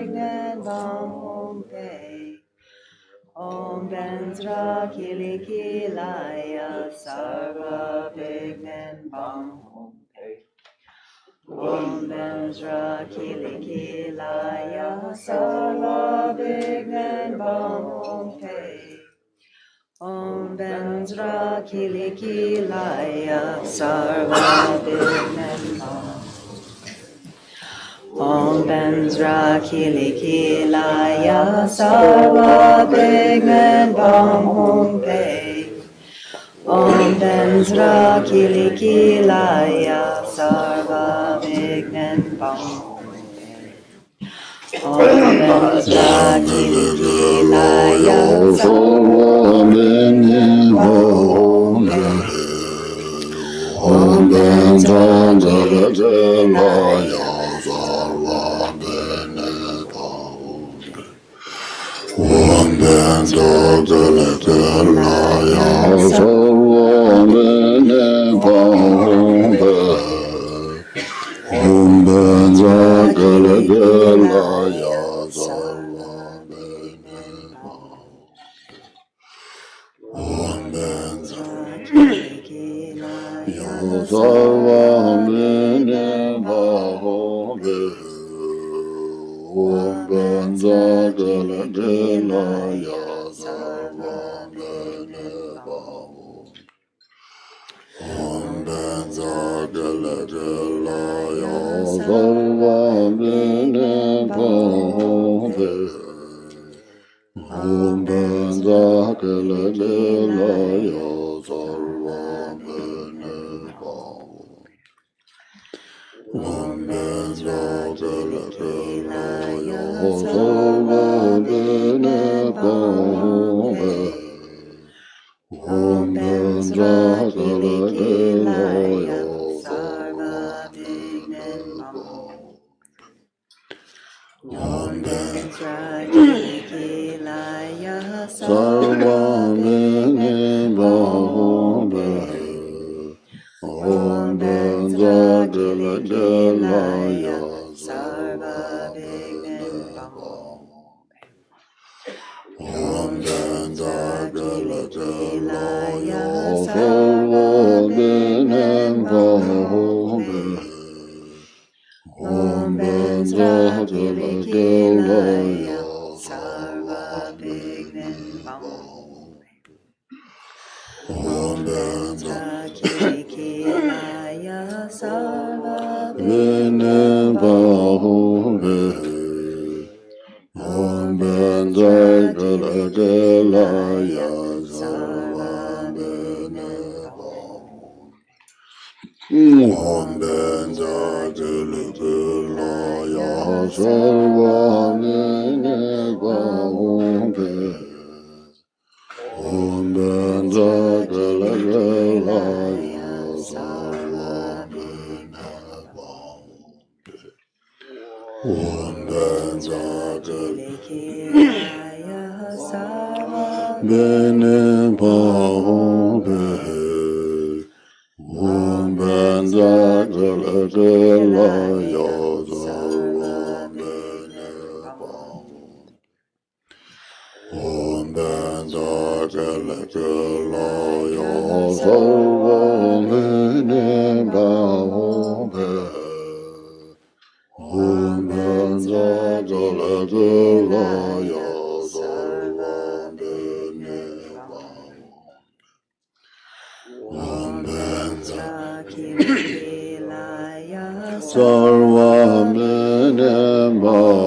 Bignan Bam Hom Pe. Om VajraKilaya Sarva Bignan Bam Hom Pe. Om VajraKilaya Sarva Bignan Bam Hom Pe. Om VajraKilaya Sarva Bignan Bam. Om VajraKilaya Sarva Bignan Bam Hom Pe. Om VajraKilaya Sarva Bignan Bam Hom Pe. Om VajraKilaya Sarva Bignan Bam Hom Pe. Om VajraKilaya Om VajraKilaya Sarva Bignan Bam Hom Pe. Om VajraKilaya Sarva Bignan Bam Om VajraKilaya Sarva Bignan Bam Hom Pe. Om VajraKilaya Sarva Bignan Bam Om VajraKilaya Sarva Bignan Bam Pe. Om VajraKilaya Sarva Bignan Bam Om VajraKilaya Sarva Bignan Bam Pe. Om VajraKilaya Sarva Bignan Bam. Om VajraKilaya Sarva Bignan Bam. Om VajraKilaya Sarva Bignan Bam. Om VajraKilaya Sarva Bignan Bam. Om VajraKilaya Sarva Bignan Bam. Om VajraKilaya Sarva Bignan Bam. Om VajraKilaya Sarva Bignan Bam. Om VajraKilaya Sarva Bignan Bam. Om VajraKilaya Sarva Bignan Bam. Om VajraKilaya Sarva Bignan Bam. Om VajraKilaya Sarva Bignan Bam. Om VajraKilaya Sarva Bignan Bam. Om VajraKilaya Sarva Bignan Bam. Om VajraKilaya Sarva Bignan Bam. Om VajraKilaya Sarva Bignan Bam.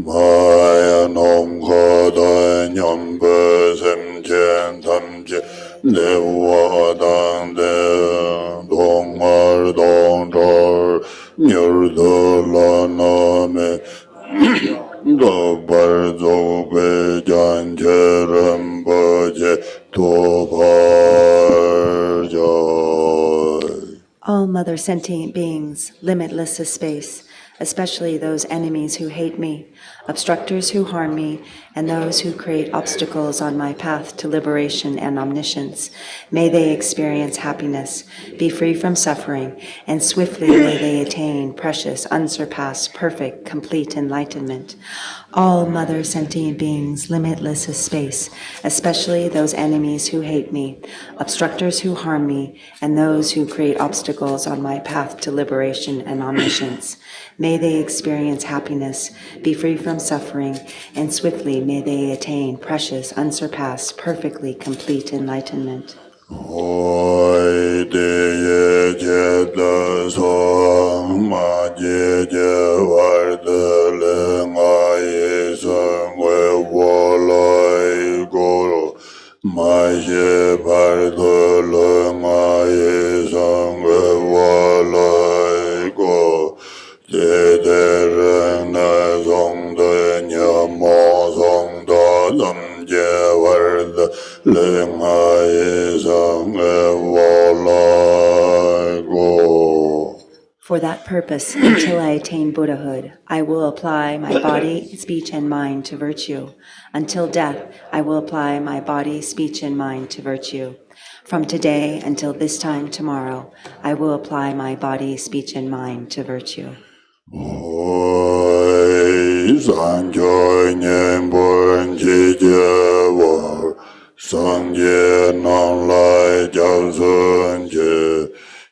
Maya nom kha da nyam All mother sentient beings, limitless as space, especially those enemies who hate me, obstructors who harm me, and those who create obstacles on my path to liberation and omniscience. May they experience happiness, be free from suffering, and swiftly may they attain precious, unsurpassed, perfect, complete enlightenment. All mother sentient beings, limitless as space, especially those enemies who hate me, obstructors who harm me, and those who create obstacles on my path to liberation and omniscience. May they experience happiness, be free from suffering, and swiftly may they attain precious, unsurpassed, perfectly complete enlightenment. Hoi de ye de so ma je war de le nga ye so we wo lai go ma je par de le nga ye so we wo lai go de ren na zong de nya mo zong da lam je war de le nga ye so For that purpose, until I attain Buddhahood, I will apply my body, speech, and mind to virtue. Until death, I will apply my body, speech, and mind to virtue. From today until this time tomorrow, I will apply my body, speech, and mind to virtue. Sangye nang lai jiao sun je,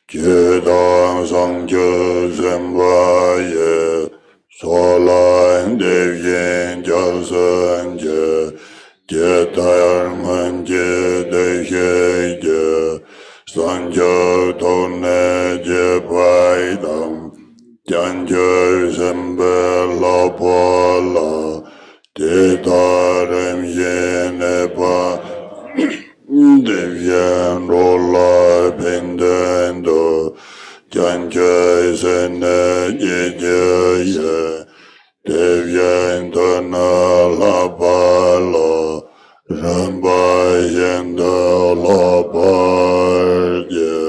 jie dang sang je zenpa ye, so lai de yin jiao sun je, jie tai men jie de xie je, sang je tong ne jie pai dang, jian je zenpe la po la, de ta ren yin ne pa, Devyen rola pendendo, janjay sene ye, devyen dana la bala, ramba yenda la barye.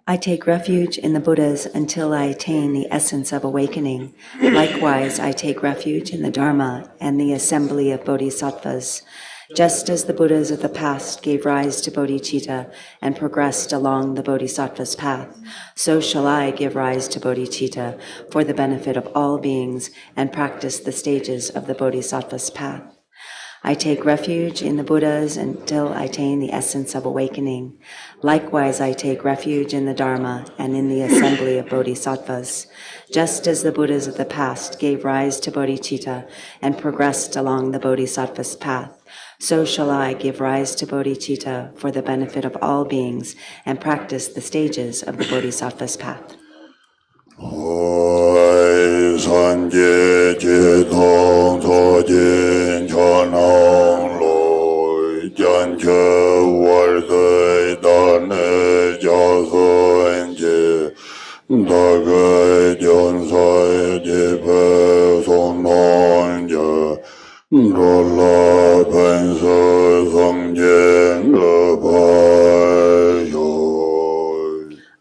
I take refuge in the Buddhas until I attain the essence of awakening. Likewise, I take refuge in the Dharma and the assembly of Bodhisattvas. Just as the Buddhas of the past gave rise to bodhicitta and progressed along the Bodhisattva's path, so shall I give rise to bodhicitta for the benefit of all beings and practice the stages of the Bodhisattva's path. I take refuge in the Buddhas until I attain the essence of awakening. Likewise, I take refuge in the Dharma and in the assembly of Bodhisattvas. Just as the Buddhas of the past gave rise to bodhicitta and progressed along the Bodhisattva's path, so shall I give rise to bodhicitta for the benefit of all beings and practice the stages of the Bodhisattva's path. Hoi sanje je tong so jin chanang loi, jan che war zai da ne jia sun je, da ge jian sai je pe song nong je, ro la pen se song jian le pai yo.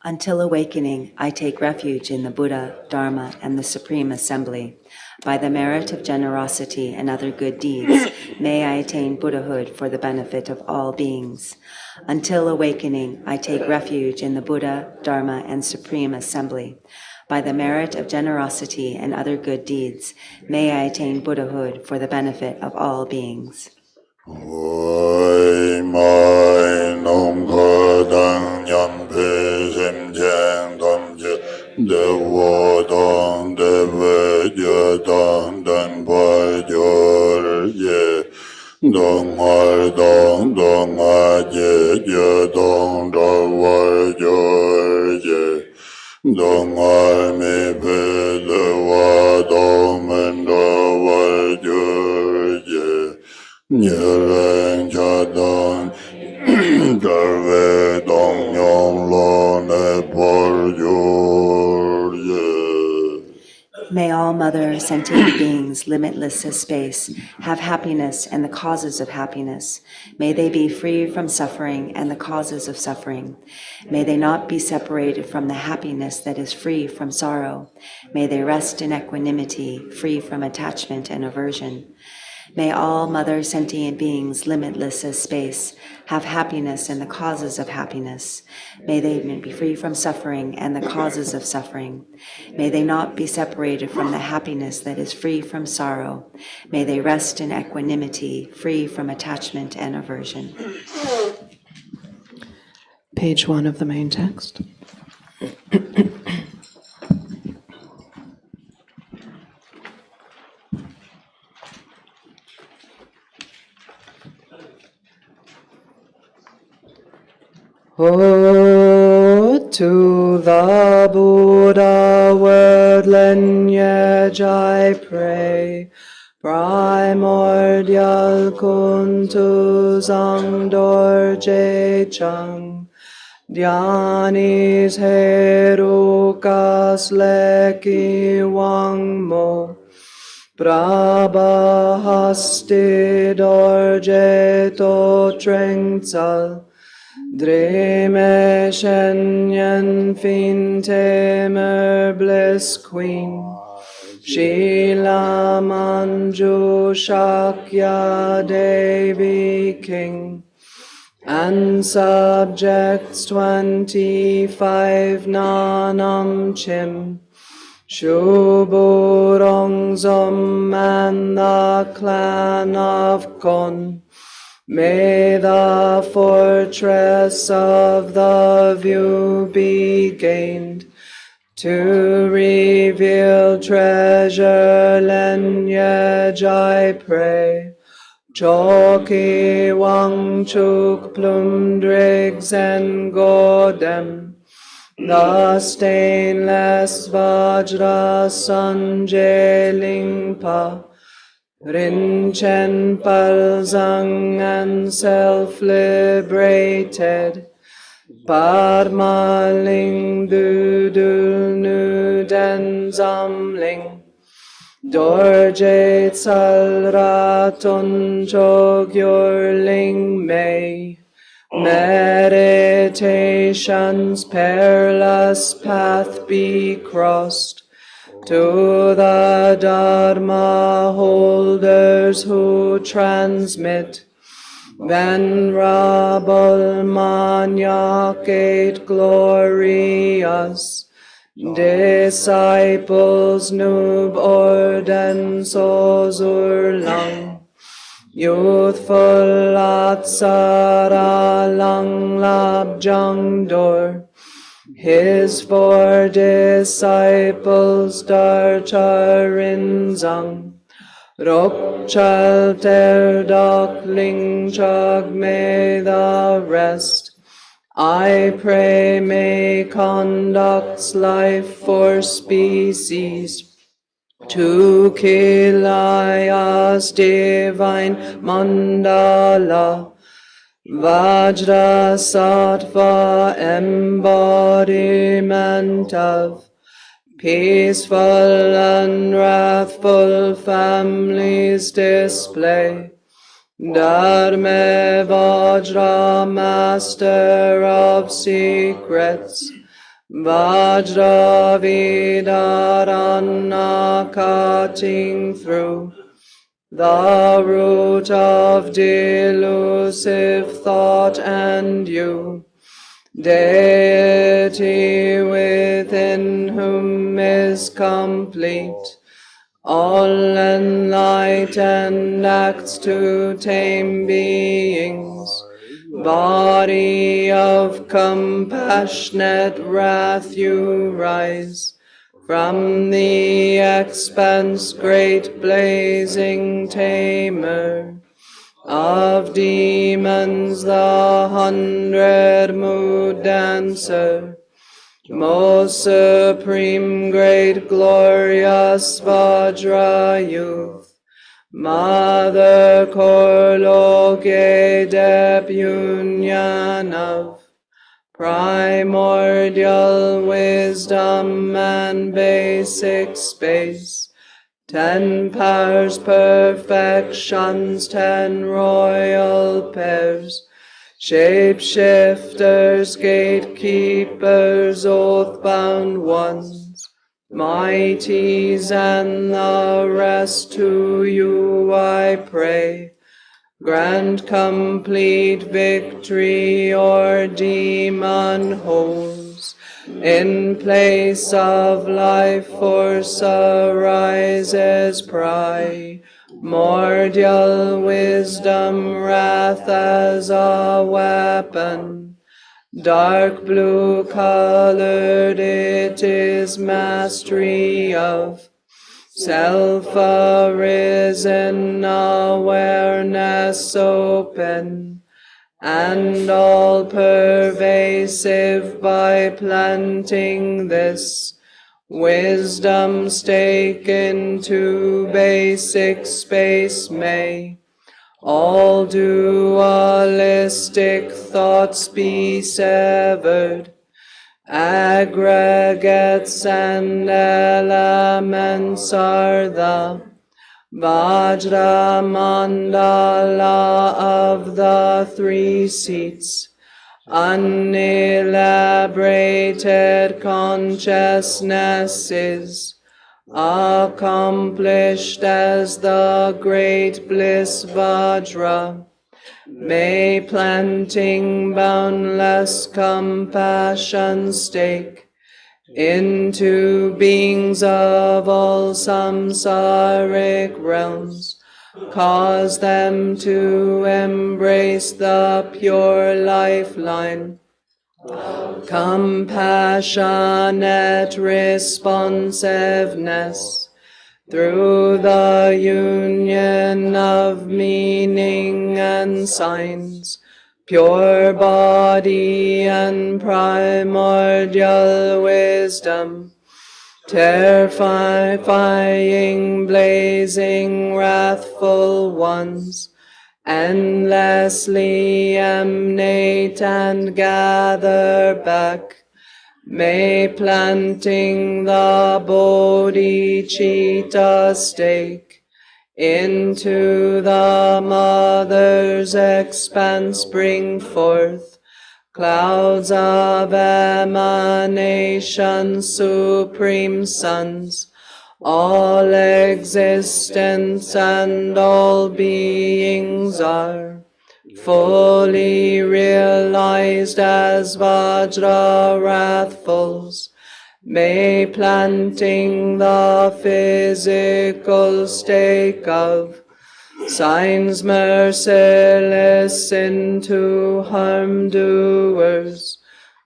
Until awakening, I take refuge in the Buddha, Dharma, and the Supreme Assembly. By the merit of generosity and other good deeds, may I attain Buddhahood for the benefit of all beings. Until awakening, I take refuge in the Buddha, Dharma, and Supreme Assembly. By the merit of generosity and other good deeds, may I attain Buddhahood for the benefit of all beings. Hoi mai nong ke dang nyam pe sim chen tam je, de wo dang de ve je dang dan pa jor je, dong har dong ha je dong da war jor je, dong har me pe de wa dong men da war jor je, Nyeren chadang darve dong nyom lo ne por yor ye. May all mother sentient beings, limitless as space, have happiness and the causes of happiness. May they be free from suffering and the causes of suffering. May they not be separated from the happiness that is free from sorrow. May they rest in equanimity, free from attachment and aversion. May all mother sentient beings, limitless as space, have happiness and the causes of happiness. May they be free from suffering and the causes of suffering. May they not be separated from the happiness that is free from sorrow. May they rest in equanimity, free from attachment and aversion. Page 1 of the main text. Oh, to the Buddha word lineage I pray, primordial kuntu zang dorje chang, dhyanis herukas leki wang mo, prabhasti dorje to trengtsal, Dreme Shenyan Fin Temer Bliss Queen, Sheila Manju Shakya Devi King, and subjects 25 Nanam Chim, Shuburong Zum and the clan of Kon. May the fortress of the view be gained, to reveal treasure lineage I pray. Choki Wang Chuk Plum Driggs and Godem, the stainless Vajra Sanjay Lingpa, Rinchen Palzang and self-liberated, Parmaling Dudul Nuden Zamling, Dorje Tsalratun Chogyurling May, meditation's perilous path be crossed, to the Dharma holders who transmit venerable Manyak 8 glorious disciples Nub Orden Sozur Lang, youthful Atsara Lang Lab Jang Dor, his 4 disciples Darcharin Zang, Rokchal Terdok Ling Chag, may the rest, I pray, may conduct's life for species, to Kilaya's divine mandala, Vajra Sattva embodiment of peaceful and wrathful families display. Dharma Vajra, master of secrets, Vajra Vidarana, cutting through the root of delusive thought and you, deity within whom is complete, all enlightened acts to tame beings, body of compassionate wrath you rise, from the expanse great blazing tamer, of demons the 100-mood dancer, most supreme great glorious Vajra youth, Mother Korloge Dep Union of primordial wisdom and basic space, 10 powers, perfections, 10 royal pairs, shapeshifters, gatekeepers, oath-bound ones, mighties and the rest, to you I pray. Grant complete victory o'er demon holes. In place of life force arises primordial wisdom, wrath as a weapon. Dark blue colored, it is mastery of self-arisen, awareness open, and all-pervasive. By planting this wisdom stake into basic space, may all dualistic thoughts be severed, aggregates and elements are the Vajra mandala of the 3 seats. Unelaborated consciousness is accomplished as the great bliss Vajra. May planting boundless compassion stake into beings of all samsaric realms, cause them to embrace the pure lifeline, compassionate responsiveness, through the union of meaning and signs, pure body and primordial wisdom, terrifying, blazing, wrathful ones, endlessly emanate and gather back. May planting the bodhicitta stake into the mother's expanse bring forth clouds of emanation, supreme suns, all existence and all beings are fully realized as Vajra wrathfuls. May planting the physical stake of signs merciless into harm doers,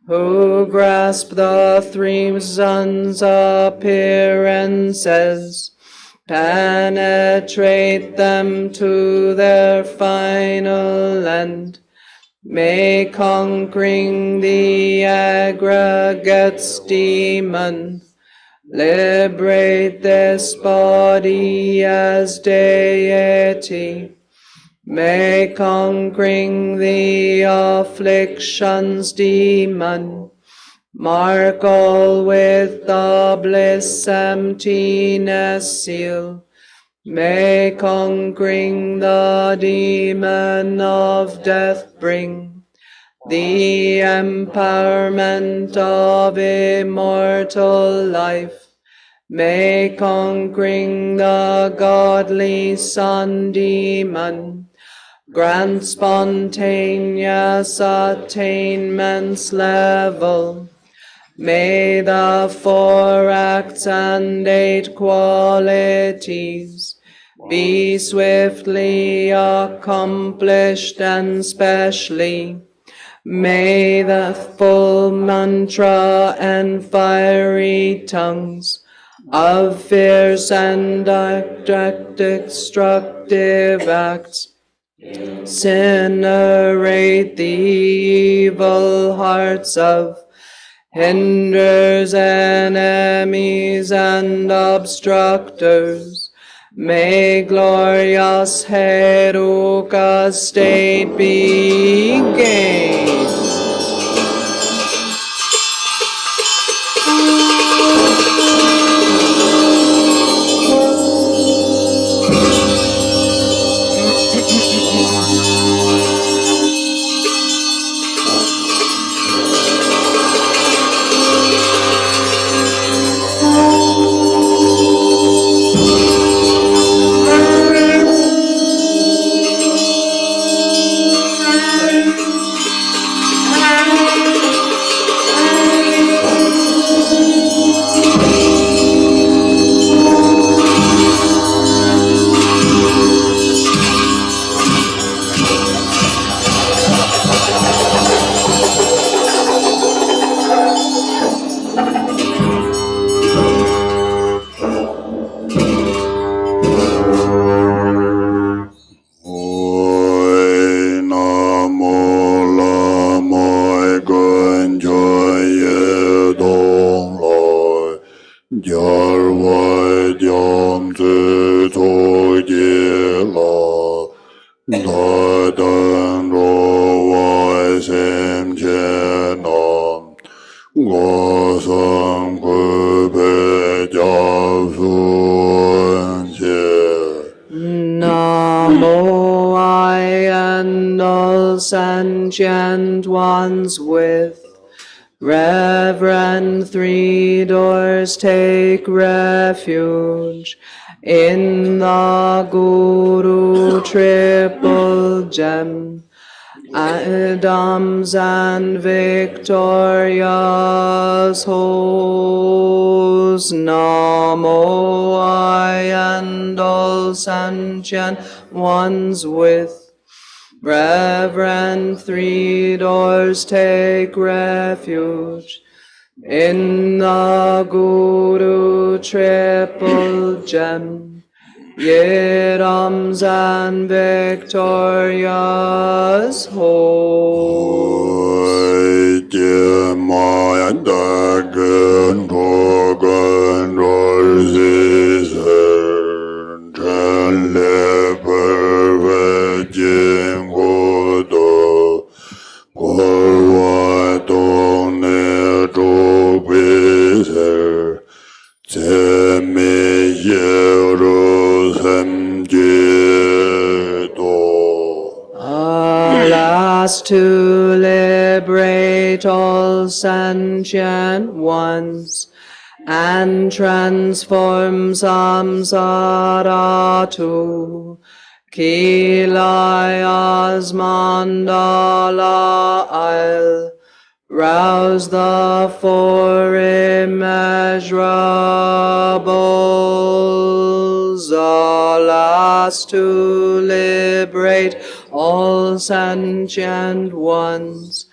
who grasp the 3 suns' appearances, penetrate them to their final end. May conquering the aggregates demon, liberate this body as deity. May conquering the afflictions demon, mark all with the bliss emptiness seal. May conquering the demon of death bring the empowerment of immortal life. May conquering the godly sun demon grant spontaneous attainments level. May the 4 acts and 8 qualities be swiftly accomplished, and specially may the full mantra and fiery tongues of fierce and destructive acts incinerate the evil hearts of hinders, enemies, and obstructors. May glorious Heruka state be gained. Namo I and all sentient ones with reverend three doors take refuge in the Guru triple gem, Adams and victorious hosts. Namo I and all sentient ones with reverend three doors take refuge in the Guru triple gem, Yidams and victorious hosts. Alas, to liberate all sentient ones and transform samsara to Kilaya's mandala, I'll rouse the four immeasurables. Alas, to liberate all sentient ones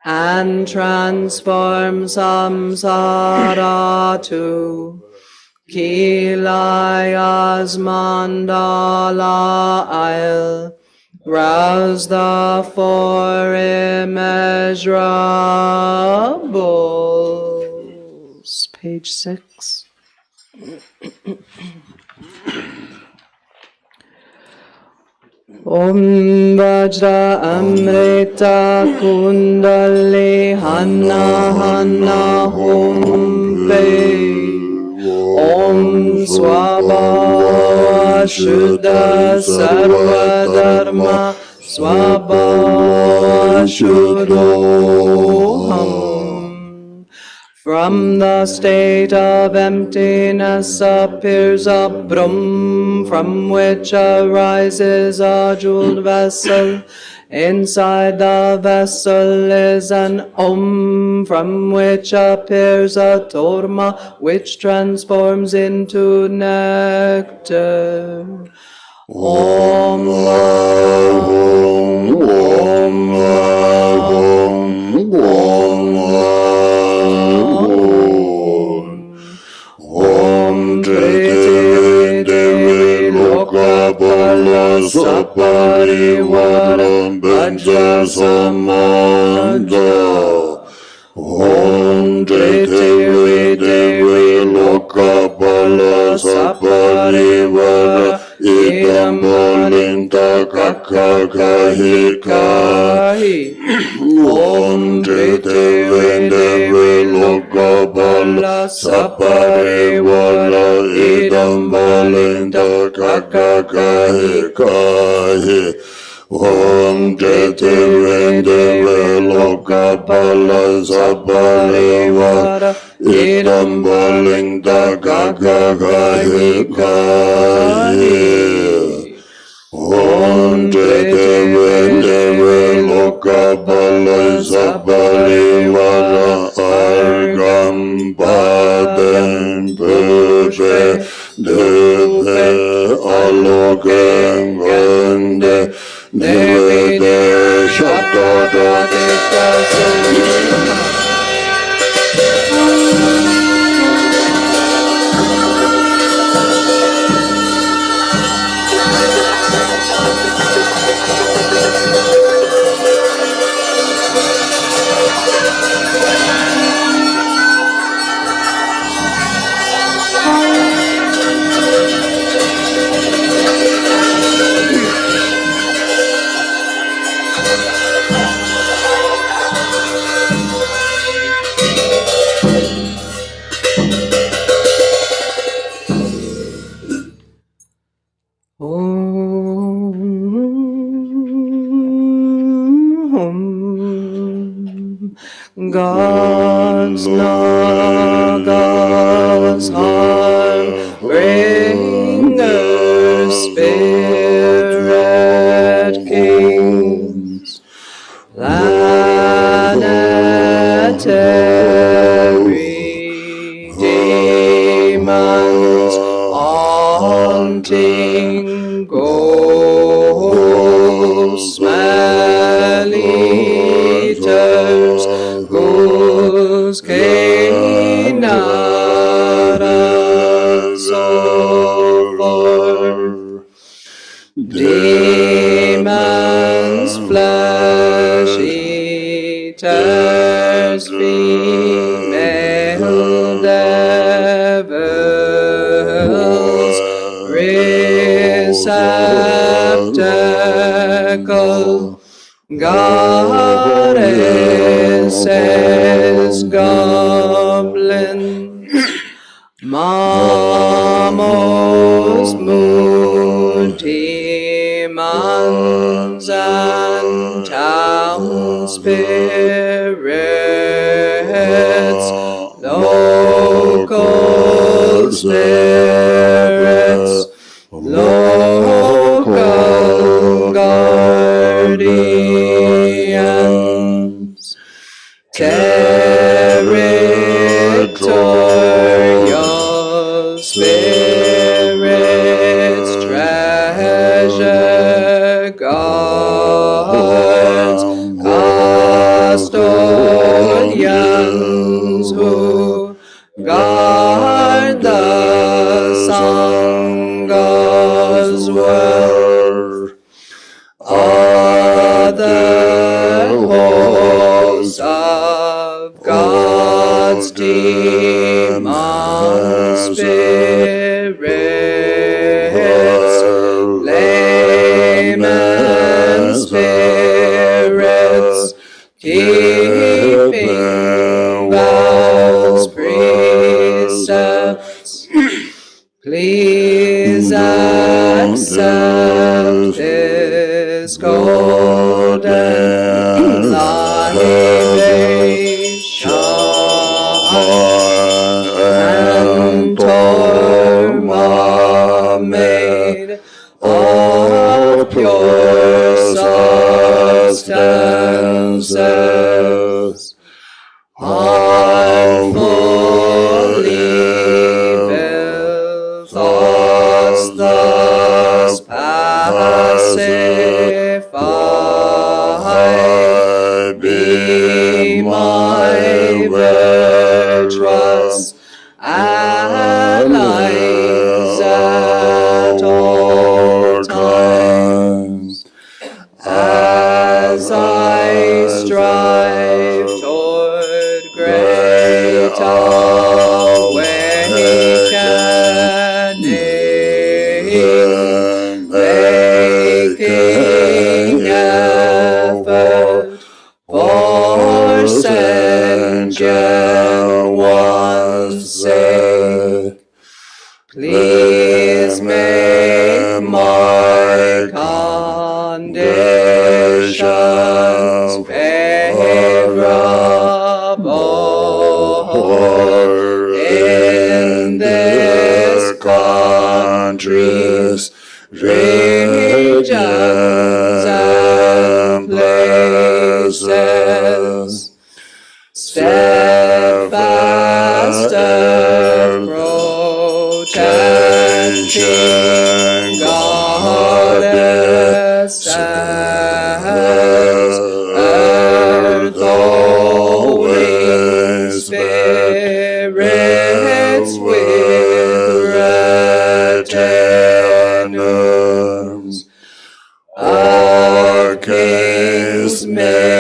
and transform samsara to Kilaya's mandala, I'll rouse the four immeasurables. Page 6. Om Vajra Amrita Kundali Hanna Hanna Hum Pe Om Swabhava Shuddha Sarva Dharma Swabhava Shuddhoham. From the state of emptiness appears a Brahm, from which arises a jeweled vessel. Inside the vessel is an Om, from which appears a Torma, which transforms into nectar. Om Ahum, Om Ahum, Om Ahum. Om Triti Devi Lokapala Saparivaram Bhanja Samanta. Om Triti Devi Lokapala Saparivaram Idam Bolinta Kakha Kahi Kahi. Om Triti Devi Lokapala saparivara idam balinta kakakahi kahi Om Jete Vendeve Lokapala Saparivara Idam Balinta Kakakahi Kahi Om Jete Vendeve Lokapala Saparivara Argam Paden Pupe Dupe Alokem Vende Nivede Shabdada Gods, Nagas, Heart-bringers, Spirit Kings, planetary demons, haunting ghosts, man-eaters, whose Kenaras over demons, flesh eaters, female devils, receptacle, goddesses, goblins, mamos, moon demons, and town spirits, local spirits, local guardians, territorial spirits, treasure guards, custodians who guard the Sangha's well, other hosts of God's demon spirits, layman spirits, keeping vows, precepts, please accept this golden libation and torma made of pure substances. Harmfully built thoughts thus pacify, be my virtuous allies at all times, as I strive toward great awakening, making effort for sentient one's countries, regions, and places, steadfast protection, goddess, earth always spirits with retainers, archangels, ministers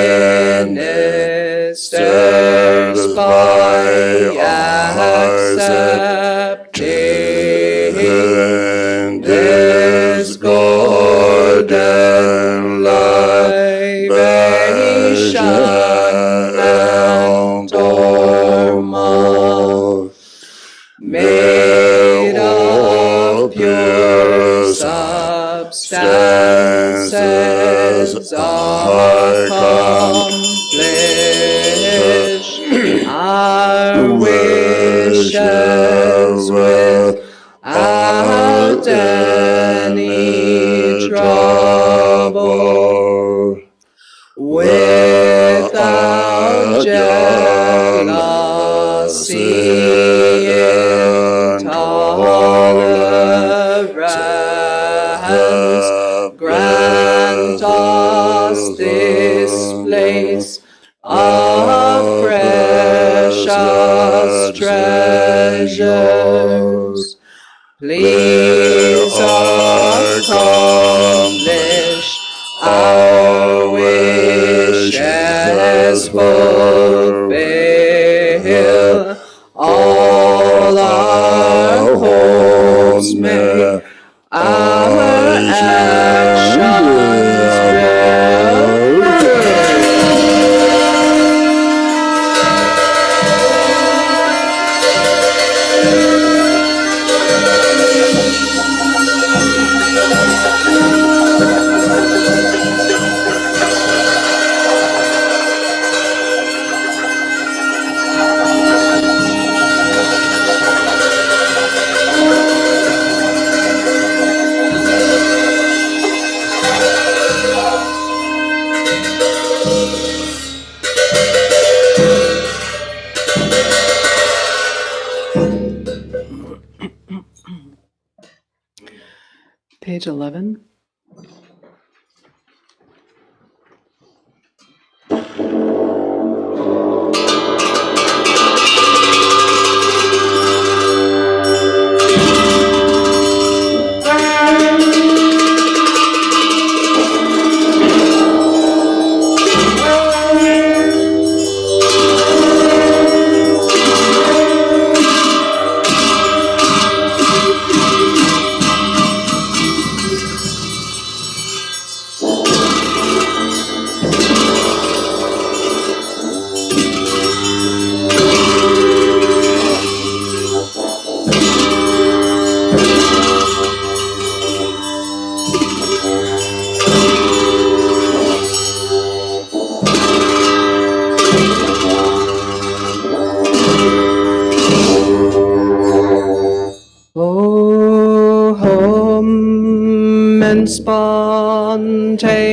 by accepting this golden libation and dharma, made of pure substances, accomplish our wishes without any trouble, without jealousy, intolerance. Grant us this place of precious treasures. Please accomplish our wishes, fulfill all our hopes, may our actions Page 11.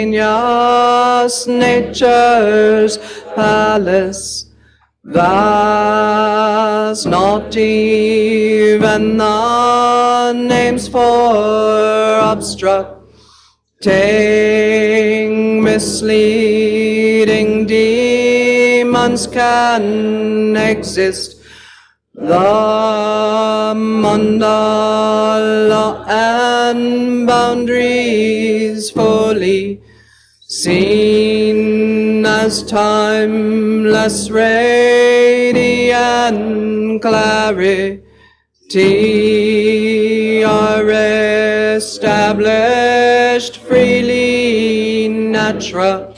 Spontaneous nature's palace, vast, not even the names for obstructing, misleading demons can exist. The mandala and boundaries fully seen as timeless radiant clarity are established freely, naturally,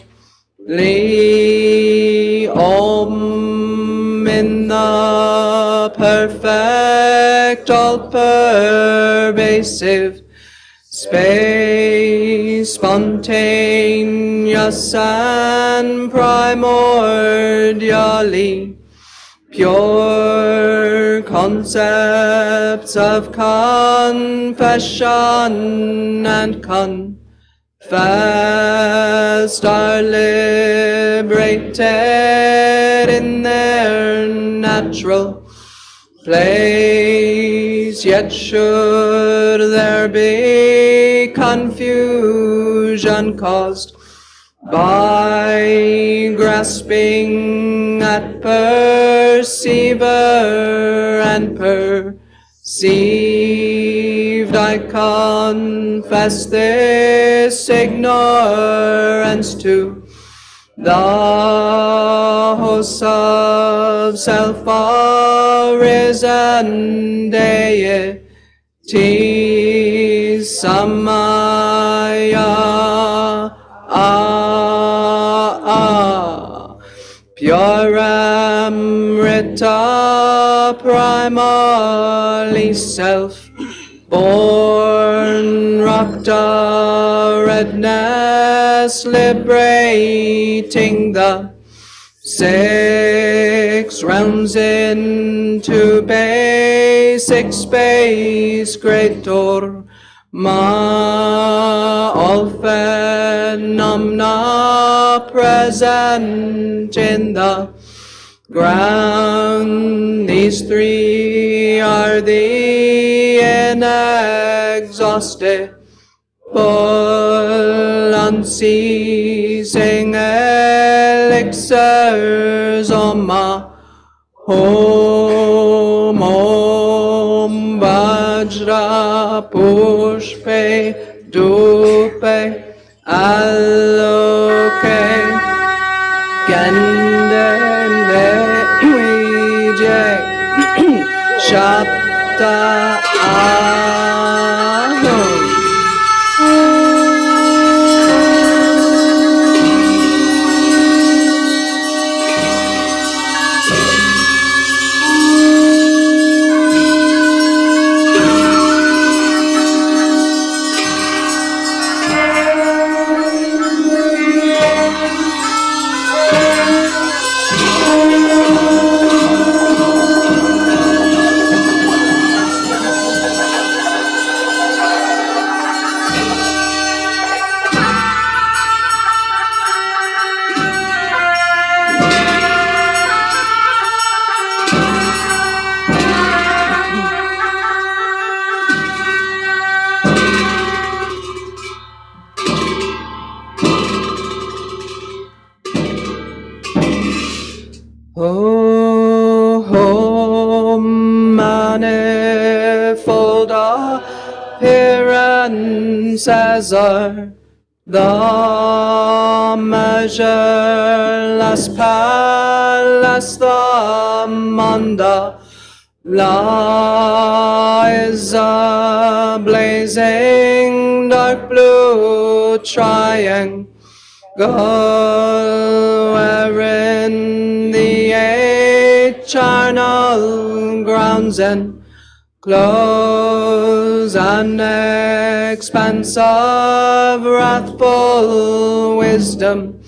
in the perfect, all-pervasive space, spontaneous and primordially pure, concepts of confession and confessed are liberated in their natural place, yet should there be confusion caused by grasping at perceiver and perceived, I confess this ignorance to the hosts of self-arisen deities, Samaya, pure Amrita, primarily self-born, Rakta redness, liberating the 6 realms into basic space, Creator Ma, all phenomena present in the ground. These 3 are the inexhaustible, unceasing elixirs, Om Om Om Vajra Pushpe Dupe Aloke Gendele Vijay Shapta Aham. Manifold appearances are the measureless palace, the manda lies a blazing dark blue triangle, wherein the 8 charnel grounds enclose an expanse of wrathful wisdom.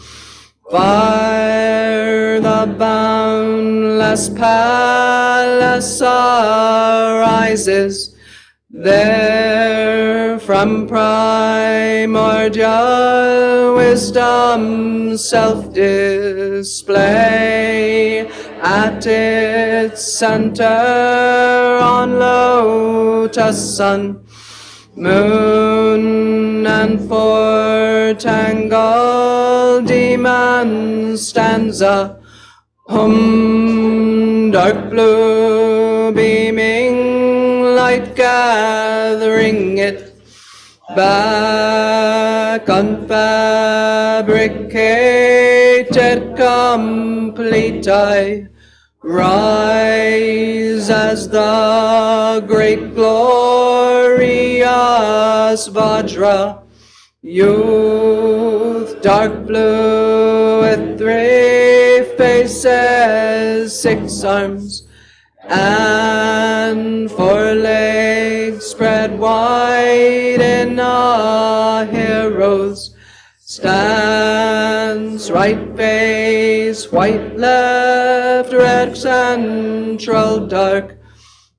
Fire the boundless palace arises there from primordial wisdom, self-display at its center on lotus, sun, moon, and 4 tangled demon stanza. Dark blue beaming light gathering it back, unfabricated, complete. I rise as the great glorious Vajra youth, dark blue with 3 faces, 6 arms, and 4 legs spread wide in a hero's stance. Right face, white left, red central, dark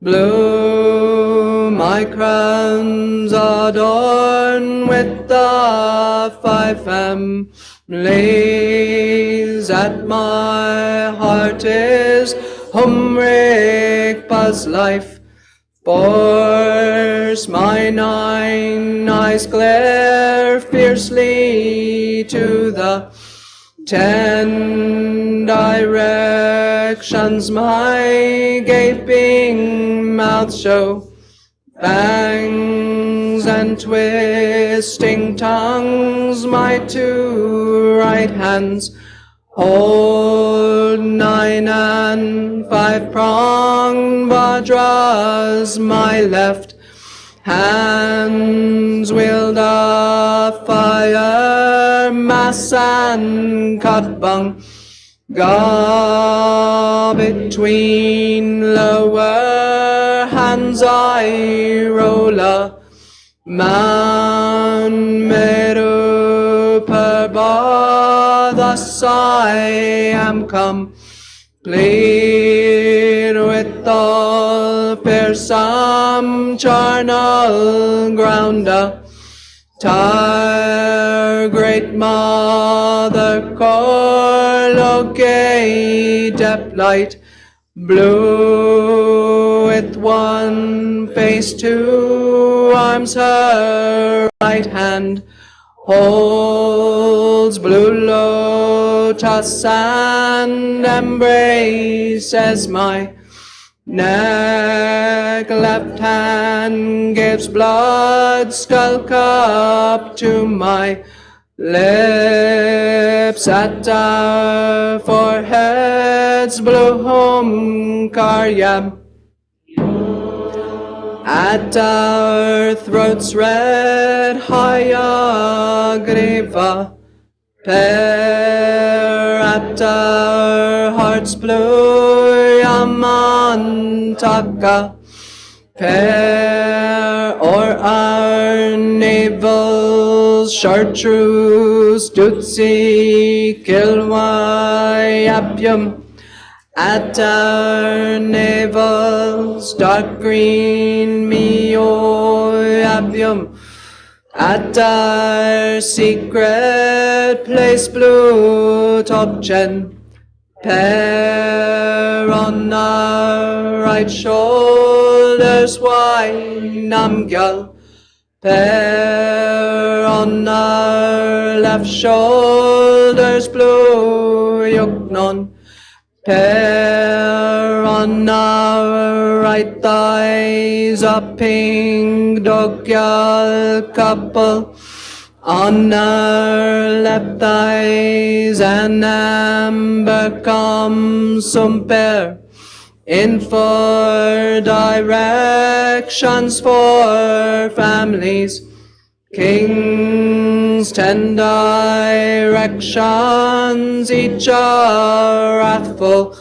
Blue, my crowns adorn with the 5 families. At my heart is Humrikpa's life force. My 9 eyes glare fiercely to the 10 directions. My gaping mouth show fangs and twisting tongues. My 2 right hands hold 9 and 5-pronged vajras. My left hands wield a fire mass and katbang. Ga between lower hands I roll a man meru parba. Thus I am complete with all fearsome charnel ground. Tar great mother corlocate depth light blue with 1 face, 2 arms. Her right hand holds blue lotus and embraces my neck. Left hand gives blood skull cup to my lips. At our foreheads blue home karyam. At our throats red hayagriva. Pair at our hearts blue yamantaka. Pair o'er our navels chartreuse dutsi kilwayapium. At our navels dark green mioyapium. At our secret place blue Drubchen. Pair on our right shoulders white namgyal. Pair on our left shoulders blue yuknon. Pair on our right thighs a pink dogyal couple. On our left thighs an amber some pair. In 4 directions 4 families. Kings 10 directions, each a wrathful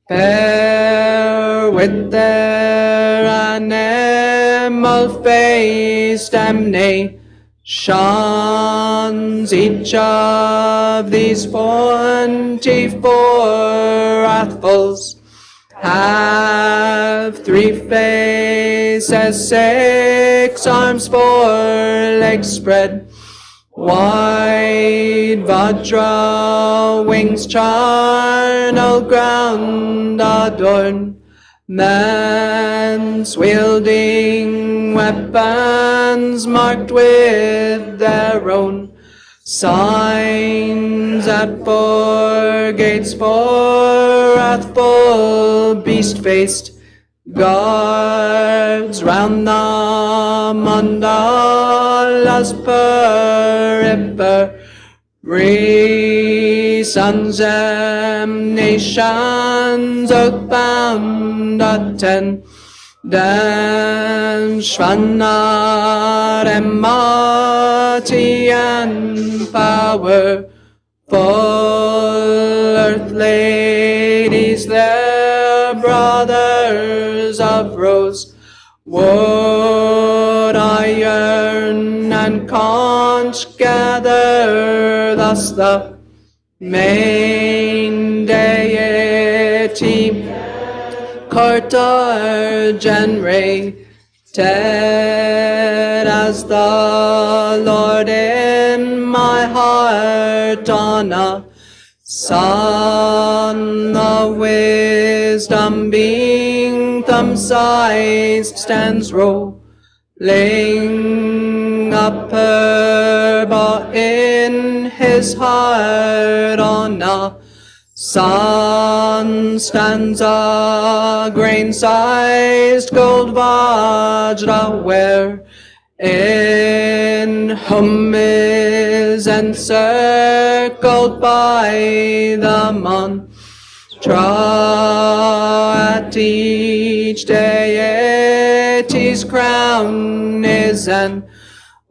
pair with their animal-faced emanations. Each of these 24 wrathfuls have 3 faces, 6 arms, 4 legs spread wide. Vajra wings charnel ground adorn. Man's wielding weapons marked with their own signs. At 4 gates 4 wrathful beast-faced guards round the mandalas periphery. Sons and nations oath-bound attend. Dan Shvanar Emati and power. Full earth ladies, their brothers of rose, wood, iron, and conch gather. Thus the main deity Kartar Genre Ted as the Lord in my heart on a Son of wisdom being thumb-sized stands rolling up but in his heart on a sun stands a grain-sized gold Vajra where in whom is encircled by the mantra at each deity's crown is an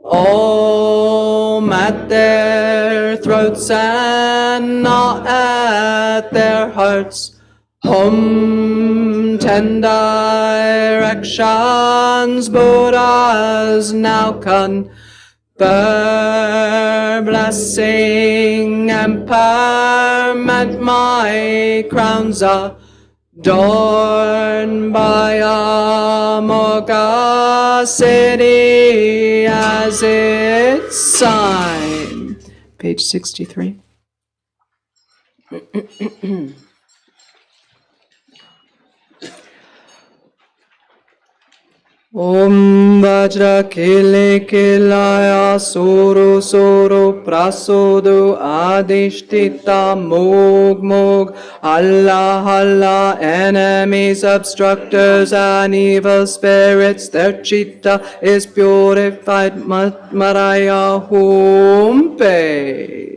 om at their throats and not at their hearts. Hum 10 directions Buddhas now confer blessing empowerment. My crown's adorned by Amoga city as its sign. Page 63. Om VajraKilaya Soro Soro Prasodo Adishtita Mog Mog Allah Allah enemies, obstructors and evil spirits, their chitta is purified. Maraya Humpe.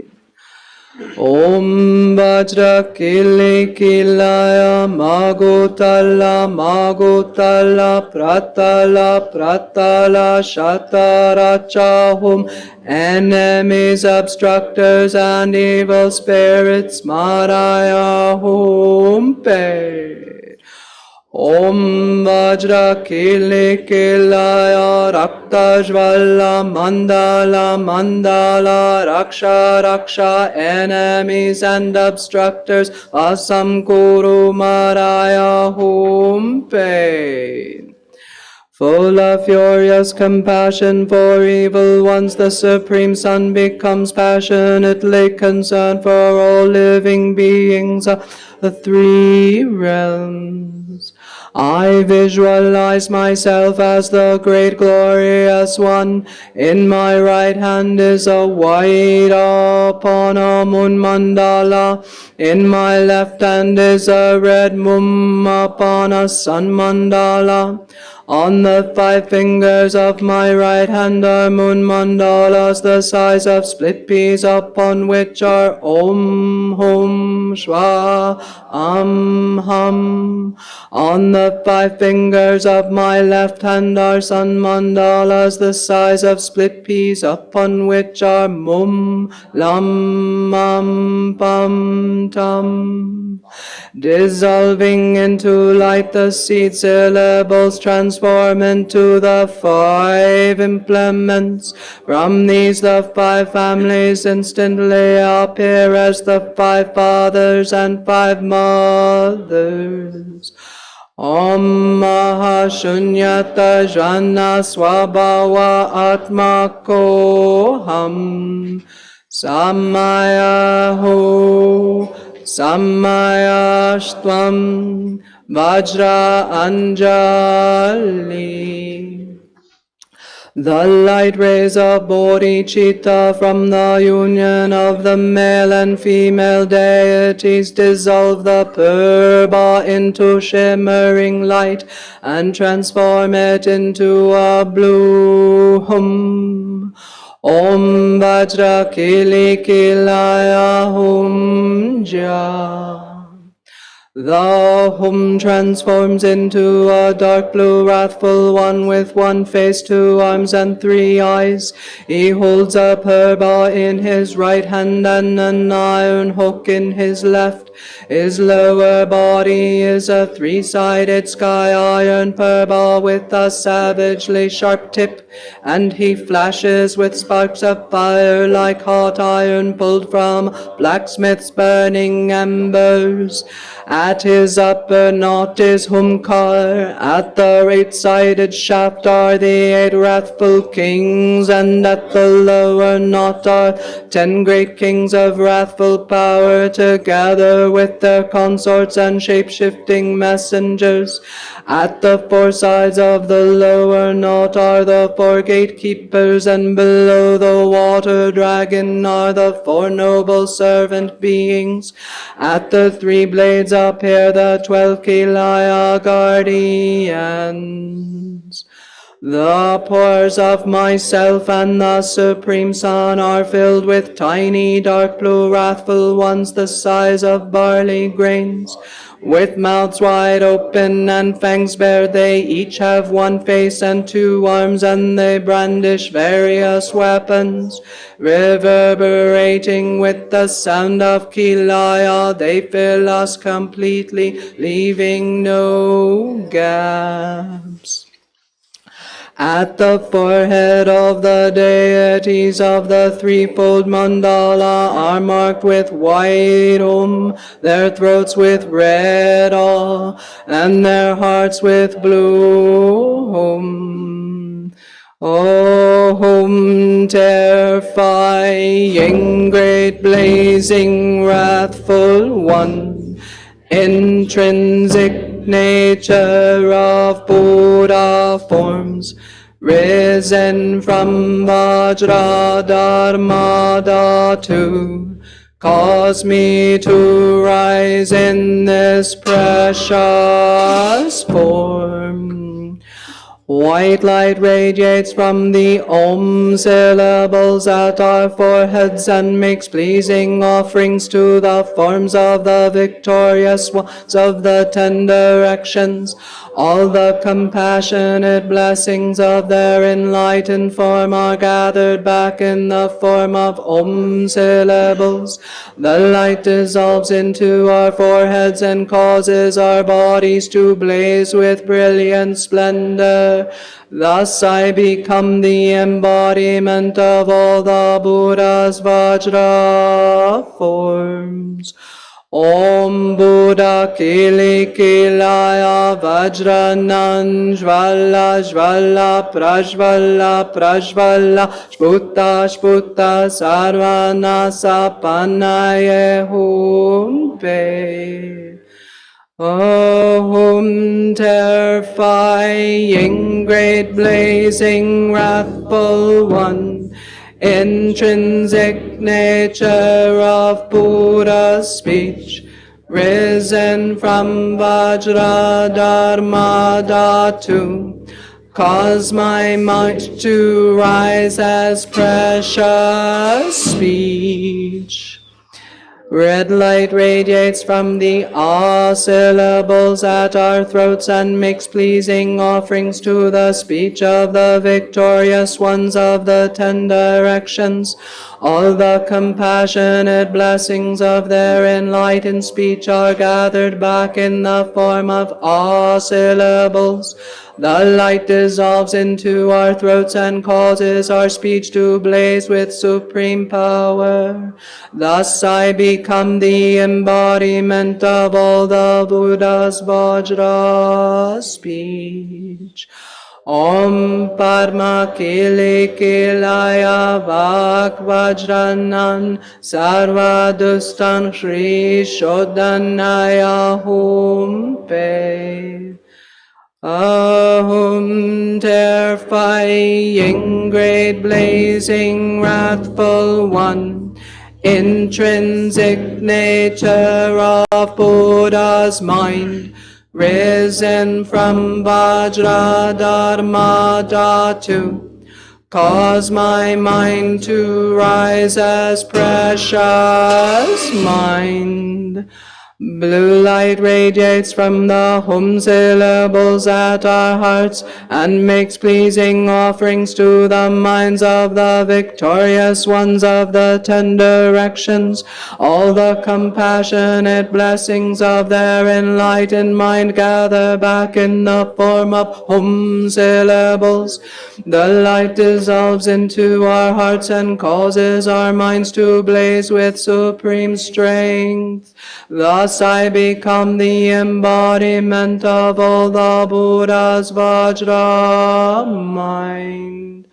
Om VajraKilaya Magotala Magotala Pratala Pratala Shatarachahum enemies, obstructors and evil spirits Maraya Humpe. Om VajraKilaya Raktajvala Mandala Mandala Raksha Raksha enemies and obstructors Asam Kuru Maraya Humpe. Full of furious compassion for evil ones, the Supreme Son becomes passionately concerned for all living beings of the 3 realms. I visualize myself as the great glorious one. In my right hand is a white upon a moon mandala. In my left hand is a red moon upon a sun mandala. On the 5 fingers of my right hand are moon mandalas the size of split peas, upon which are Om Hum Shwa Hum. On the 5 fingers of my left hand are sun mandalas the size of split peas, upon which are Mum Lam Pam Tam. Dissolving into light, the seed syllables transform into the 5 implements. From these the 5 families instantly appear as the 5 fathers and 5 mothers. Om Mahashunyata Jana Swabhava Atmakoham Samayaho Samayashtvam Vajra Anjali. The light rays of bodhicitta from the union of the male and female deities dissolve the purba into shimmering light and transform it into a blue hum. Om VajraKilaya Hum Ja. The hum transforms into a dark blue wrathful one with 1 face, 2 arms and 3 eyes. He holds a purba in his right hand and an iron hook in his left. His lower body is a three-sided sky iron pearl with a savagely sharp tip, and he flashes with sparks of fire like hot iron pulled from blacksmith's burning embers. At his upper knot is Humkar, at the eight-sided shaft are the 8 wrathful kings, and at the lower knot are 10 great kings of wrathful power, together with their consorts and shape-shifting messengers. At the 4 sides of the lower knot are the 4 gatekeepers, and below the water dragon are the 4 noble servant beings. At the 3 blades appear the 12 Kilaya guardians. The pores of myself and the Supreme Sun are filled with tiny, dark blue, wrathful ones the size of barley grains. With mouths wide open and fangs bare, they each have 1 face and 2 arms, and they brandish various weapons. Reverberating with the sound of Kilaya, they fill us completely, leaving no gaps. At the forehead of the deities of the threefold mandala are marked with white their throats with red and their hearts with blue O terrifying, great, blazing, wrathful one, intrinsic nature of Buddha forms, risen from VajraKilaya, cause me to rise in this precious form. White light radiates from the Om syllables at our foreheads and makes pleasing offerings to the forms of the victorious ones of the 10 directions. All the compassionate blessings of their enlightened form are gathered back in the form of Om syllables. The light dissolves into our foreheads and causes our bodies to blaze with brilliant splendor. Thus I become the embodiment of all the Buddha's Vajra forms. Om VajraKilaya Vajranan Jvala Jvala Prajvala Prajvala Shputa Shputa Sarvana Sapanaye Humpe. Om terrifying, great, blazing, wrathful one, intrinsic nature of Buddha's speech, risen from VajraKilaya, cause my might to rise as precious speech. Red light radiates from the Ah syllables at our throats and makes pleasing offerings to the speech of the victorious ones of the 10 directions. All the compassionate blessings of their enlightened speech are gathered back in the form of Ah syllables. The light dissolves into our throats and causes our speech to blaze with supreme power. Thus I become the embodiment of all the Buddha's Vajra speech. Om VajraKilaya Vajranan Sarvadustan Shri Shodhanaya Humpe. Ahum terrifying, great, blazing, wrathful one, intrinsic nature of Buddha's mind, risen from VajraKilaya, cause my mind to rise as precious mind. Blue light radiates from the hum syllables at our hearts and makes pleasing offerings to the minds of the victorious ones of the 10 directions. All the compassionate blessings of their enlightened mind gather back in the form of hum syllables. The light dissolves into our hearts and causes our minds to blaze with supreme strength. Thus I become the embodiment of all the Buddha's Vajra mind.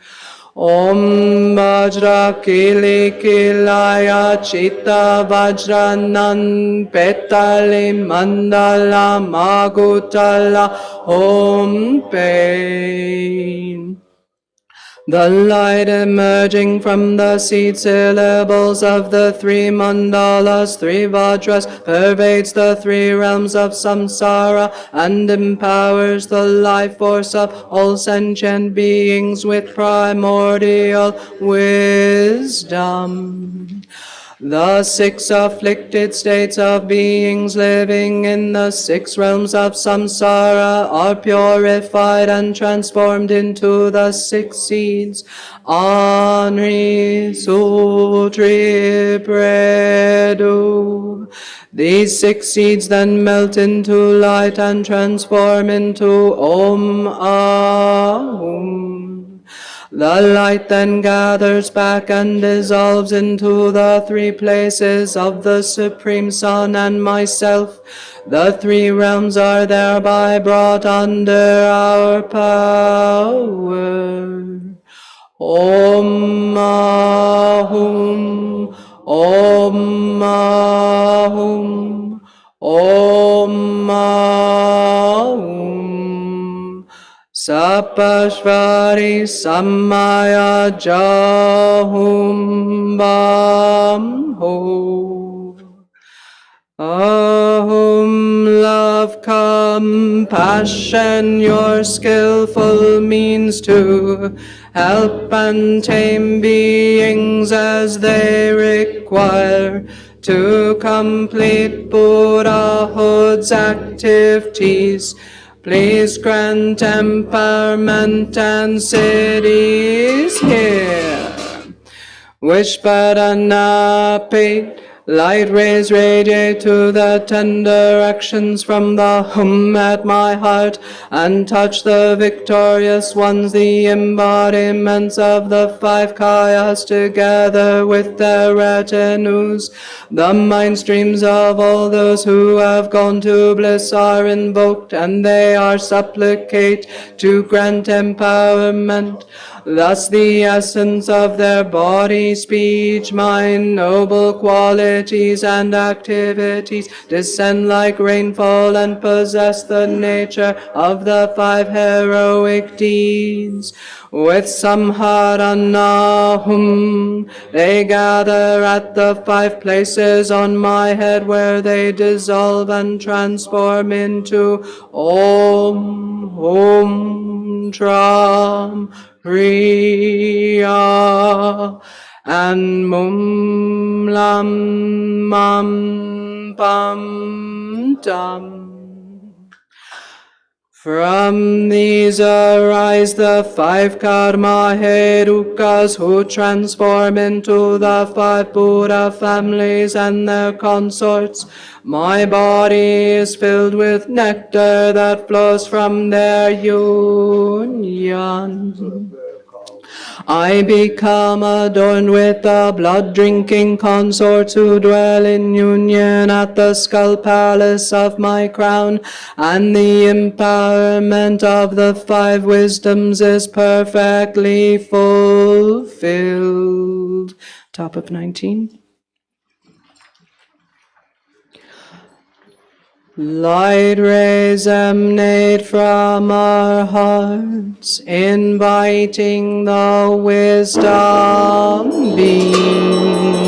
Om VajraKilaya Chitta Vajranan Petali Mandala Magutala Om Pain. The light emerging from the seed syllables of the 3 mandalas, 3 vajras, pervades the 3 realms of samsara and empowers the life force of all sentient beings with primordial wisdom. The 6 afflicted states of beings living in the 6 realms of samsara are purified and transformed into the 6 seeds. Anri Sutri Predu. These 6 seeds then melt into light and transform into Om Ahum. The light then gathers back and dissolves into the 3 places of the Supreme Sun and myself. The 3 realms are thereby brought under our power. Om Ahum, Om Ahum, Om Ahum. Sapashvari Samaya Jahum Bam Ho. Ahum, love, compassion, your skillful means to help and tame beings as they require to complete Buddhahood's activities. Please grant empowerment and cities here. Vishpadanapit, light rays radiate to the 10 directions from the hum at my heart and touch the victorious ones, the embodiments of the 5 kayas together with their retinues. The mind streams of all those who have gone to bliss are invoked and they are supplicate to grant empowerment. Thus the essence of their body, speech, mind, noble qualities and activities descend like rainfall and possess the nature of the 5 heroic deeds. With Samharanahum, they gather at the 5 places on my head where they dissolve and transform into Om, Hum, Tram, Riya, and Mum, Lam, Mam, Pam, Dam. From these arise the 5 karma herukas who transform into the 5 Buddha families and their consorts. My body is filled with nectar that flows from their union. I become adorned with the blood-drinking consorts who dwell in union at the skull palace of my crown, and the empowerment of the 5 wisdoms is perfectly fulfilled. Top of 19. Light rays emanate from our hearts, inviting the wisdom beings.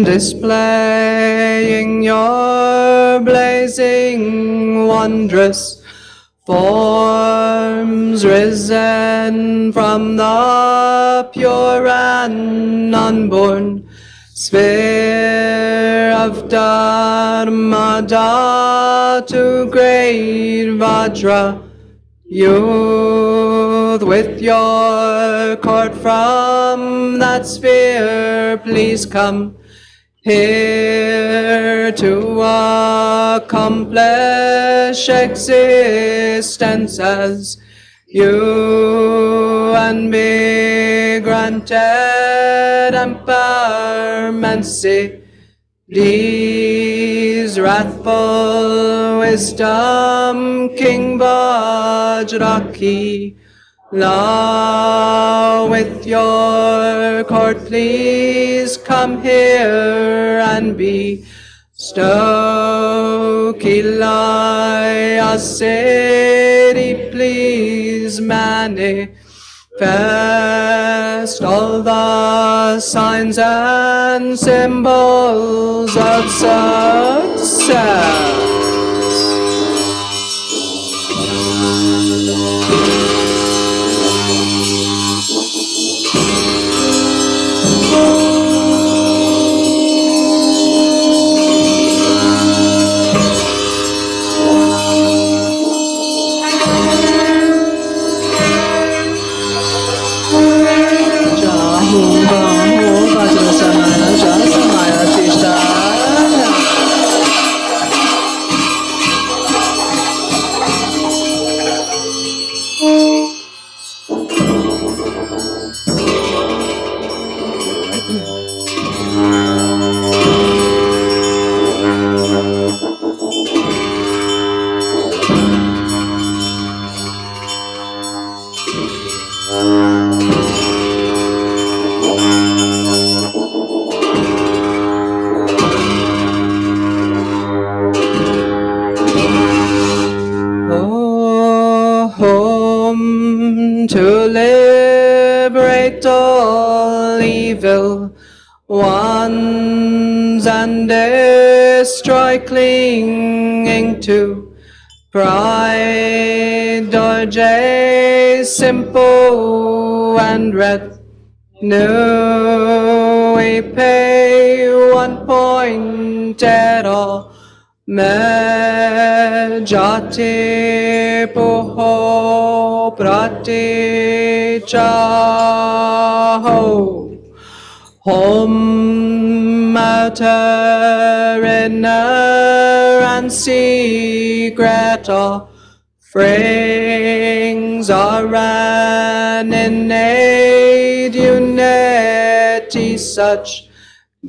Displaying your blazing wondrous forms risen from the pure and unborn sphere of Dharma to great Vajra youth with your court from that sphere, please come here to accomplish existence as you and be granted empowerment. See these wrathful wisdom, King VajraKilaya, with your court, please come here and bestow Kilaya city, please manifest all the signs and symbols of success. To liberate all evil ones and destroy clinging to pride, Dorje, simple and red. No, we pay 1 point at all. Mejati puho prati chaho. Home matter inner and secret offerings are an innate unity, such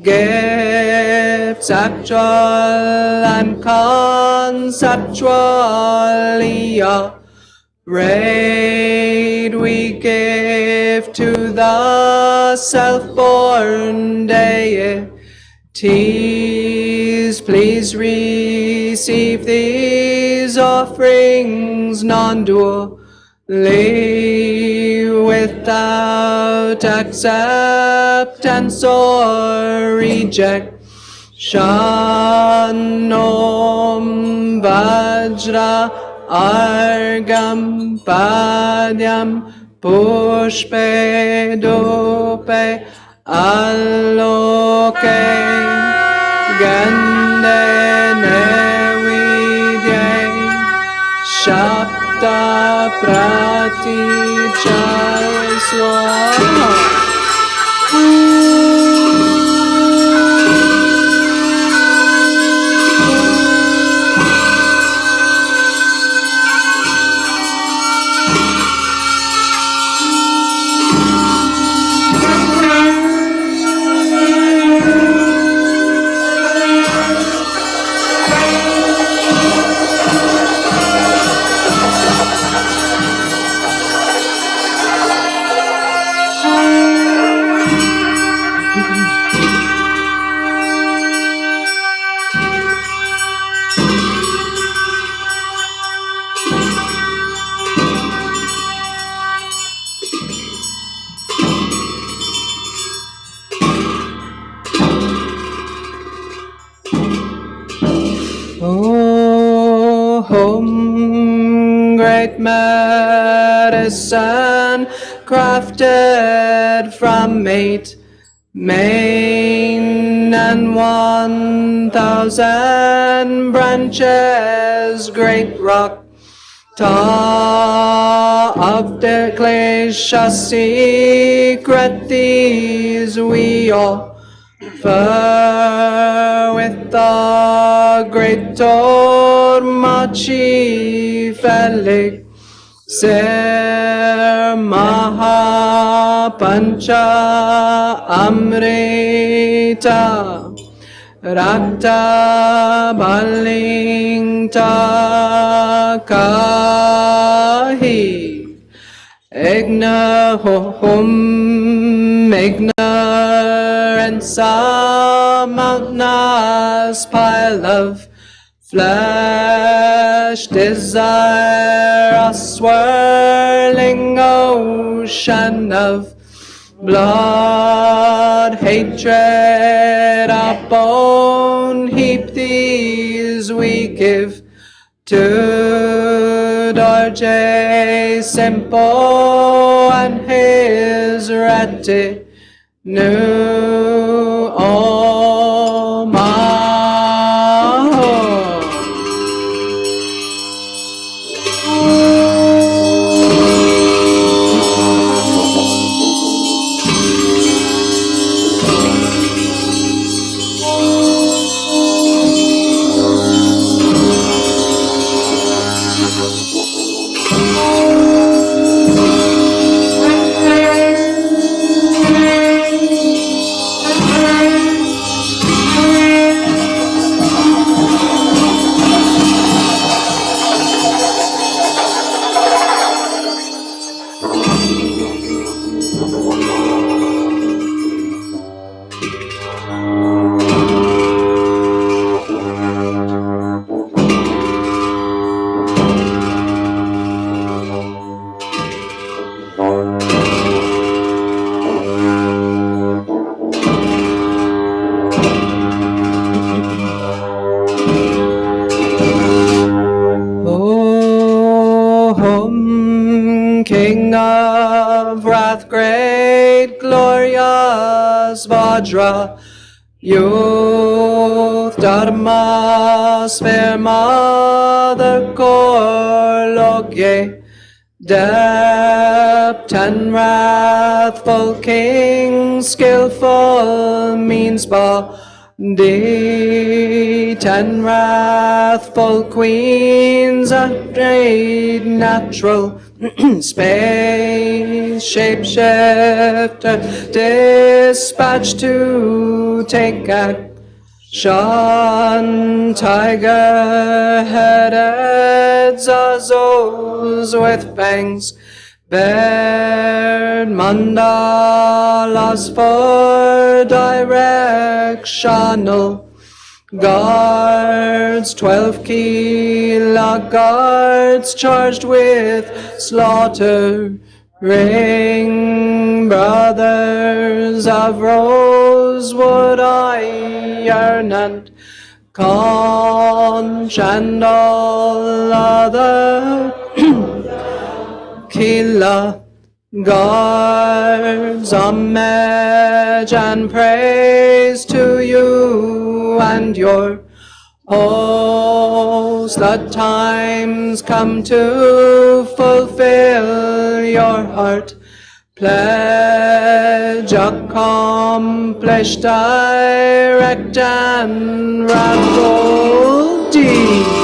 gifts actual and conceptually arrayed we give to the self-born deities. Please receive these offerings non-dually, without acceptance or rejection. Om Vajra Argam Padyam Pushpe Dope Aloke Gande Nevidye Shapta Pratichay Swaha. Great medicine crafted from 8 main and 1,000 branches, great rock top of the glacier secret, these we offer with the great Tormachi Felix Sir Mahapancha Amrita Rakta Balingta Kahi ignorance a mountainous pile of flesh, desire a swirling ocean of blood, hatred a bone heap, these we give to Dorje Simple and his retinue. King of wrath, great, glorious Vajra, youth, Dharma, sphere, mother, core, logye, depth and wrathful king, skillful means body, 10 wrathful queens, a great natural space, shapeshifter, dispatched to take action, tiger-headed Zazos with fangs, bared mandalas for directional guards, 12 kila guards charged with slaughter, ring brothers of rosewood, iron and conch, and all other kila guards, homage and praise to you and your host, the time's come to fulfill your heart pledge accomplished, direct and radical deeds.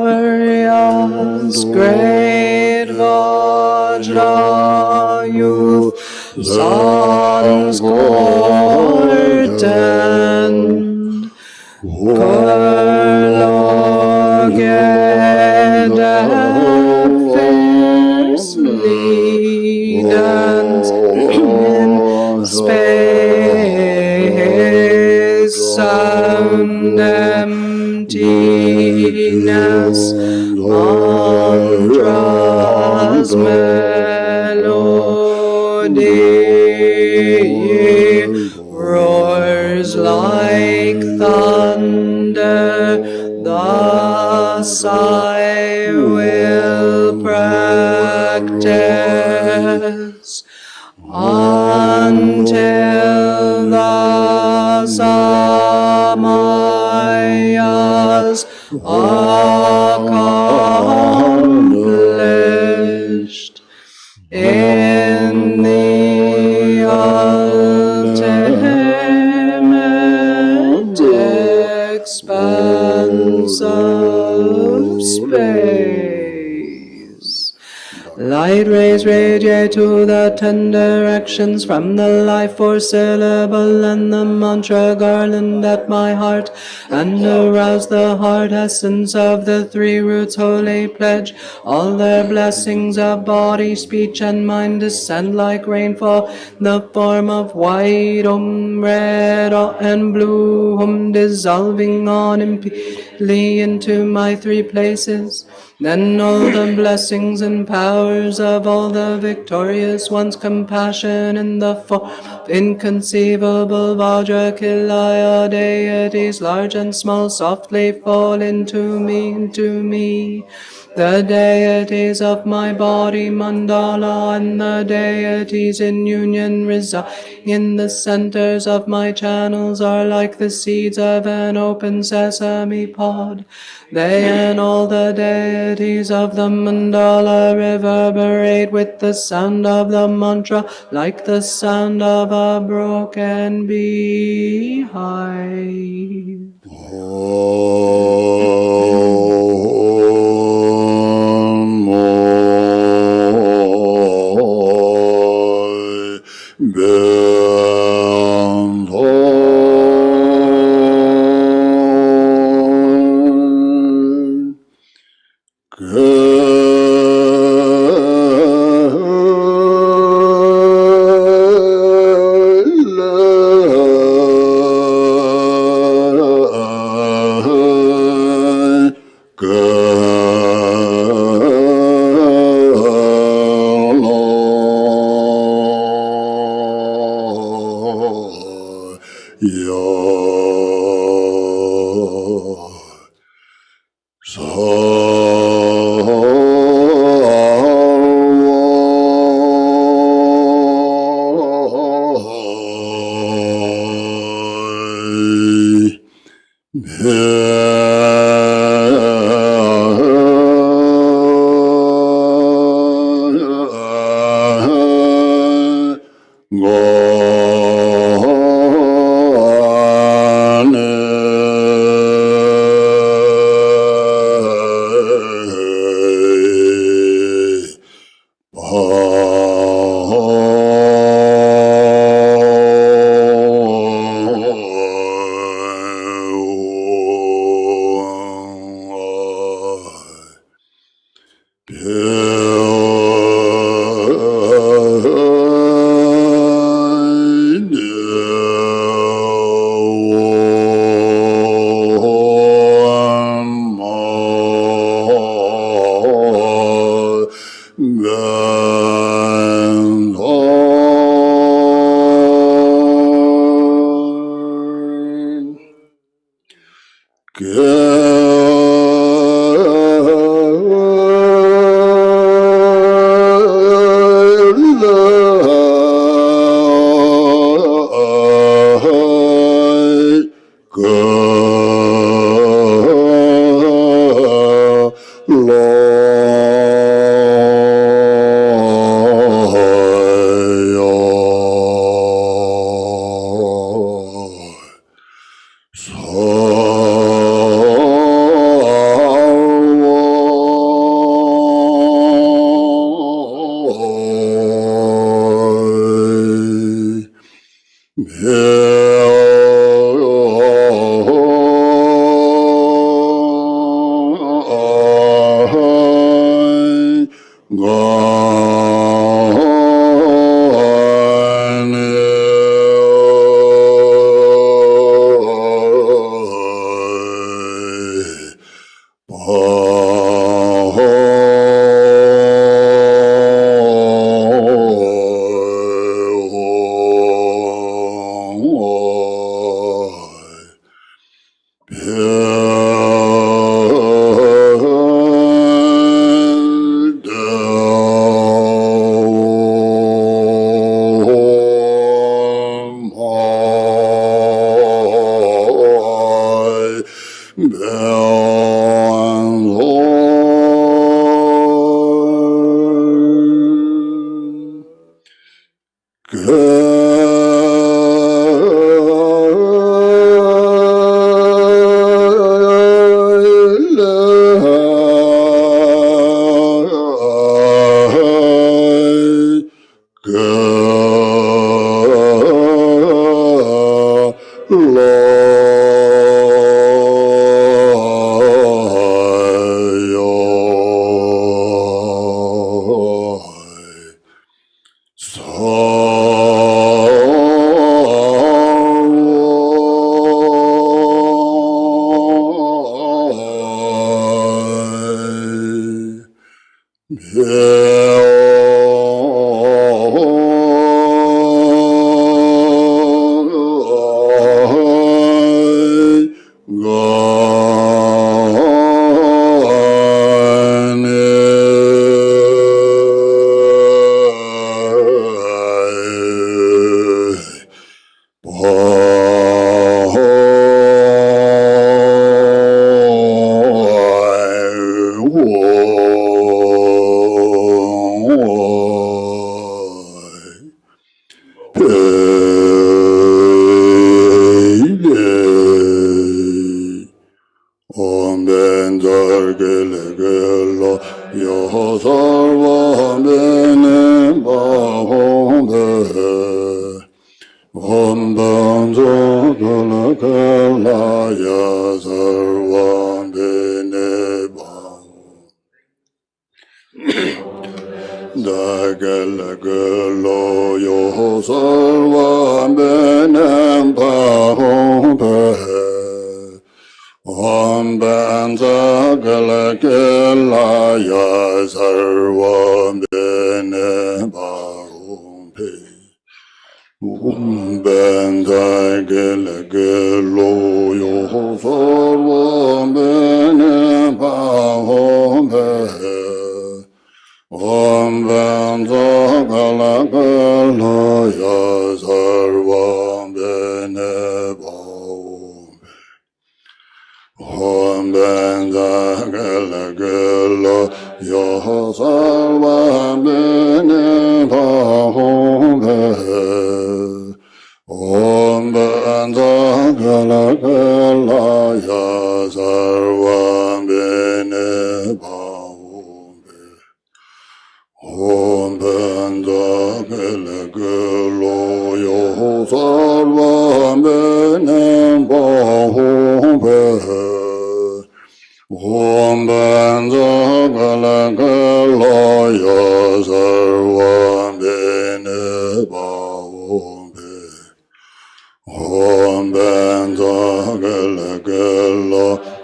Glorious great Vajra, you've sons court Kurloged fiercely dance in space, sound emptiness, mantras melody roars like thunder, thus I will practice until the samayas accomplished in the ultimate expanse of space. Light rays radiate to the 10 directions from the life force syllable and the mantra garland at my heart, and arouse the heart essence of the 3 roots holy pledge. All their blessings of body, speech, and mind descend like rainfall, the form of white, red, and blue, dissolving on impedingly into my 3 places. Then all the blessings and powers of all the victorious ones, compassion in the form of inconceivable VajraKilaya deities, large and small, softly fall into me. The deities of my body mandala and the deities in union residing in the centers of my channels are like the seeds of an open sesame pod. They and all the deities of the mandala reverberate with the sound of the mantra like the sound of a broken beehive.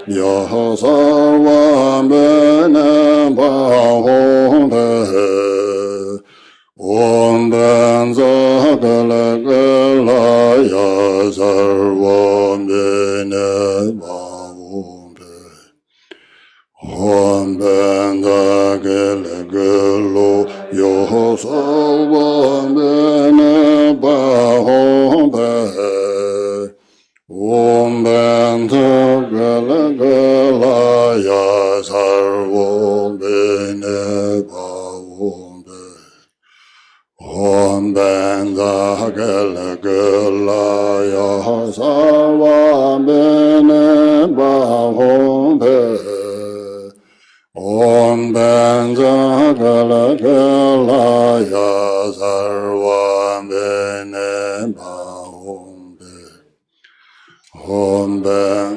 Yo sarvam bene bahom pe yo so wa me ba hong pe om ben to gala ya sarvo bene ba om pe om ben da gala ya sarva bene ba om pe om ben da gala ya sarva bene ba om pe om ben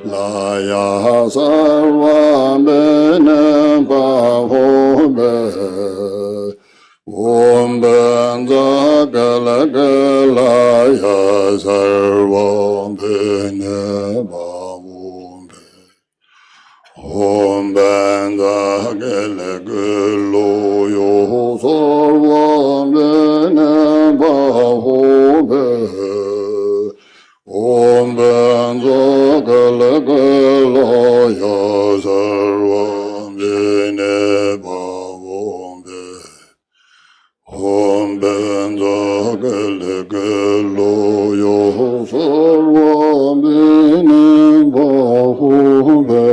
la ya sarva bene ba om pe om ben da gala ya sarva bene ba om pe om ben da gala yo sarva bene ba om pe om ben da gala ya sarva bene ba om pe om ben da gala yo sarva bene ba om pe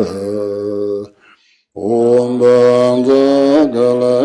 om ben da gala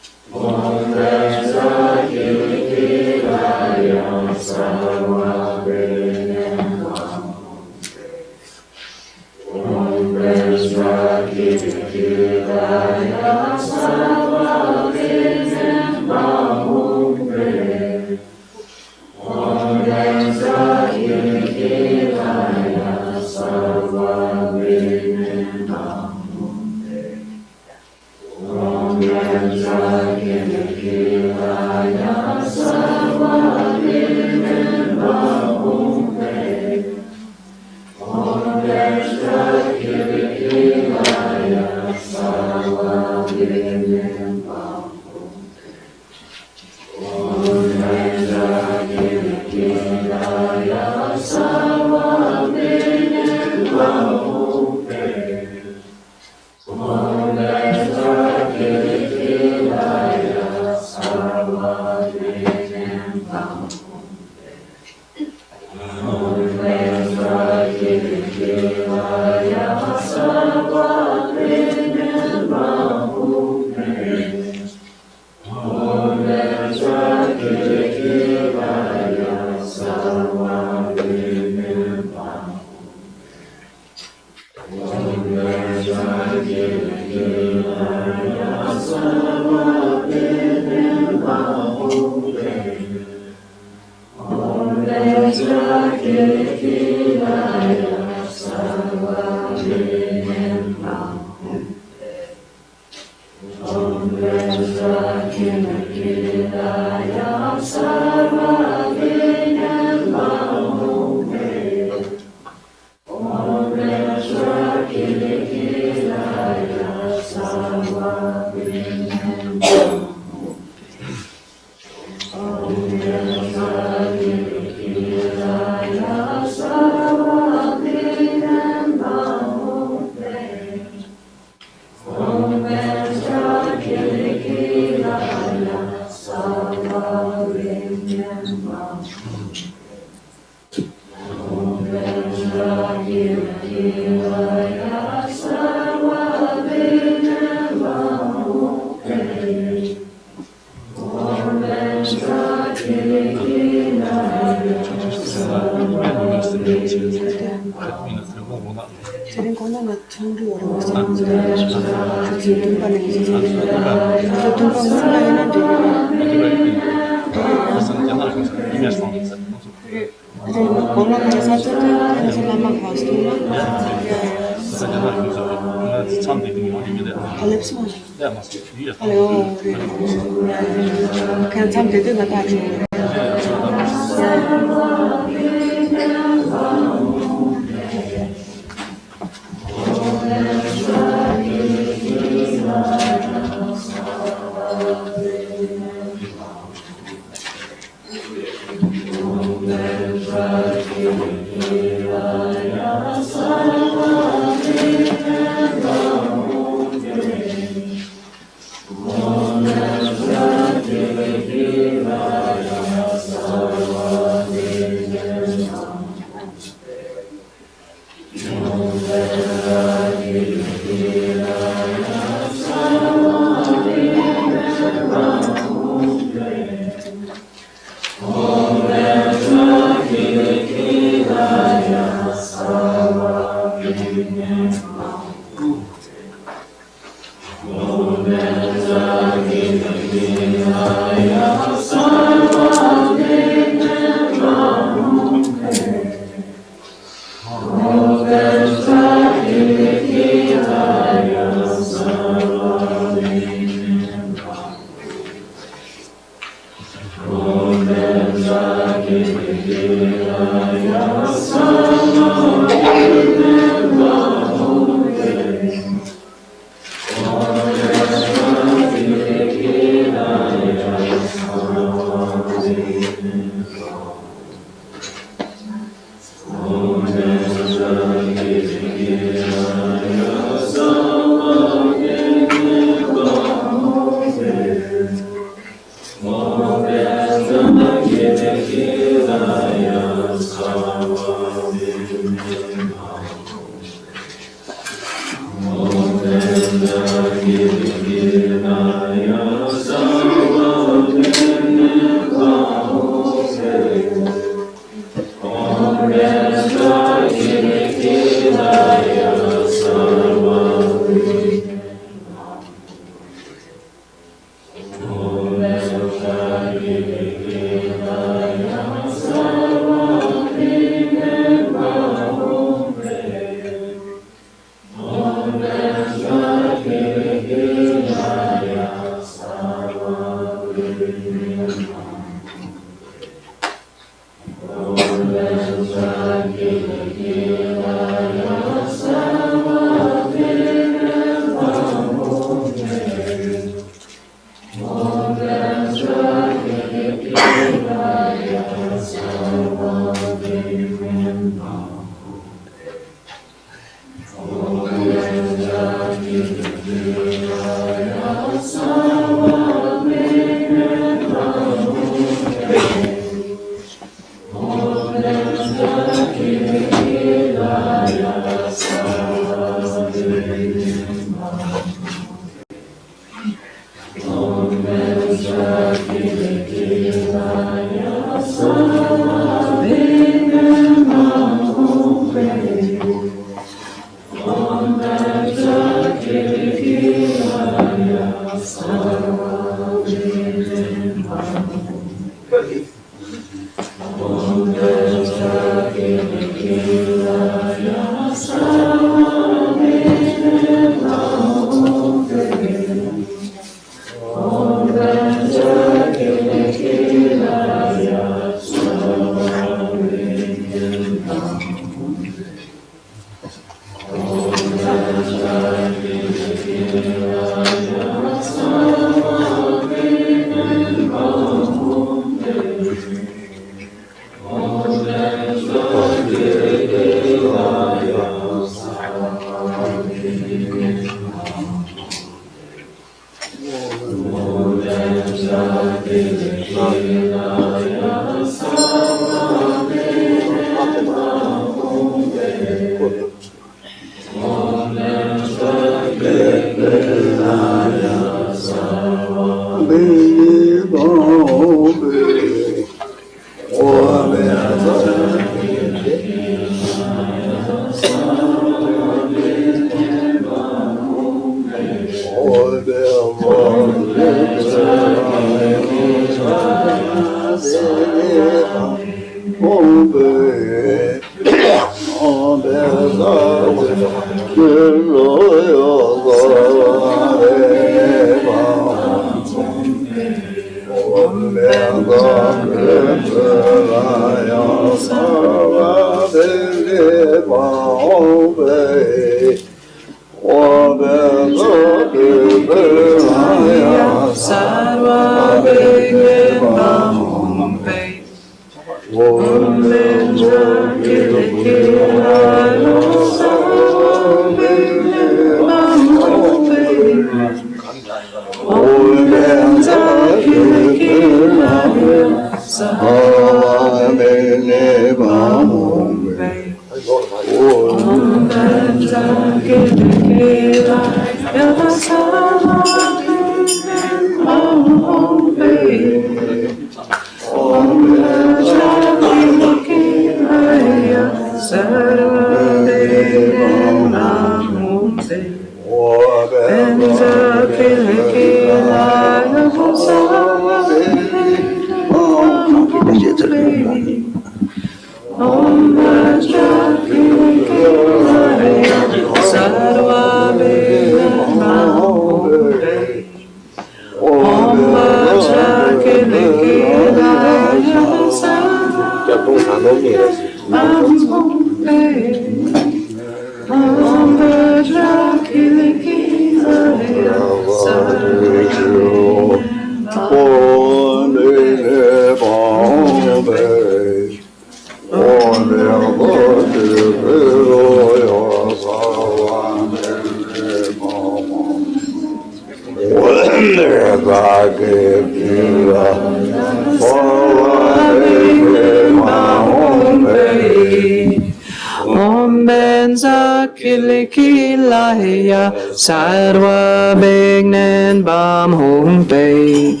Om VajraKilaya Sarva Begnen Bam Hong Pei.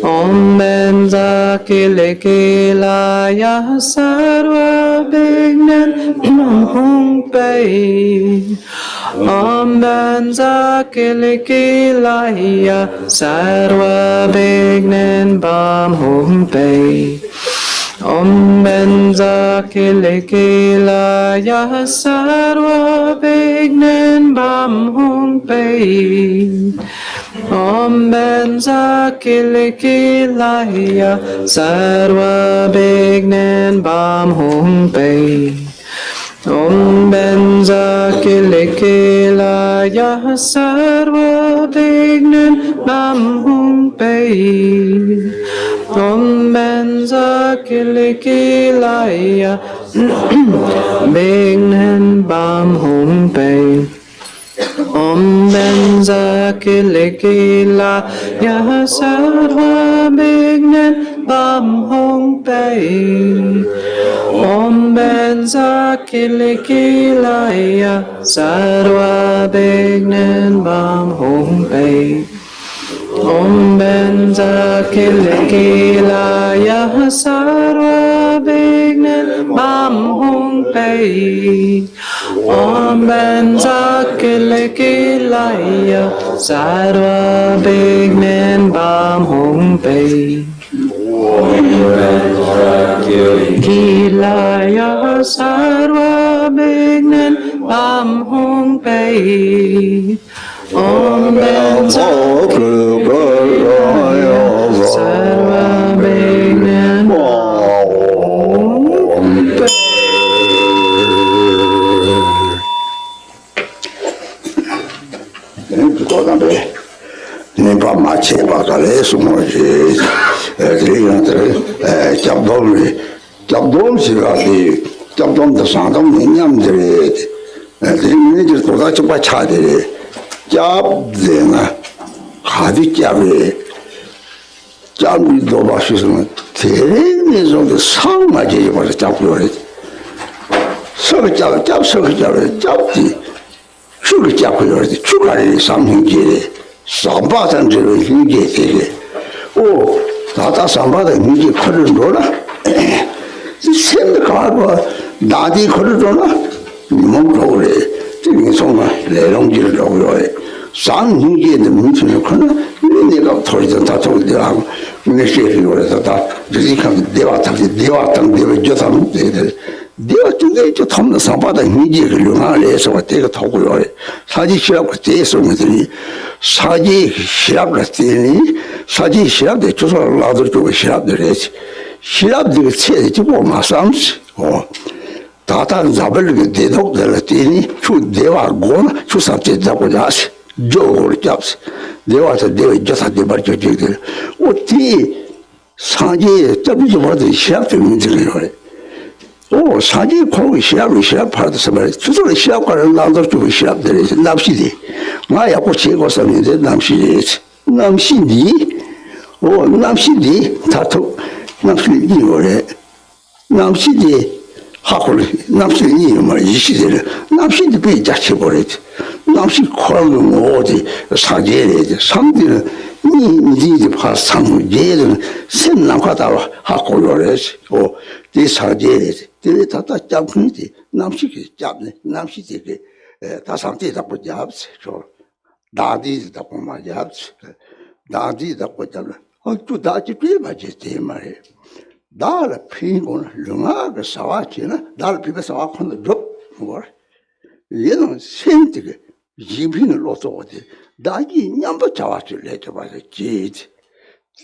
Om VajraKilaya Sarva Begnen Bam Hong Pei. Om VajraKilaya Sarva Begnen Bam Hong Pei. Om VajraKilaya Sarva Begnen Bam Hong Pei. Om VajraKilaya Sarva Begnen Bam Hong Pei. Om VajraKilaya Sarva Begnen Bam Hong Pei. Om VajraKilaya Begnen Bam Hong Pei. Om VajraKilaya Sarva Begnen Bam Hong Pei. Om VajraKilaya Sarva Begnen Bam Hong Pei. Om VajraKilaya Sarva Begnen Bam Hong Pei. Om VajraKilaya Sarva Begnen Bam Hong Pei. Om VajraKilaya Sarva Begnen Bam Hong Pei. Om VajraKilaya Sarva Begnen Bam Hong Pei. Nimpa mache bakale sumoji 잡돔 시가디 잡돔 더 상담 냠들이 에들이 도다 좀 차들이 잡데나 가디 잡이 잡이도 마시면 대리 정도 상마지 버려 잡고요 서로 잡디 추가 잡고요 추가리 삼행지 삼바산들을 hinge되게 오 다다 삼바다 hinge 커를 놓라 샘도 가고 나디 커를 놓라 몸으로래 지금 정말 내롱지를 놓고요 산 hinge의 문신을 커는 내가 토리도 다 토리하고 이게 셰프로서 다 지금 대화탕 대화 조사는 내가 중에 저 탐나 삼바다 hinge를 용하래서 내가 토고요 사지 시합 대해서들이 사지 시합 같으니 사지 시합 대 조사를 나도 좀 시합들 했지 시합들 체지 뭐 마삼스 다단 잡을 대독들 때니 주 대화고나 주사제 잡고 자시 조를 잡스 대화서 대화 조사 대발적들 어디 사지 잡지 못해 시합 때문에 오 사지 거기 시합 받아서 말이야 주소를 시합과는 나도 좀 시합들이 남시디 나야고 제거서는데 남시디 오 남시디 다투 남시디 이거래 남시디 하고를 남시디 말 이시들 남시디 배 자체 버렸지 남시 코는 어디 사제래 상디는 니지 파상 제는 신랑과다 하고 요래지 오 이 사제래 이 다다 잡는지 남시기 잡네 남시디게 다 상태다 보잡지 저 나디다 보마 잡지 나디다 보잡 또 다지 비마지 때문에 달 피고는 릉아가 사와지나 달 피가 사와콘도 뭐 얘는 생티게 지빈을 놓서 어디 나기 냠바 잡아줄 래 잡아서 지지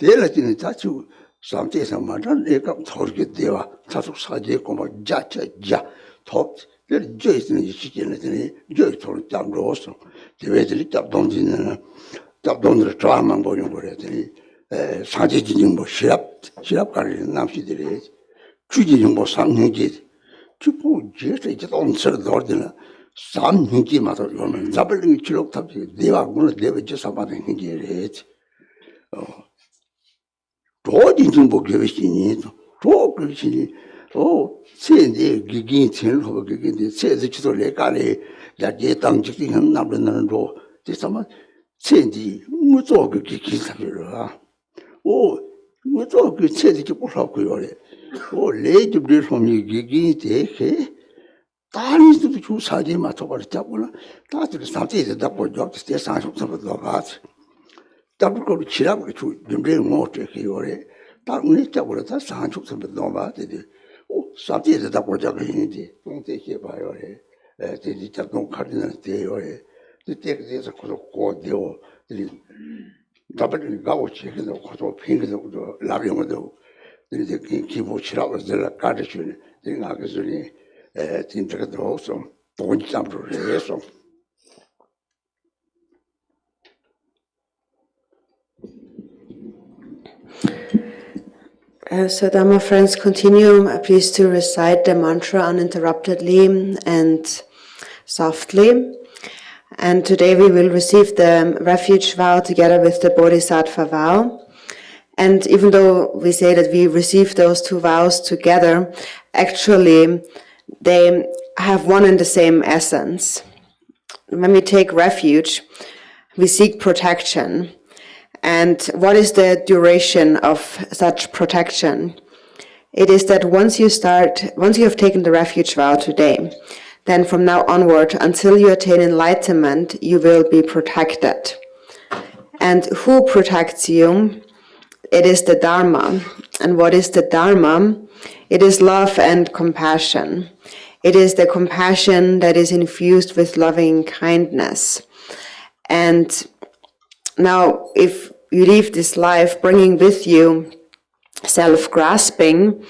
내려지는 자주 Something some man, they come target there, Tasu Saji, come Jacha, top, they're Jason, the chicken, Joy told Jam Rosso, the way they lit up down the drama and going for it. Saji Jimbo, she up carrying Namsi the race. Jimbo, some did. Chipo, just on certain ordinary. Some Hinky matter, doubling choked up, they are going to just about a Hinky. Jimbo gave it in it. Oh, say the gigin tin of gigin, say the chito legale, that yet I'm checking him now and door. This summer, say the Mutok gigin. Oh, Mutok said that you put up your oh, late bread from you gigin take, eh? That is to choose Sajima to what double. That is something that double job to stay signs of some of the heart. Double go to chill up with you, the brain water, he or a dark nature would have signs of some of the heart. Oh, something that double job in it. Don't take it by your head. They just don't cut in a day or a. They take this across a court deal. Double go chicken or pink loving window. Then they can keep watching out as the cottage. Then I guess think the also don't jump to the so. So Dharma friends, continue please to recite the mantra uninterruptedly and softly. And today we will receive the refuge vow together with the Bodhisattva vow. And even though we say that we receive those two vows together, actually they have one and the same essence. When we take refuge, we seek protection. And what is the duration of such protection? It is that once you have taken the refuge vow today, then from now onward, until you attain enlightenment, you will be protected. And who protects you? It is the Dharma. And what is the Dharma? It is love and compassion. It is the compassion that is infused with loving kindness. And now, if you leave this life bringing with you self-grasping,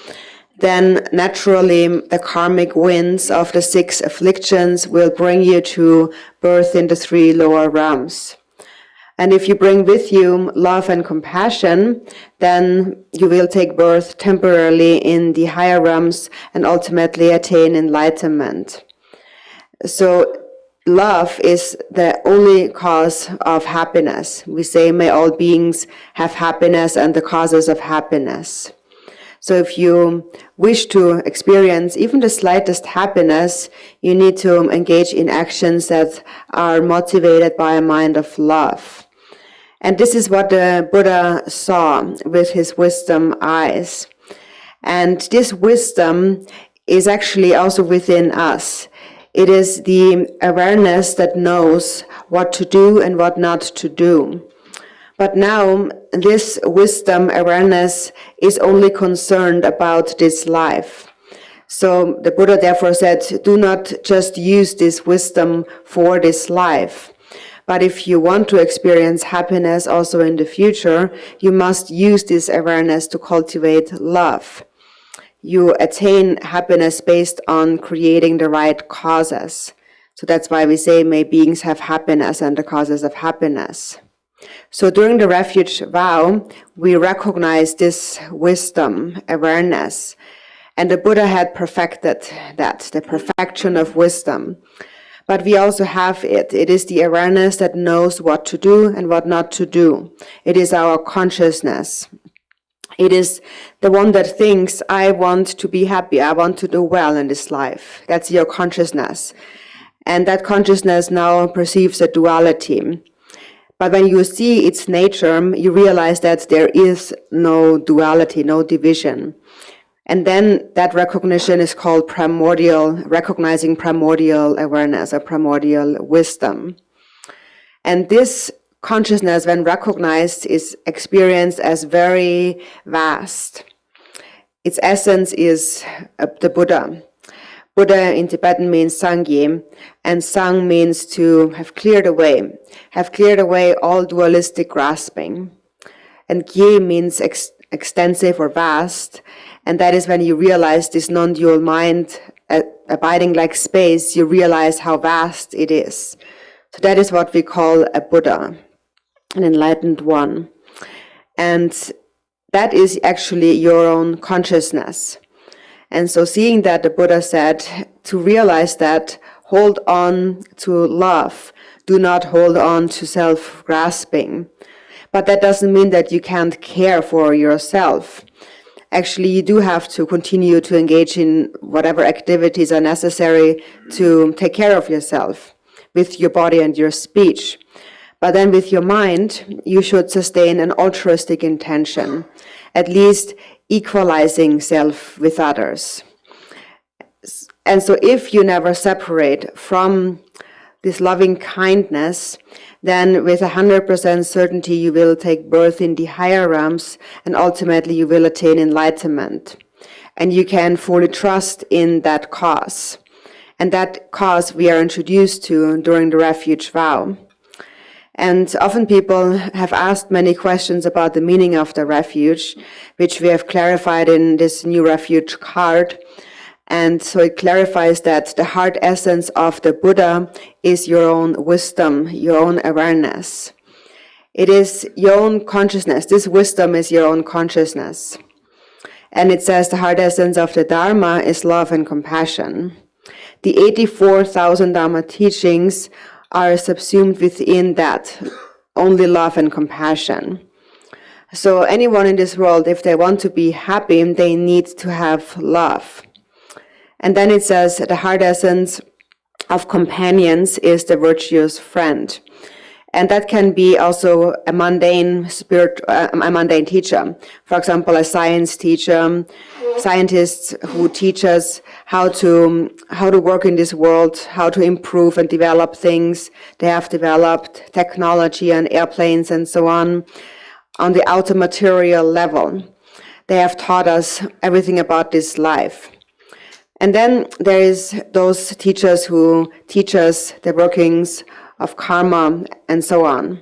then naturally the karmic winds of the 6 afflictions will bring you to birth in the 3 lower realms. And if you bring with you love and compassion, then you will take birth temporarily in the higher realms and ultimately attain enlightenment. So love is the only cause of happiness. We say, may all beings have happiness and the causes of happiness. So if you wish to experience even the slightest happiness, you need to engage in actions that are motivated by a mind of love. And this is what the Buddha saw with his wisdom eyes. And this wisdom is actually also within us. It is the awareness that knows what to do and what not to do. But now, this wisdom awareness is only concerned about this life. So the Buddha therefore said, do not just use this wisdom for this life. But if you want to experience happiness also in the future, you must use this awareness to cultivate love. You attain happiness based on creating the right causes. So that's why we say, may beings have happiness and the causes of happiness. So during the refuge vow, we recognize this wisdom, awareness. And the Buddha had perfected that, the perfection of wisdom. But we also have it. It is the awareness that knows what to do and what not to do. It is our consciousness. It is the one that thinks, I want to be happy, I want to do well in this life. That's your consciousness. And that consciousness now perceives a duality. But when you see its nature, you realize that there is no duality, no division. And then that recognition is called recognizing primordial awareness or primordial wisdom. And this consciousness, when recognized, is experienced as very vast. Its essence is the Buddha. Buddha in Tibetan means Sangye, and Sang means to have cleared away all dualistic grasping. And Gye means extensive or vast. And that is when you realize this non-dual mind abiding like space, you realize how vast it is. So that is what we call a Buddha, an enlightened one. And that is actually your own consciousness. And so seeing that, the Buddha said, to realize that, hold on to love. Do not hold on to self-grasping. But that doesn't mean that you can't care for yourself. Actually, you do have to continue to engage in whatever activities are necessary to take care of yourself with your body and your speech. But then with your mind, you should sustain an altruistic intention, at least equalizing self with others. And so if you never separate from this loving kindness, then with 100% certainty you will take birth in the higher realms, and ultimately you will attain enlightenment. And you can fully trust in that cause. And that cause we are introduced to during the refuge vow. And often people have asked many questions about the meaning of the refuge, which we have clarified in this new refuge card. And so it clarifies that the heart essence of the Buddha is your own wisdom, your own awareness. It is your own consciousness. This wisdom is your own consciousness. And it says the heart essence of the Dharma is love and compassion. The 84,000 Dharma teachings are subsumed within that, only love and compassion. So anyone in this world, if they want to be happy, they need to have love. And then it says the heart essence of companions is the virtuous friend. And that can be also a mundane teacher. For example, a science teacher, scientists who teach us how to work in this world, how to improve and develop things. They have developed technology and airplanes and so on the outer material level. They have taught us everything about this life. And then there is those teachers who teach us the workings of karma and so on.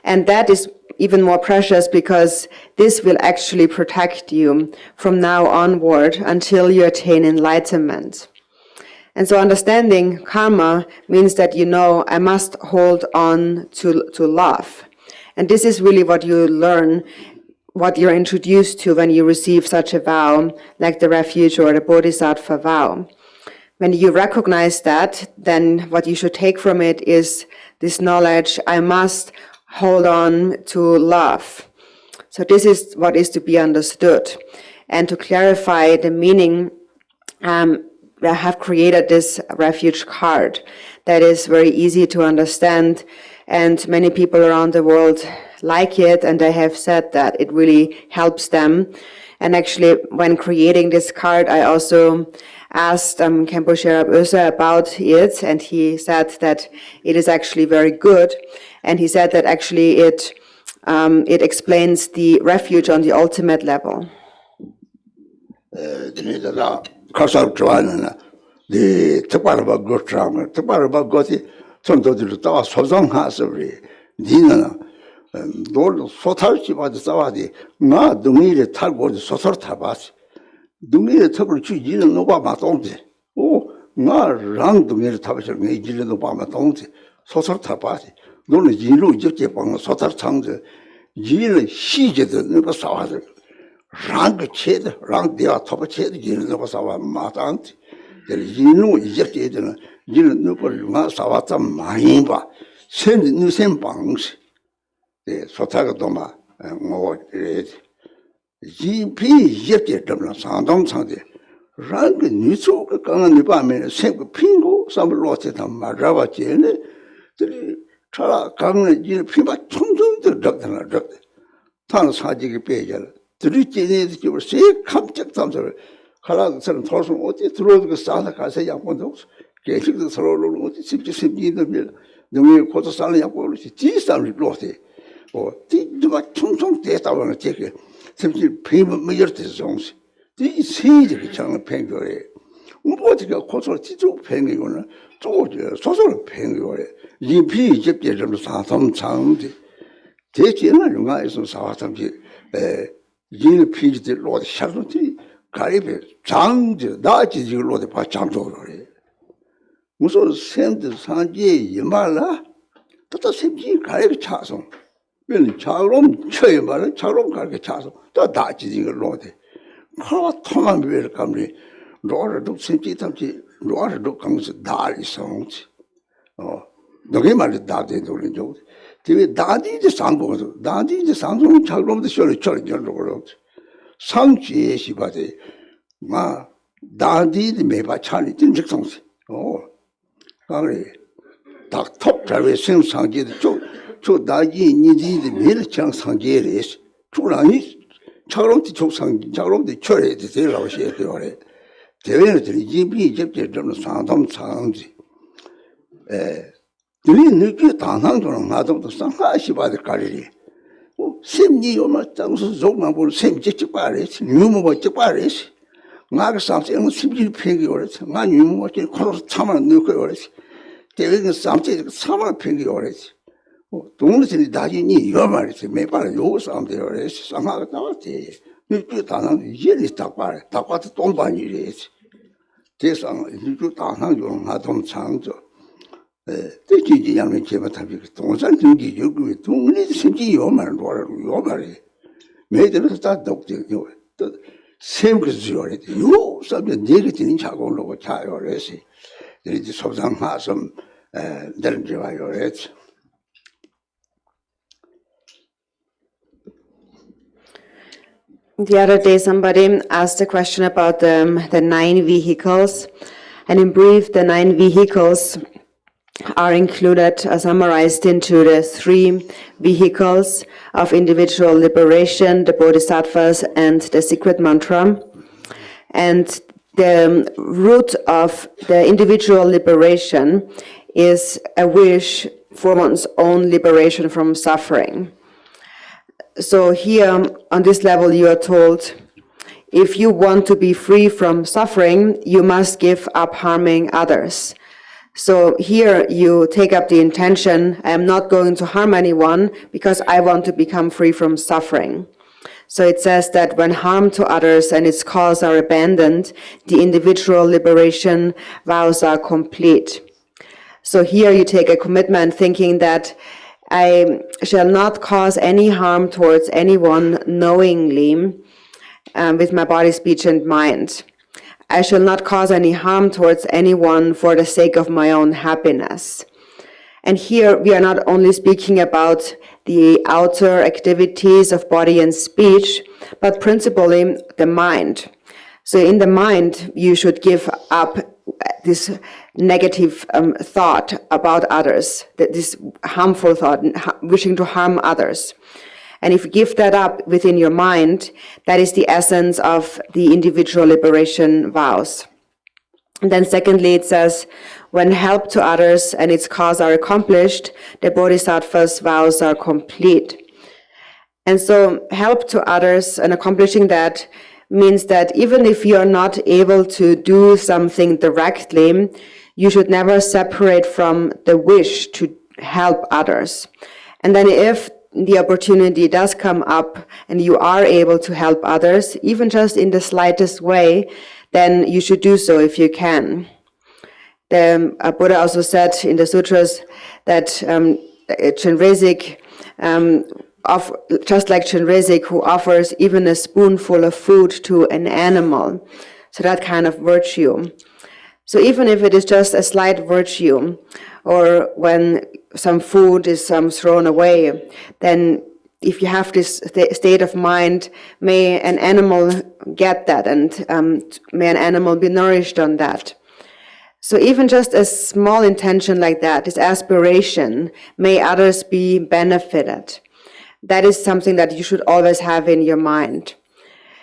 And that is even more precious because this will actually protect you from now onward until you attain enlightenment. And so understanding karma means that you know I must hold on to love. And this is really what you learn, what you're introduced to when you receive such a vow, like the refuge or the bodhisattva vow. When you recognize that, then what you should take from it is this knowledge, I must hold on to love. So this is what is to be understood. And to clarify the meaning, I have created this refuge card that is very easy to understand, and many people around the world like it, and they have said that it really helps them. And actually, when creating this card, I also asked Khenpo Sherab Öse about it, and he said that it is actually very good. And he said that actually it explains the refuge on the ultimate level. 너 소탈지 봐도 싸와디 나 동이를 탈고 소설 타봤지 동이를 탑을 주지는 너 봐마 동지 오 나랑 동이를 타버서 내 지를 너 봐마 동지 소설 타봤지 너는 지로 이제 방 소설 창제 지를 시제도 너 싸와서 랑 체드 랑 대화 탑을 체드 지를 너 싸와 마tanti 지로 이제 되는 지를 너 볼마 싸왔다 많이 봐 sen nu sen 방식 네, 소타가 도마 뭐 GP 이제 좀 상동상데 랑그 니초가 강한 밤에 생고 핑고 삼로체다 말아봤지네 들이 차라 강은 이 피바 총총들 잡다나 잡 탄 사직이 빼잖아 들이 찌네도 좀 세 깜짝 담설 하라서는 돌선 어디 들어오고 싸다 가서 양본도 계식도 서로로 어디 집집집이도 밀 너무 고도 싸는 양본을 지스타를 놓대 누가 총총 대다와는 제게甚至 페이먼 메저트 정시 이 세계의 장을 팽거래 뭐지가 고소 지주 팽거는 조저 소소를 팽거래 이피 접대를 사삼 장데 대체는 용가에서 사와삼지 yin pi de lo de sha lo ti ga li be zhang de da ji ji lo de pa zhang zhou lo le mu so sem de sang jie yin ma la da sem ji ga li cha song wen cha rom che ma la cha rom ga li cha song da ji ji lo de ha to ma be kam li lo de du sem ji tam ji lo de du gang se da li song ji 너게 말이 다돼 돌린 적. 뒤에 다디지 상고서 다디지 상종 차롬도 쇼를 그러. 상지에 시바데 마 다디지 매바 차리 진직성시. 그래. 닥톱 자외 생상지도 저 다지 니지 매를 장 상지에레스. 주라니 차롬도 차롬도 처리해 되라고 시에요. 대외는 이비 접제 좀 상담 상지. 들이 느끼 당상도는 나도 상하시바데 가리리. 심리 요마 장수 조만 볼 심지직 바레스. 유모가 직바레스. 나가 상세는 심지 팽기 오래스. 나 유모가 코로 참아 넣고 오래스. 대외는 상세 참아 팽기 오래스. 동네들이 다지니 이거 말이지. 매발 요 상대 오래스. 상하가 나왔지. 느끼 당상 이해리 딱 바래. 딱 봐도 돈반이래스. 대상 느끼 당상도는 나도 창조.这几样的结巴他这个东山经济有个东里甚至有蛮多了，有蛮的，没得了他都有，都sem个是有的，有上面那个经常讲了，我查有的是，这里就说上话什么，人之外有的。The other day, somebody asked a question about the 9 vehicles, and in brief, the 9 vehicles are included, summarized into the 3 vehicles of individual liberation, the bodhisattvas and the secret mantra. And the root of the individual liberation is a wish for one's own liberation from suffering. So here, on this level, you are told, if you want to be free from suffering, you must give up harming others. So here you take up the intention, I am not going to harm anyone because I want to become free from suffering. So it says that when harm to others and its cause are abandoned, the individual liberation vows are complete. So here you take a commitment thinking that I shall not cause any harm towards anyone knowingly with my body, speech, and mind. I shall not cause any harm towards anyone for the sake of my own happiness. And here we are not only speaking about the outer activities of body and speech, but principally the mind. So in the mind, you should give up this negative thought about others, this harmful thought, wishing to harm others. And if you give that up within your mind, that is the essence of the individual liberation vows. And then secondly, it says, when help to others and its cause are accomplished, the bodhisattva's vows are complete. And so help to others and accomplishing that means that even if you're not able to do something directly, you should never separate from the wish to help others. And then if the opportunity does come up and you are able to help others, even just in the slightest way, then you should do so if you can. The Buddha also said in the sutras that Chenrezig, just like Chenrezig, who offers even a spoonful of food to an animal, so that kind of virtue. So even if it is just a slight virtue, or when some food is thrown away, then if you have this state of mind, may an animal get that, and may an animal be nourished on that. So even just a small intention like that, this aspiration, may others be benefited. That is something that you should always have in your mind.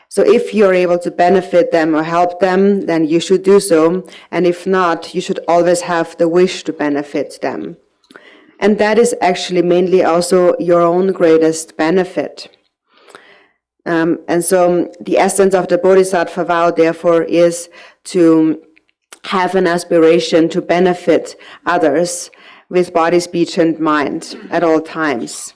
So if you're able to benefit them or help them, then you should do so. And if not, you should always have the wish to benefit them. And that is actually mainly also your own greatest benefit. And so the essence of the Bodhisattva vow, therefore, is to have an aspiration to benefit others with body, speech, and mind at all times.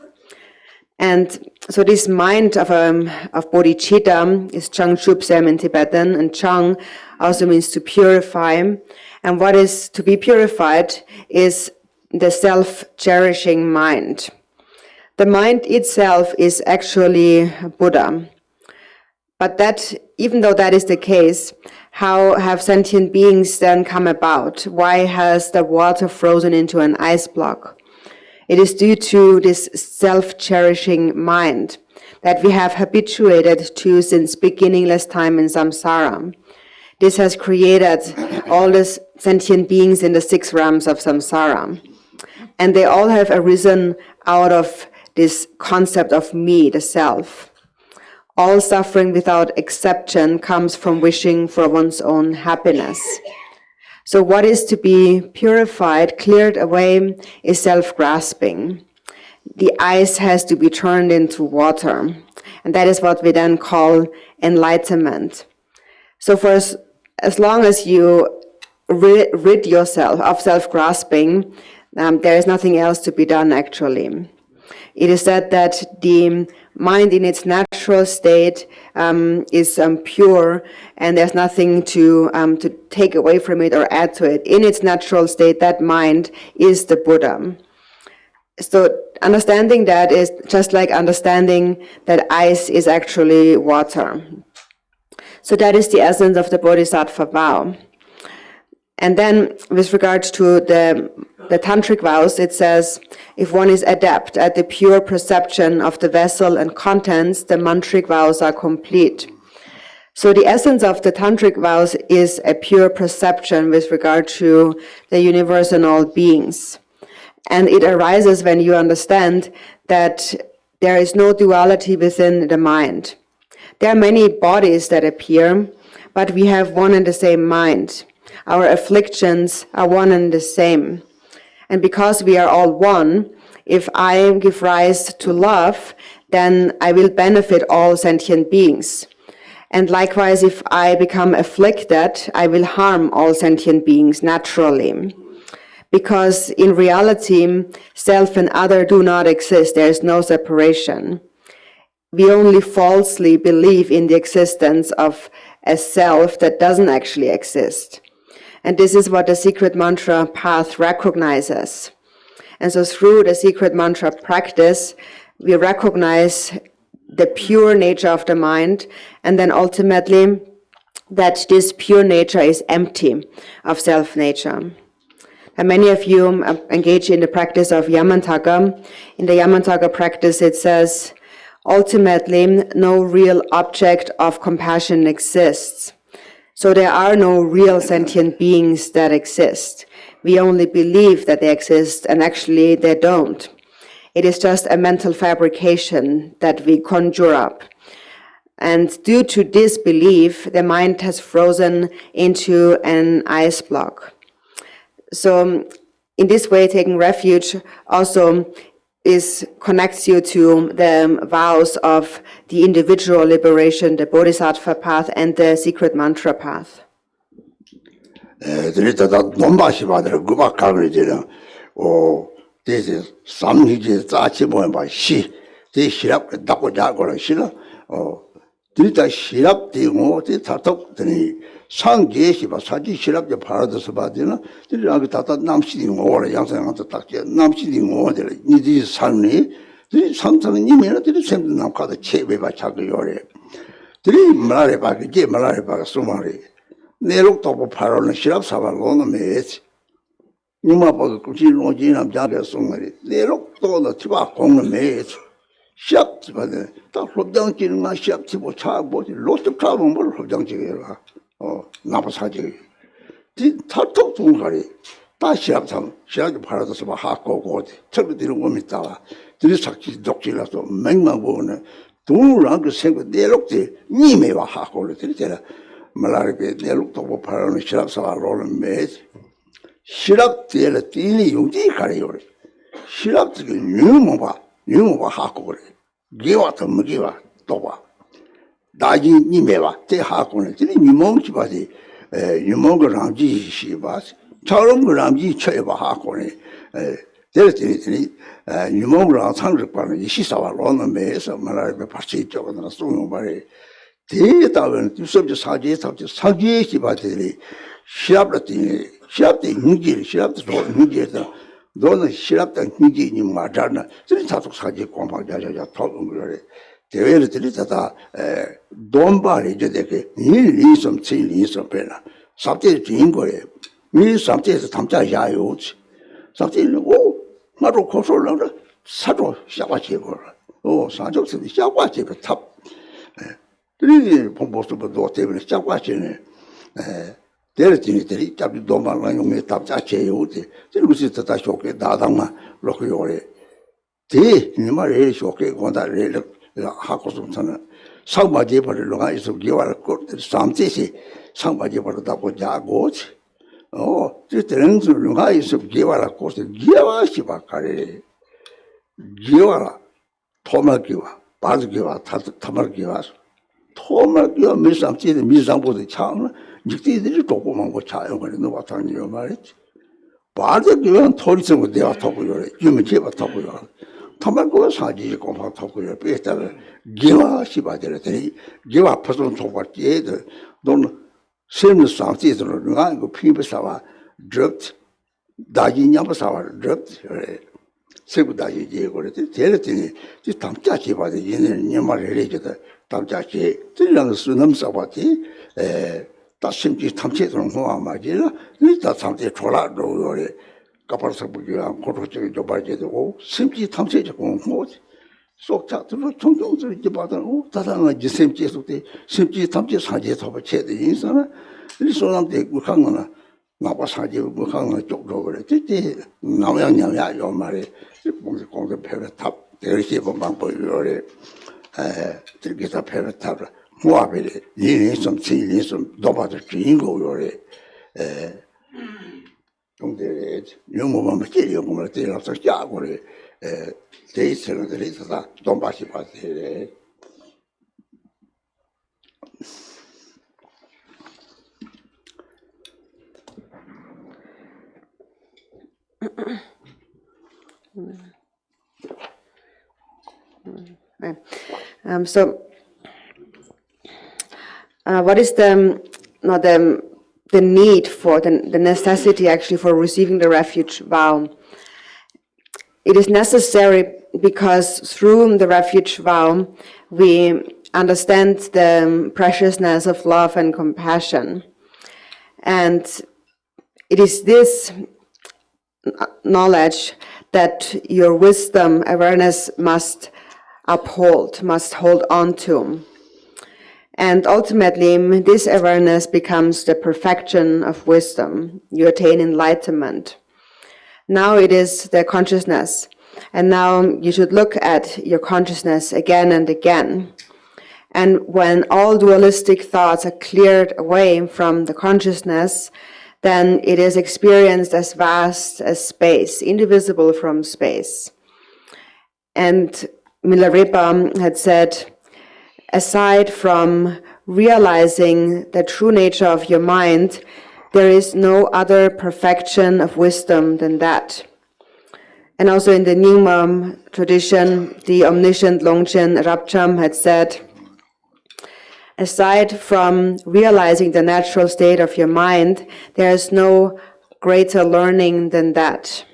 And so this mind of bodhicitta is Chang Chupsem in Tibetan, and Chang also means to purify. And what is to be purified is the self-cherishing mind. The mind itself is actually Buddha. But that, even though that is the case, how have sentient beings then come about? Why has the water frozen into an ice block? It is due to this self-cherishing mind that we have habituated to since beginningless time in samsara. This has created all the sentient beings in the 6 realms of samsara. And they all have arisen out of this concept of me, the self. All suffering without exception comes from wishing for one's own happiness. So what is to be purified, cleared away, is self-grasping. The ice has to be turned into water, and that is what we then call enlightenment. So for as long as you rid yourself of self-grasping, there is nothing else to be done, actually. It is said that the mind in its natural state is pure, and there's nothing to take away from it or add to it. In its natural state, that mind is the Buddha. So understanding that is just like understanding that ice is actually water. So that is the essence of the Bodhisattva vow. And then with regards to the tantric vows, it says, if one is adept at the pure perception of the vessel and contents, the mantric vows are complete. So the essence of the tantric vows is a pure perception with regard to the universe and all beings. And it arises when you understand that there is no duality within the mind. There are many bodies that appear, but we have one and the same mind. Our afflictions are one and the same. And because we are all one, if I give rise to love, then I will benefit all sentient beings. And likewise, if I become afflicted, I will harm all sentient beings naturally. Because in reality, self and other do not exist. There is no separation. We only falsely believe in the existence of a self that doesn't actually exist. And this is what the secret mantra path recognizes. And so through the secret mantra practice, we recognize the pure nature of the mind, and then ultimately that this pure nature is empty of self-nature. And many of you engage in the practice of Yamantaka. In the Yamantaka practice, it says, ultimately, no real object of compassion exists. So there are no real sentient beings that exist. We only believe that they exist, and actually they don't. It is just a mental fabrication that we conjure up. And due to this belief, the mind has frozen into an ice block. So in this way, taking refuge also connects you to the vows of the individual liberation, the Bodhisattva path, and the secret mantra path. 상계시바 사지 시랍제 바라도서 바디나 들이 다다 남시디 오라 양상한테 딱게 남시디 오들 니디 삶이 들이 상상은 이면은 들이 샘도 남카다 체베바 차그 요래 들이 말해 봐게 말해 봐 소마리 내록도 바로는 시랍 사발로는 메지 니마보고 꾸지로지 남자게 소마리 내록도는 티바 공은 메지 시합 집안에 딱 롭장지는 마 시합 집어 차고 로트 카본 뭘 롭장지게라 나빠사지. 이 탈톡 중간에 다 시합상 시합이 팔아서 막 하고 저기 들은 거 있다가 들이 삭지 독질라서 맹망보는 동우랑 그 생각 내록지 니메와 하고를 들이잖아. 말하게 내록도 못 팔아는 시합사로는 매지. 시합들의 띠니 용지 가려요. 시합들이 유모바 하고 그래. 기와도 무기와 또 봐. 다지 니메와 때 하고는 들이 유몽지 바지 유몽을 ramji shi ba charom ramji chhe ba ha ko ne 데르티니 유몽랑 상급과는 이시사와 로는메에서 말하면 같이 쪽으로 쏘는 말이 대다는 수업지 사지에 기바들이 시합들이 인기를 시합도 인기에서 너는 시합된 인기니 맞잖아. 저는 자속 사지 공방자자 토론 그래. 대회를 들이다가 돈발이 이제 되게 일리섬 칠리섬 배나 삽대 주인 거예요. 미 삽대에서 담자야요. 삽대는 오 나로 고소를 사도 샤바치고 사족스니 샤바치고 탑 그리고 본보스도 때문에 샤바치네 데르티니들이 잡이 도망을 용에 답자체요. 저것이 다 쇼게 나당만 로크요래 대 이말에 쇼게 고다를 하고서는 상바지 버리러 가서 기와를 κορ들 삼티시 상바지 버리다 보자고 저때는 좀 가서 기와를 κορ들 기와시 바카래 기와라 토마기와 바즈기와 타마기와 토마기와 미상보다 참 닉들이 조그만 거 차요 그래도 와타니요 말이지 바즈기와 토리성을 내가 타고요 유면 제가 타고요 타마기와 사지 공파 타고요 베스타를 기와 시바들이 기와 퍼선 소바티에들 돈 세는 상티들로 누가 그 피부사와 드럽트 다지냐부사와 드럽트 세부다지 제거를 데르더니 이 담자지 봐도 얘는 녀말을 해줘도 담자지 들려는 수능 써봤지 다심지 탐체들은 호화 맞이라 일단 탐체 졸아도 요래 까빠서 보기가 고로적인 조발제 되고 심지 탐체 조금 호지 속자들로 종종들 이제 받아고 다당한 이제 심지 속대 심지 탐체 사제 도바체 되 인사는 이 소남대 국항은 나빠 사제 국항은 쪽으로 그래 그때 나양양야 요 말에 공대 페르탑 대리시 방법이래 저기 다 페르탑 모아베리 니네 좀 지니 좀 도바들 주인고 요래 공대 영모만 깨려 보면 때려서 야고래 데이스는 데이스다 돈바시 받으래 What is the need for the necessity actually for receiving the refuge vow? It is necessary because through the refuge vow we understand the preciousness of love and compassion, and it is this knowledge that your wisdom awareness must uphold, must hold on to. And ultimately, this awareness becomes the perfection of wisdom. You attain enlightenment. Now it is the consciousness. And now you should look at your consciousness again and again. And when all dualistic thoughts are cleared away from the consciousness, then it is experienced as vast as space, indivisible from space. And Milarepa had said, aside from realizing the true nature of your mind, there is no other perfection of wisdom than that. And also in the Nyingma tradition, the omniscient Longchen Drubchen had said, aside from realizing the natural state of your mind, there is no greater learning than that.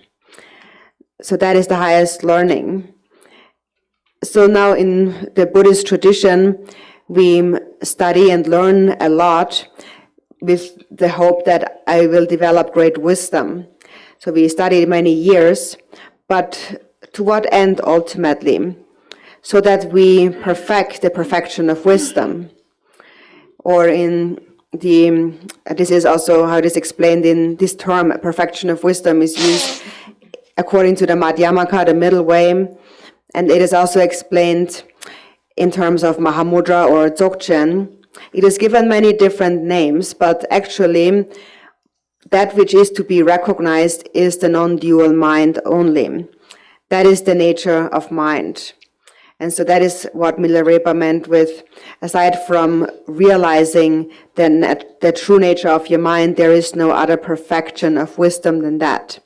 So that is the highest learning. So now in the Buddhist tradition, we study and learn a lot with the hope that I will develop great wisdom. So we study many years, but to what end ultimately? So that we perfect the perfection of wisdom. Or in the, this is also how it is explained in this term, perfection of wisdom is used according to the Madhyamaka, the middle way, and it is also explained in terms of Mahamudra or Dzogchen. It is given many different names, but actually that which is to be recognized is the non-dual mind only. That is the nature of mind. And so that is what Milarepa meant with, aside from realizing the true nature of your mind, there is no other perfection of wisdom than that.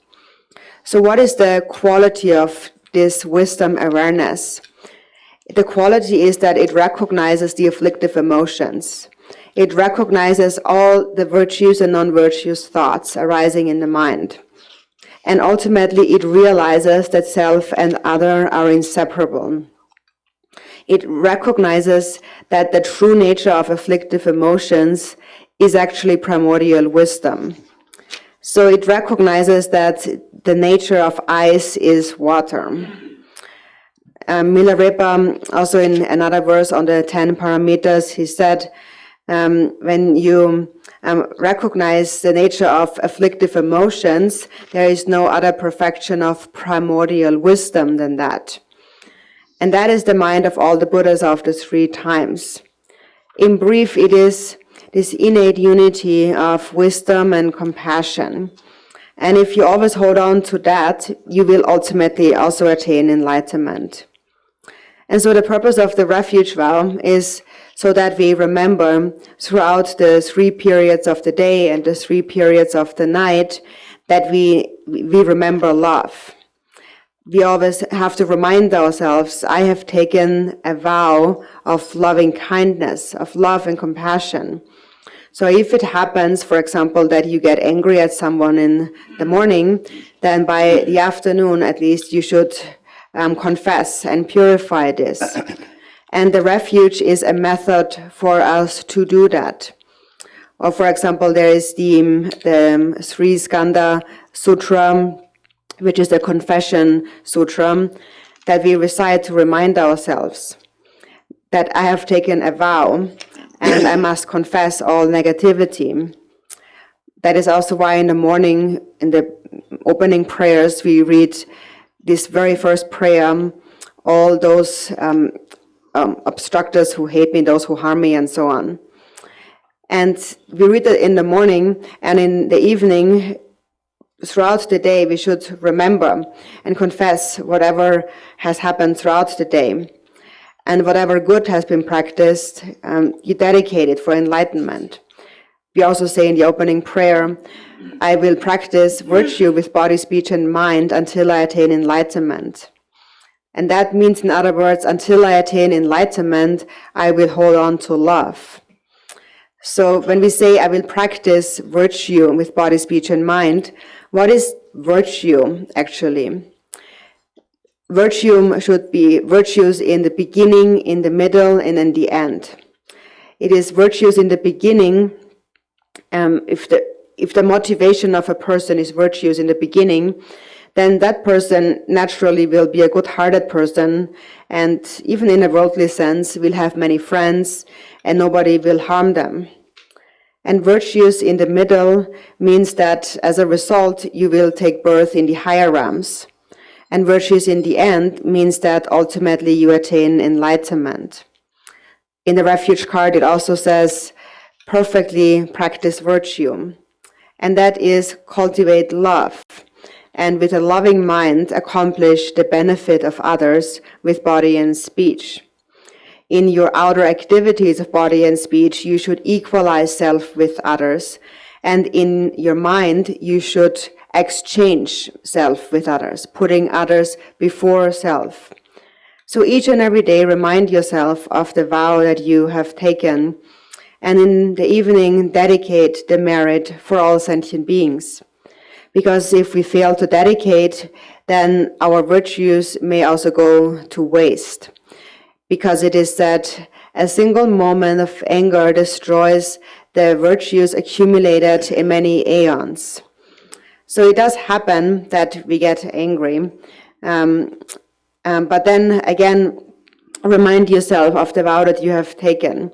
So what is the quality of this wisdom awareness? The quality is that it recognizes the afflictive emotions. It recognizes all the virtuous and non-virtuous thoughts arising in the mind. And ultimately, it realizes that self and other are inseparable. It recognizes that the true nature of afflictive emotions is actually primordial wisdom. So it recognizes that the nature of ice is water. Milarepa, also in another verse on the 10 parameters, he said, when you recognize the nature of afflictive emotions, there is no other perfection of primordial wisdom than that. And that is the mind of all the Buddhas of the 3 times. In brief, it is this innate unity of wisdom and compassion. And if you always hold on to that, you will ultimately also attain enlightenment. And so the purpose of the refuge vow is so that we remember throughout the 3 periods of the day and the 3 periods of the night that we remember love. We always have to remind ourselves, I have taken a vow of loving kindness, of love and compassion. So if it happens, for example, that you get angry at someone in the morning, then by the afternoon at least you should confess and purify this. And the refuge is a method for us to do that. Or for example, there is the Sri Skanda Sutra, which is the confession sutra, that we recite to remind ourselves that I have taken a vow and I must confess all negativity. That is also why in the morning, in the opening prayers, we read this very first prayer, all those obstructors who hate me, those who harm me, and so on. And we read it in the morning, and in the evening, throughout the day, we should remember and confess whatever has happened throughout the day. And whatever good has been practiced, you dedicate it for enlightenment. We also say in the opening prayer, I will practice virtue with body, speech, and mind until I attain enlightenment. And that means, in other words, until I attain enlightenment, I will hold on to love. So when we say, I will practice virtue with body, speech, and mind, what is virtue, actually? Virtue should be virtues in the beginning, in the middle, and in the end. It is virtues in the beginning. If the motivation of a person is virtues in the beginning, then that person naturally will be a good-hearted person, and even in a worldly sense, will have many friends, and nobody will harm them. And virtues in the middle means that as a result, you will take birth in the higher realms. And virtues in the end means that ultimately you attain enlightenment. In the refuge card, it also says, perfectly practice virtue. And that is cultivate love. And with a loving mind, accomplish the benefit of others with body and speech. In your outer activities of body and speech, you should equalize self with others. And in your mind, you should exchange self with others, putting others before self. So each and every day, remind yourself of the vow that you have taken. And in the evening, dedicate the merit for all sentient beings. Because if we fail to dedicate, then our virtues may also go to waste. Because it is that a single moment of anger destroys the virtues accumulated in many aeons. So it does happen that we get angry. But then again, remind yourself of the vow that you have taken.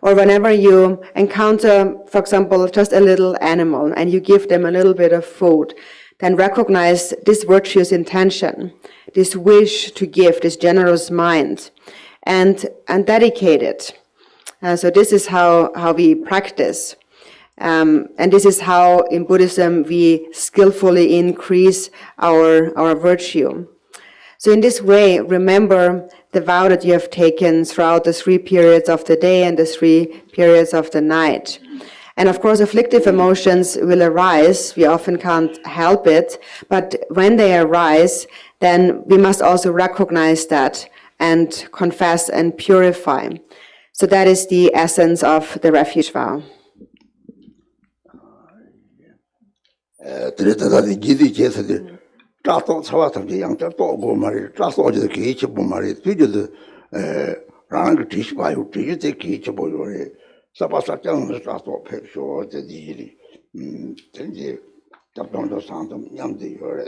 Or whenever you encounter, for example, just a little animal and you give them a little bit of food, then recognize this virtuous intention, this wish to give, this generous mind, and dedicate it. So this is how we practice. And this is how in Buddhism we skillfully increase our virtue. So in this way, remember the vow that you have taken throughout the 3 periods of the day and the 3 periods of the night. And of course, afflictive emotions will arise. We often can't help it. But when they arise, then we must also recognize that and confess and purify. So that is the essence of the refuge vow. 드레다다디 기디 제서디 짜또 차와tam지 양자 또고 말이 짜소지도 기치 뭐 말이 뒤져도 라는 그 뒤시 봐요 뒤져도 기치 보여요 사바사짱을 짜소 패쇼 저디리 전지 답정도 상도 양지 요래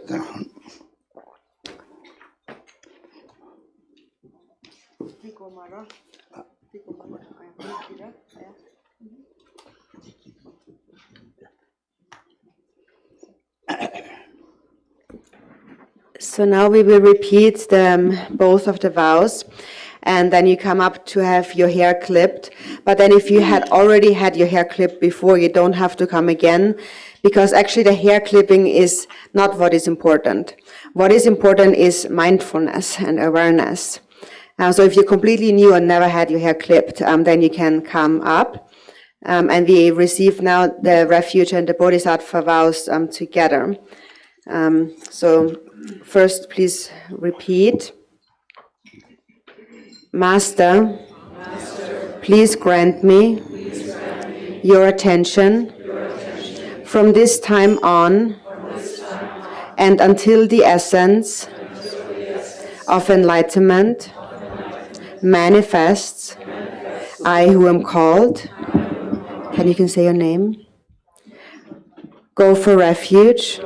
So now we will repeat both of the vows, and then you come up to have your hair clipped. But then if you had already had your hair clipped before, you don't have to come again, because actually the hair clipping is not what is important. What is important is mindfulness and awareness. So if you're completely new and never had your hair clipped, then you can come up. And we receive now the Refuge and the Bodhisattva vows together. So first, please repeat. Master, please grant me your attention from this time on and until the essence of enlightenment manifests. I who am called, you can say your name, go for refuge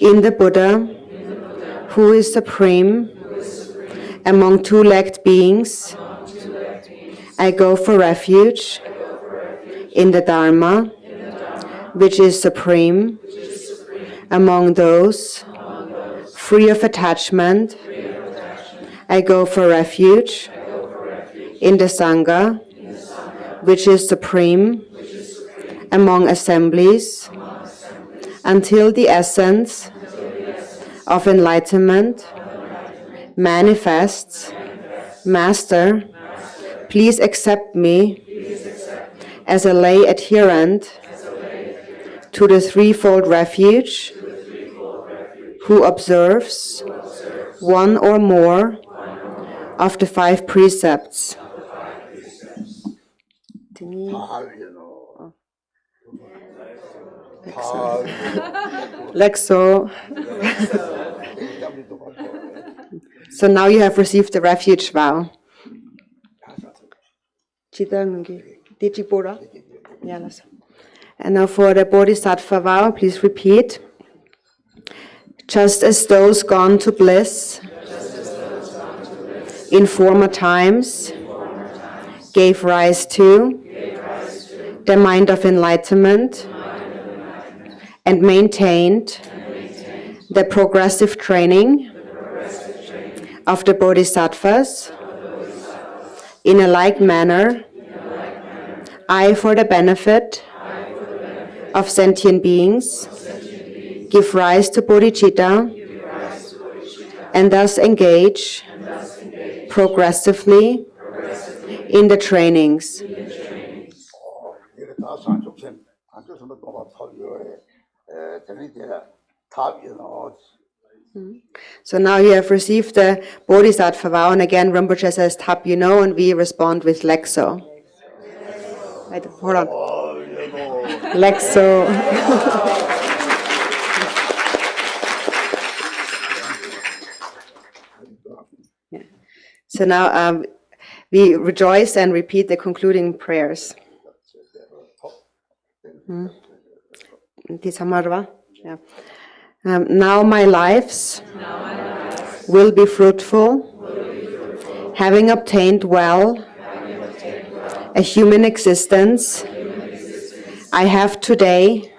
in the Buddha, who is supreme among two-legged beings. I go for refuge in the Dharma, which is supreme among those free of attachment. I go for refuge in the Sangha, which is supreme among assemblies, until the essence of enlightenment manifests. Master, please accept me as a lay adherent to the threefold refuge, who observes one or more of the 5 precepts. Like so. So now you have received the refuge vow. And now for the Bodhisattva vow, please repeat. Just as those gone to bliss in former times gave rise to the mind of enlightenment and maintained the progressive training of the Bodhisattvas, in a like manner, I, for the benefit of sentient beings, give rise to bodhicitta and thus engage progressively in the trainings. So now you have received the Bodhisattva vow, and again Rinpoche says tap you know, and we respond with Lexo. Hold on. Lexo. Yeah. So now we rejoice and repeat the concluding prayers. Yeah. Now my lives will be fruitful, having obtained well a human existence. I have today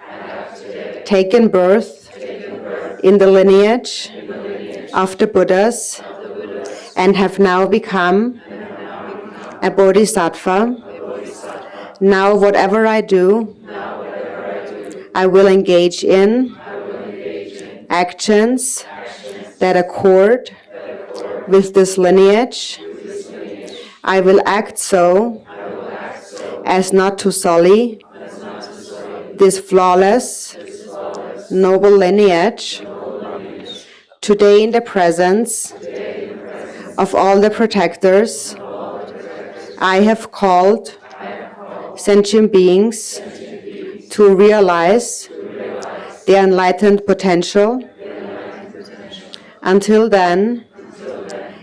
taken birth in the lineage of the Buddhas and have now become a bodhisattva. Now whatever I do, I will engage in actions that accord with this lineage. I will act so as not to sully this flawless, noble lineage, today in the presence of all the protectors, I have called sentient beings to realize their enlightened potential. Until then,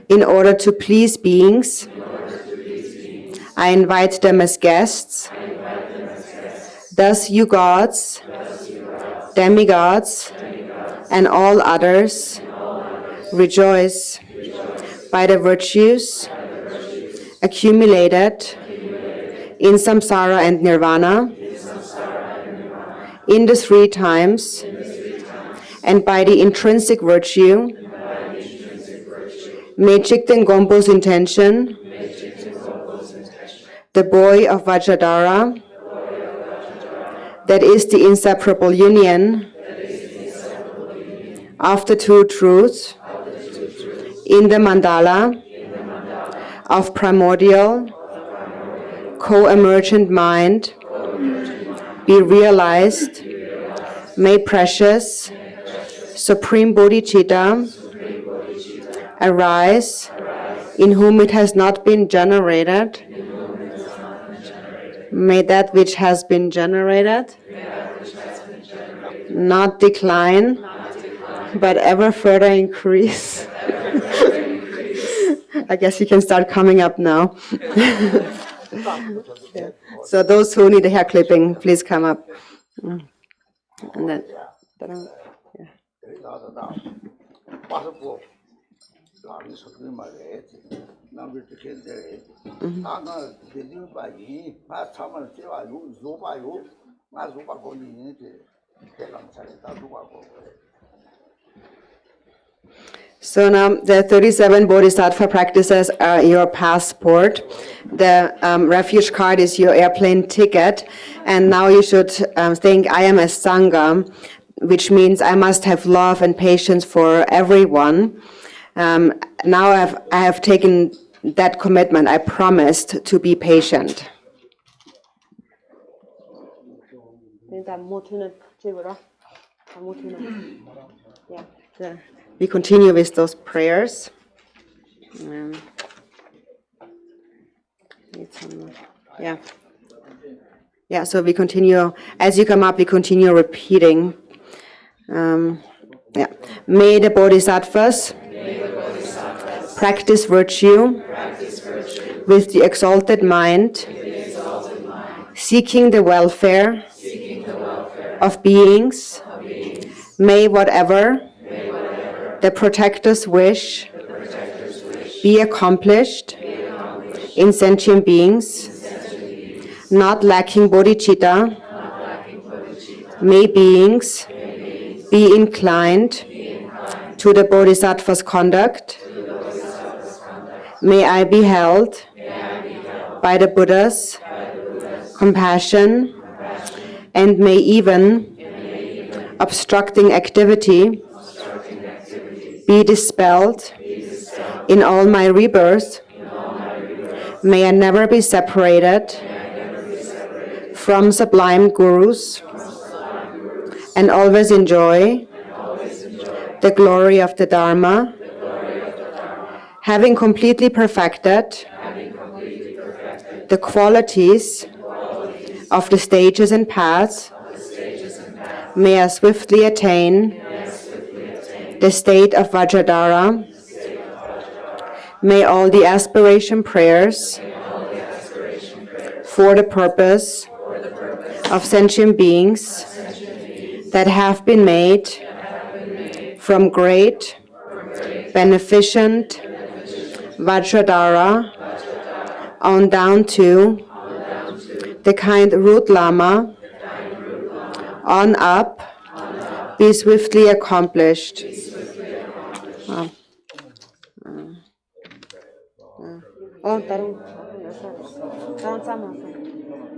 in order to please beings, I invite them as guests. Thus you gods, demigods, and all others rejoice by the virtues accumulated in samsara and nirvana, in the three times, and by the intrinsic virtue, may Jigten Gompo's intention, the boy of Vajradhara, that is the inseparable union of the two truths in the mandala of primordial co-emergent mind, be realized. May precious Supreme Bodhicitta arise, in whom it has not been generated. May that which has been generated not decline, but ever further increase. I guess you can start coming up now. So those who need a hair clipping, please come up. And then, yeah. 'So now the 37 Bodhisattva practices are your passport. The refuge card is your airplane ticket. And now you should think, I am a Sangha, which means I must have love and patience for everyone. Now I have taken that commitment. I promised to be patient. Yeah. We continue with those prayers. Yeah, so we continue. As you come up, we continue repeating. May the Bodhisattvas practice virtue with the exalted mind, seeking the welfare of beings. May whatever the protector's wish be accomplished in sentient beings, not lacking bodhicitta. May beings be inclined to the Bodhisattva's conduct. May I be held by the Buddha's compassion, and may even obstructing activity be dispelled in all my rebirths. May I never be separated from sublime gurus and always enjoy the glory of the Dharma, having completely perfected the qualities of the stages and paths. May I swiftly attain the state of Vajradhara. May all the aspiration prayers for the purpose of sentient beings that have been made from great, beneficent Vajradhara on down to the kind root Lama on up, be swiftly accomplished.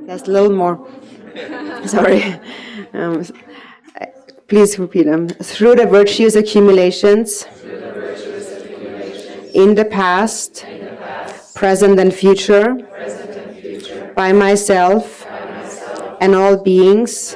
There's a little more. Sorry. Please repeat them. Through the virtuous accumulations in the past, present and future, by myself and all beings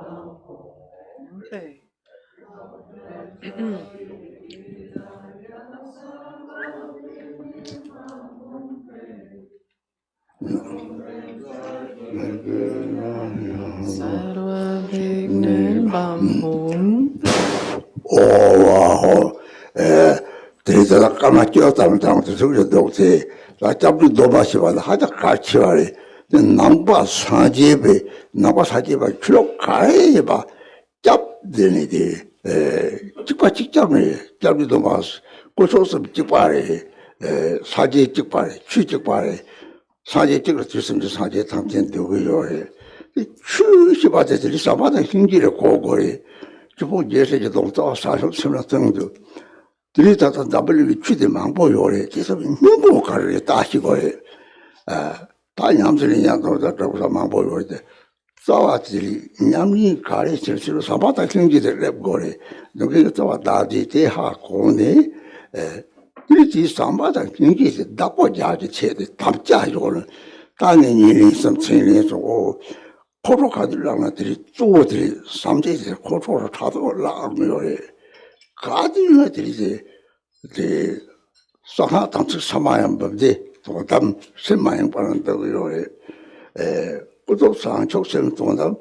Okay. Sarva Vignan Bambum. wow. There's a Kamacho Tam to do the La Tabu Dobashiva, the Hada Kachivari, the Namba Sanjebe, Namba Sajiba, Chuk Kaiba, Jap Dinity, Chipachikami, Jabi Domas, Kosos of Chipari, Saji Chipari, Chichipari, Saji Chikratism, the Saji Tamsin to Yore. The true Shibata is about the Hingi Kogori. Chipo Jesse don't talk similar thing to. Dirita W 취대 망보요래. 그래서 너무 가르에 따시고에 다냠들이 양도다 그러고서 망보요래. 싸와들이 냠이 가르에 실수로 사바다 경기들 랩고래. 너게 싸와 다지 대하고네. 그렇지 사바다 경기에서 나빠자지 체대 답자요는 당연히 일선 체내에서 코로카들랑들이 쪼들이 삼제에서 코로로 타도 라면요래. 가디나들이 이제 상하 당초 3만원 법대 동담 10만원 받는다고요. 부동산 촉생 동담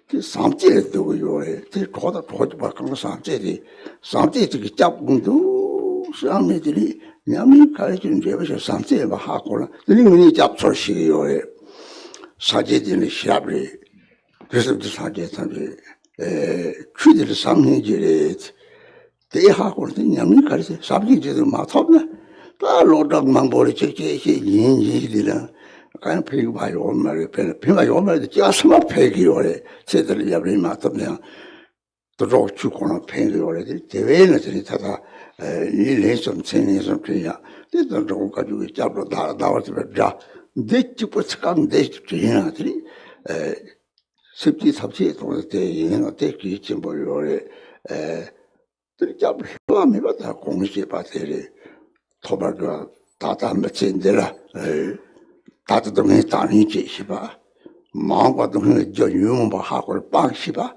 그 삼제도요. 그 거다 거기 바꾼 삼제들이 삼제들이 잡군도 사람들이 냠이 가르치는 데서 삼제만 하고는 그리고 잡소식이요. 사제들이 시합이 그래서 사제 취들 삼행제를 대하고는 냠이 가르쳐 sab지도 마탑나 다 로덕만 버리지 인지들은 그냥 배고 봐요 엄마를 배가 엄마를 짜스마 배기요래 제대로 잡리 마탑냐 또 죽고는 배기요래 대회는 진짜다 이 레슨 체내에서 그냥 대도 좀 가지고 잡로 나와서 자 대치부터 간 대치지나들이 습지 삽지 동네 대행은 대기 진보요래 잡을 해봐면 다 공시 받으래 토박과 다다 몇인데라 다들 당이 지시바 마음과도 저 유명바 하고 빵시바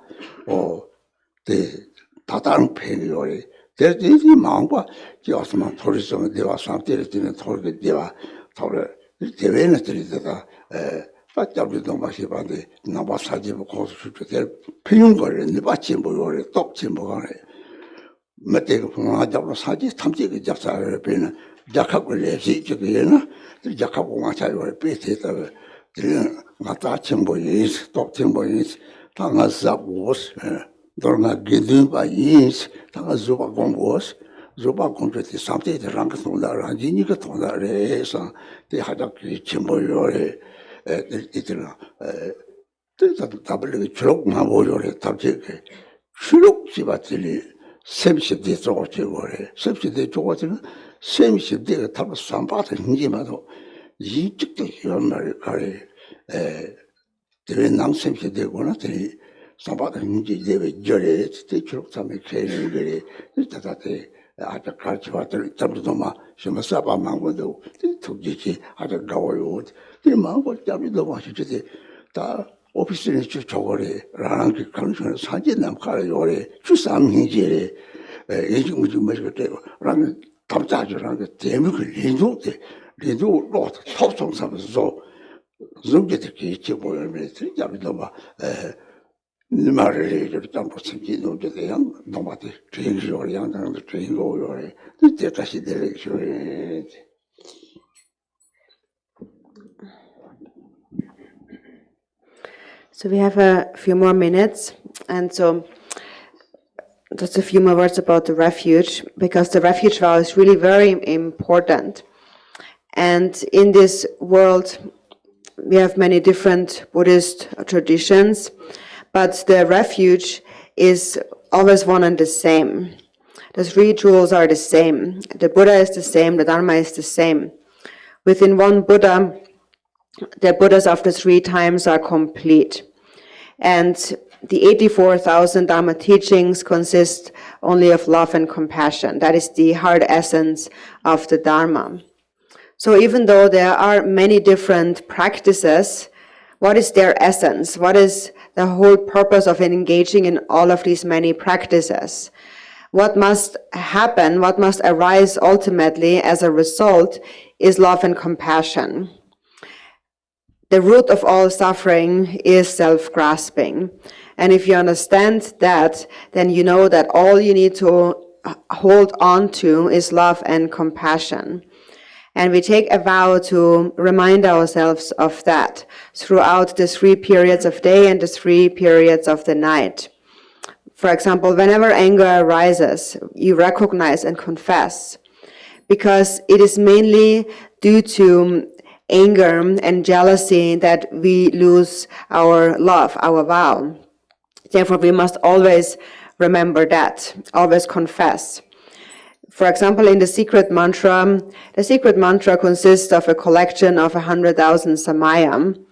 대 다다른 폐기요래 대지 마음과 지었으면 토리스면 대화 상태를 지는 토르게 대화 토르 대회는 들이다가 빠잡도 맛이 봐데 나바 사지고 고수도 될 피운 거를 내받지 뭐요래 똑지 뭐가래 맞대고 풍화잡로 사지 탐지게 잡사를 빼는 작하고 레시 저기에나 작하고 마차요 빼세다 들은 맞다 첨보이스 똑첨보이스 당아사고스 dorma gedin país tanga zuba gombos zuba complete samte de rank sonda ranjini ka sonda re sa te haja ki chimboyore itira te table chok ma boyore tabje ke chuk sibatili semshide 조고래 semshide 조고는 semshide tab sam바다 hin지마도 이직도 이런 말 가래 대회 남sem시되고나 대 sam바다 hin지 대회 절에 때 기록삼에 계는 거래 일단한테 아주 같이 왔더니 잡도마 좀 사바망고도 특지지 아주 가워요 이 마음을 잡이도 마시지 다 오피스에 저거래 라는 그 강촌 사진 남카래 요래 주삼hin지래 예중 무슨 말이 되고 라는 답자주라는 게 대목을 리조데 리조 로트 톱송사면서 좀게들이 있지 보여면 진짜로 막 말을 이렇게 좀 생기는 게 그냥 너무한테 트레이닝을 양당을 트레이닝을 그때 다시 내려줘야 So we have a few more minutes, and so just a few more words about the refuge, because the refuge vow is really very important. And in this world, we have many different Buddhist traditions, but the refuge is always one and the same. The three jewels are the same. The Buddha is the same, the Dharma is the same. Within one Buddha, the Buddhas of the three times are complete. And the 84,000 Dharma teachings consist only of love and compassion. That is the heart essence of the Dharma. So even though there are many different practices, what is their essence? What is the whole purpose of engaging in all of these many practices. What must happen, what must arise ultimately as a result is love and compassion. The root of all suffering is self-grasping. And if you understand that, then you know that all you need to hold on to is love and compassion. And we take a vow to remind ourselves of that throughout the 3 periods of day and the 3 periods of the night. For example, whenever anger arises, you recognize and confess, because it is mainly due to anger and jealousy that we lose our love, our vow. Therefore, we must always remember that, always confess. For example, in the secret mantra consists of a collection of 100,000 samayam,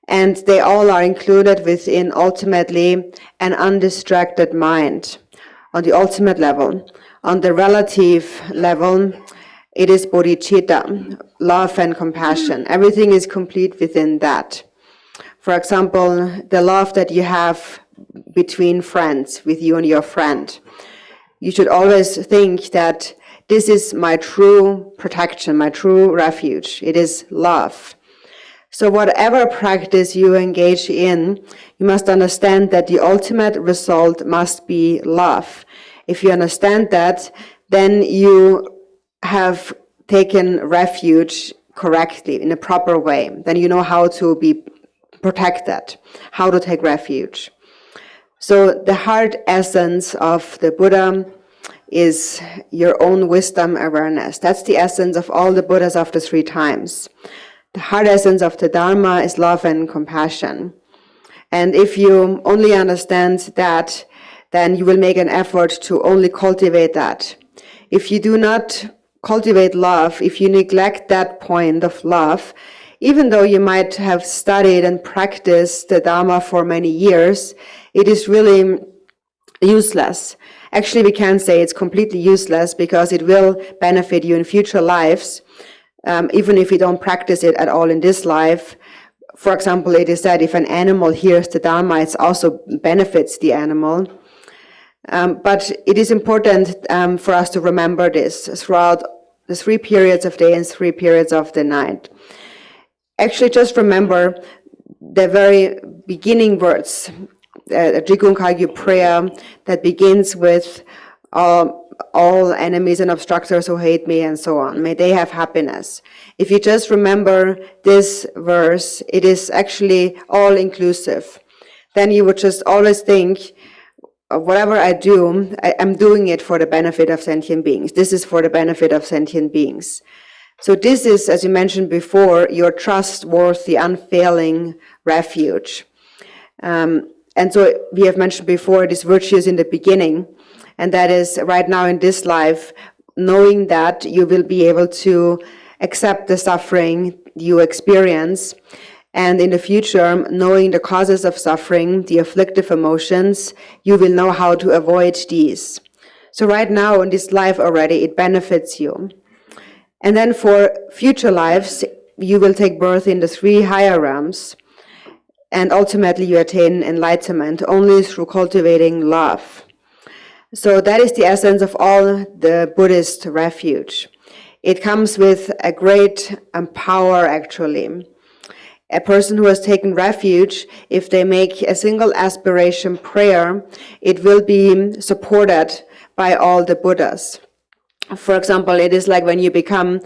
and they all are included within ultimately an undistracted mind on the ultimate level. On the relative level, it is bodhicitta, love and compassion. Everything is complete within that. For example, the love that you have between friends, with you and your friend. You should always think that this is my true protection, my true refuge. It is love. So whatever practice you engage in, you must understand that the ultimate result must be love. If you understand that, then you have taken refuge correctly, in a proper way. Then you know how to be protected, how to take refuge. So the heart essence of the Buddha is your own wisdom awareness. That's the essence of all the Buddhas of the 3 times. The heart essence of the Dharma is love and compassion. And if you only understand that, then you will make an effort to only cultivate that. If you do not cultivate love, if you neglect that point of love, even though you might have studied and practiced the Dharma for many years, it is really useless. Actually, we can say it's completely useless, because it will benefit you in future lives, even if you don't practice it at all in this life. For example, it is said if an animal hears the Dharma, it also benefits the animal. But it is important for us to remember this throughout the 3 periods of day and 3 periods of the night. Actually, just remember the very beginning words, a Jigong Kagyu prayer that begins with all enemies and obstructors who hate me and so on. May they have happiness. If you just remember this verse, it is actually all inclusive. Then you would just always think, whatever I do, I'm doing it for the benefit of sentient beings. This is for the benefit of sentient beings. So this is, as you mentioned before, your trustworthy, unfailing refuge. And so we have mentioned before these virtues in the beginning, and that is right now in this life, knowing that you will be able to accept the suffering you experience, and in the future, knowing the causes of suffering, the afflictive emotions, you will know how to avoid these. So right now in this life already, it benefits you. And then for future lives, you will take birth in the 3 higher realms, and ultimately you attain enlightenment only through cultivating love. So that is the essence of all the Buddhist refuge. It comes with a great power, actually. A person who has taken refuge, if they make a single aspiration prayer, it will be supported by all the Buddhas. For example, it is like when you become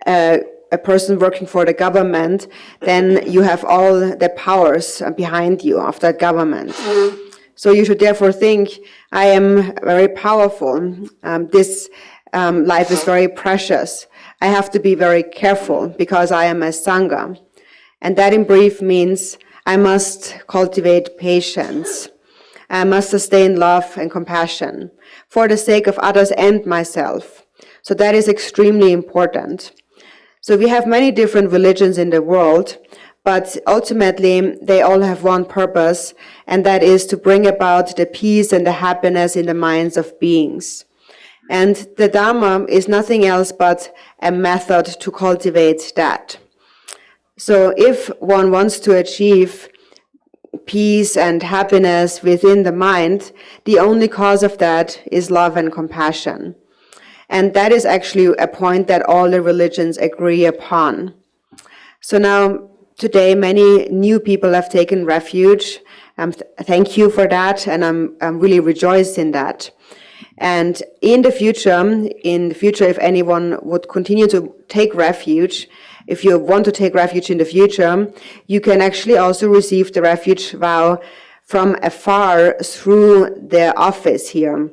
a person working for the government, then you have all the powers behind you of that government. So you should therefore think, I am very powerful. This life is very precious. I have to be very careful because I am a Sangha. And that in brief means I must cultivate patience. I must sustain love and compassion for the sake of others and myself. So that is extremely important. So we have many different religions in the world, but ultimately they all have one purpose, and that is to bring about the peace and the happiness in the minds of beings. And the Dharma is nothing else but a method to cultivate that. So if one wants to achieve peace and happiness within the mind, the only cause of that is love and compassion. And that is actually a point that all the religions agree upon. So now, today, many new people have taken refuge. Thank you for that, and I'm really rejoiced in that. And in the future, if anyone would continue to take refuge, if you want to take refuge in the future, you can actually also receive the refuge vow from afar through the office here.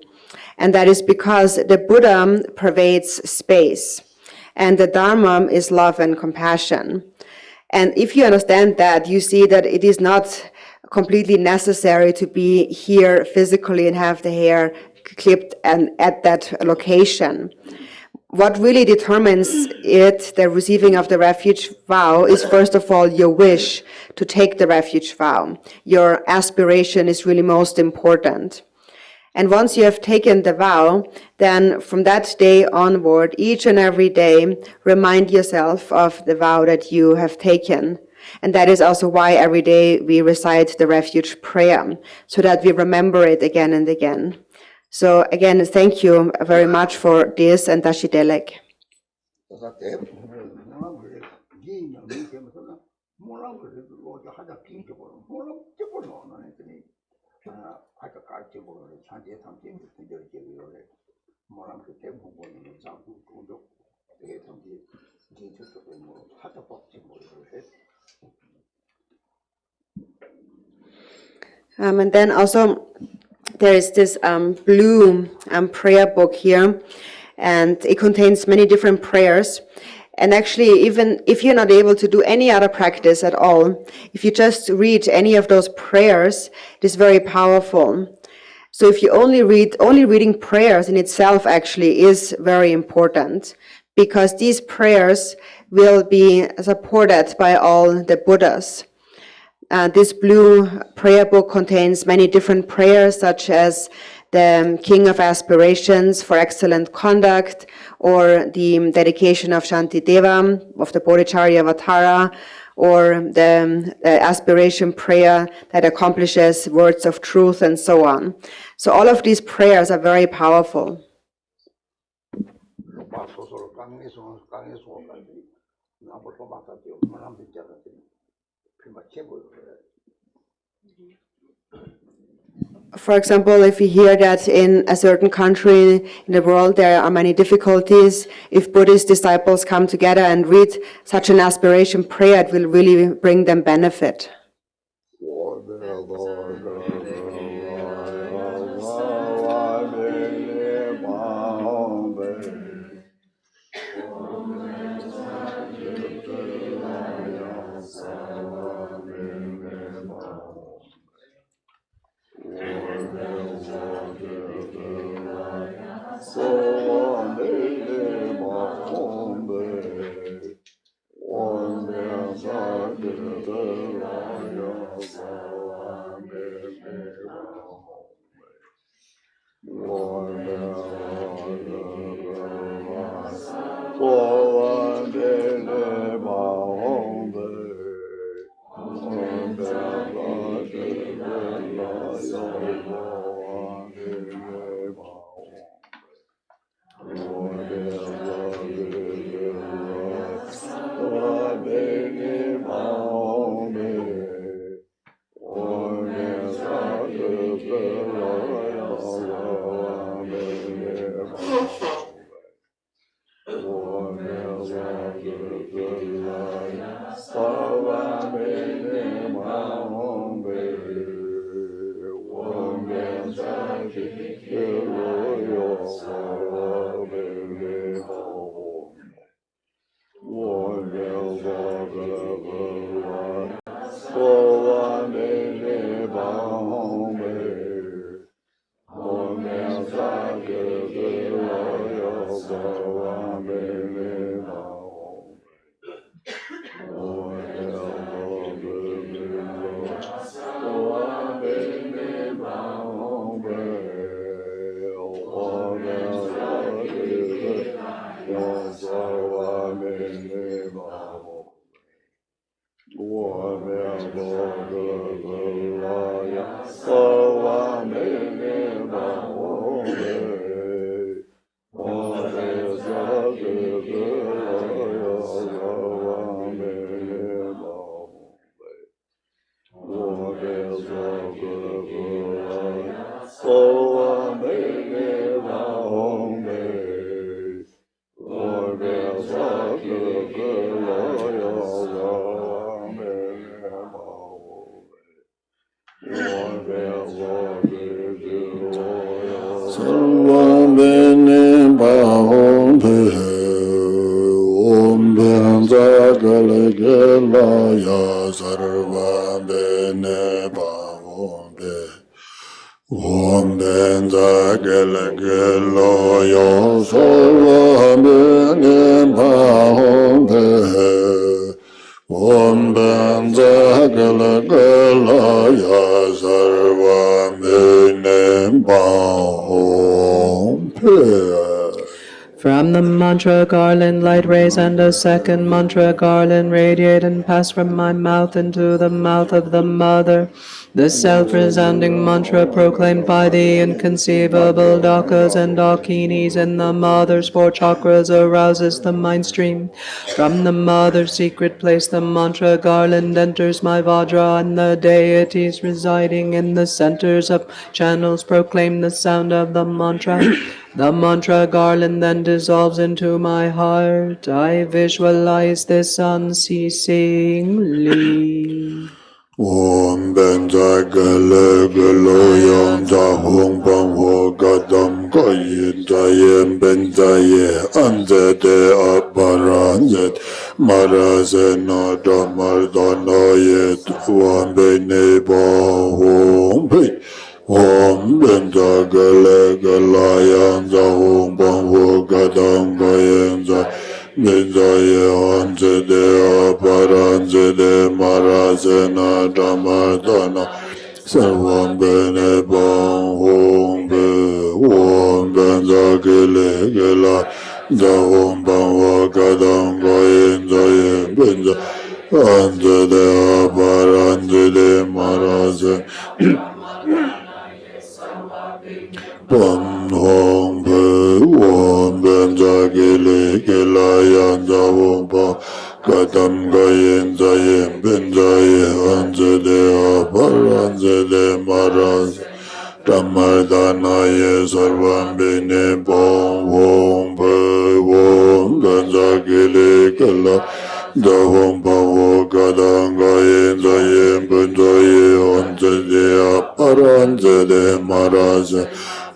And that is because the Buddha pervades space, and the Dharma is love and compassion. And if you understand that, you see that it is not completely necessary to be here physically and have the hair clipped and at that location. What really determines the receiving of the refuge vow, is first of all your wish to take the refuge vow. Your aspiration is really most important. And once you have taken the vow, then from that day onward, each and every day, remind yourself of the vow that you have taken. And that is also why every day we recite the refuge prayer, so that we remember it again and again. So again, thank you very much for this, and Tashi Delek. And then also there is this blue prayer book here, and it contains many different prayers. And actually, even if you're not able to do any other practice at all, if you just read any of those prayers, it is very powerful. So if you only reading prayers in itself actually is very important, because these prayers will be supported by all the Buddhas. This blue prayer book contains many different prayers, such as the King of Aspirations for Excellent Conduct, or the dedication of Shantideva, of the Bodhicharya Avatara, or the aspiration prayer that accomplishes words of truth, and so on. So all of these prayers are very powerful. For example, if you hear that in a certain country in the world there are many difficulties, if Buddhist disciples come together and read such an aspiration prayer, it will really bring them benefit. From the mantra garland, light rays and a second mantra garland radiate and pass from my mouth into the mouth of the mother. The self-resounding mantra proclaimed by the inconceivable dakas and dakinis in the mother's four chakras arouses the mind stream. From the mother's secret place, the mantra garland enters my Vajra, and the deities residing in the centers of channels proclaim the sound of the mantra. The mantra garland then dissolves into my heart. I visualize this unceasingly. Om benza gala galo yang za hong bang ho gadam ga yin za yen benza ye anze de aparan zet maraze na damar dana ye tuan be ne ba hong pe Om benza gala gala yang za hong bang ho gadam ga yin za Benzaye anze de aparanze de maraze na damardana Sarvam bene bang hong be Om benza gele gela Da hong bang wa kadam gayen zayen benza Anze de aparanze de maraze Bam hong pe wom ben za gele gela yan za wong pa kadam ga yen za yen ben za ye anze de apar anze de maraz Tamardana ye sarvam bene bom hong pe wom ben za gele gela da hong pa wo kadam ga yen za yen ben za ye anze de apar anze de maraz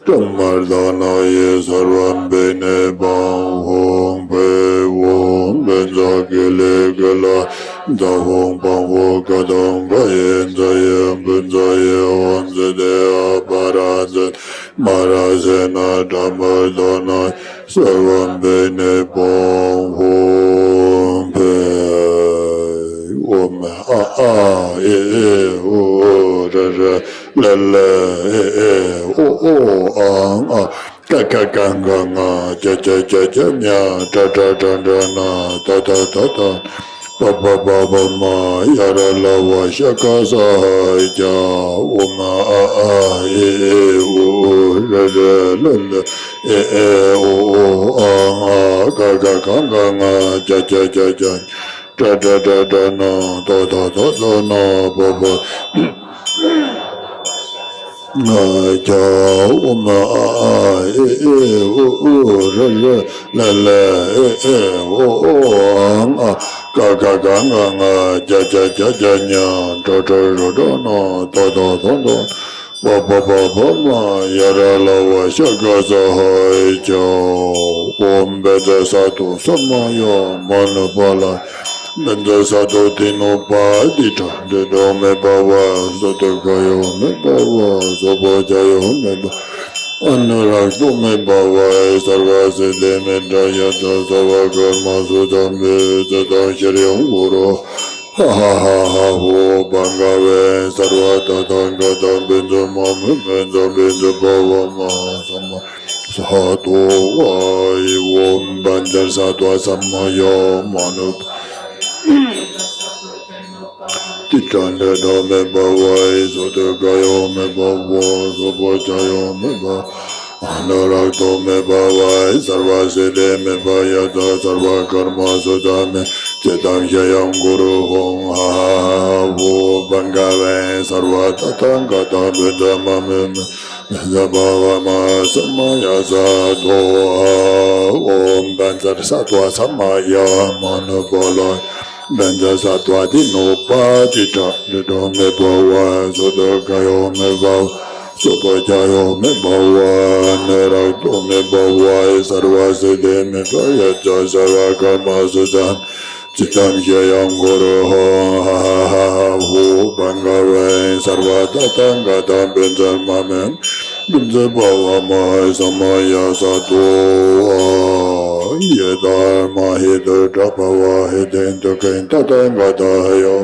Tamardana ye sarvam bene bang hong pe wom benza gele gela da hong bang wo kadam ga yen za yen benza ye onze de aparanze maraze na tamardana sarvam bene bang hong pe wom o la o ka ga ja nya na ba ma ya la wa sha ka sa ja o ma o la o ka ga ja na na ba ja o ma o ga ja nya no ba ma ya la wa sha ga sa hai ja om be da sa tu sama ya man ba la Nanda sato tino pa dita de do me bawa soto kayo me bawa sopo jayo me bawa Anurag to me bawa sarva se de me daya ta sava karma sudha me tata shiryam guru Ha ha ha ha ho bangave sarva tata gata bindu ma me bindu bawa ma sama Sato vai om bandar sato samaya manu Tichanda do me bawai, soto gayo me bawa, sopo chayo me ba. Anara do me bawai, sarva siddhi me bayata, sarva karma sujame, chetam shayam guru hong ha vo bangave, sarva tatangata vedama me. Zabhavama samaya sadho om banzar satva samaya manubala banzar satva dinopa tita dito me bhava sodakayo me bhava sopachayo me bhava nerato me bhava sarva siddhi me gayata sarva karma sujam Chitam Jayam Guru Ho Bangare Sarva Tatanga Tam Benjar Mamem Benjar Bhava Mahai Samaya Sato Yedar Mahidar Tapava Hidento Kain Tatanga Tayo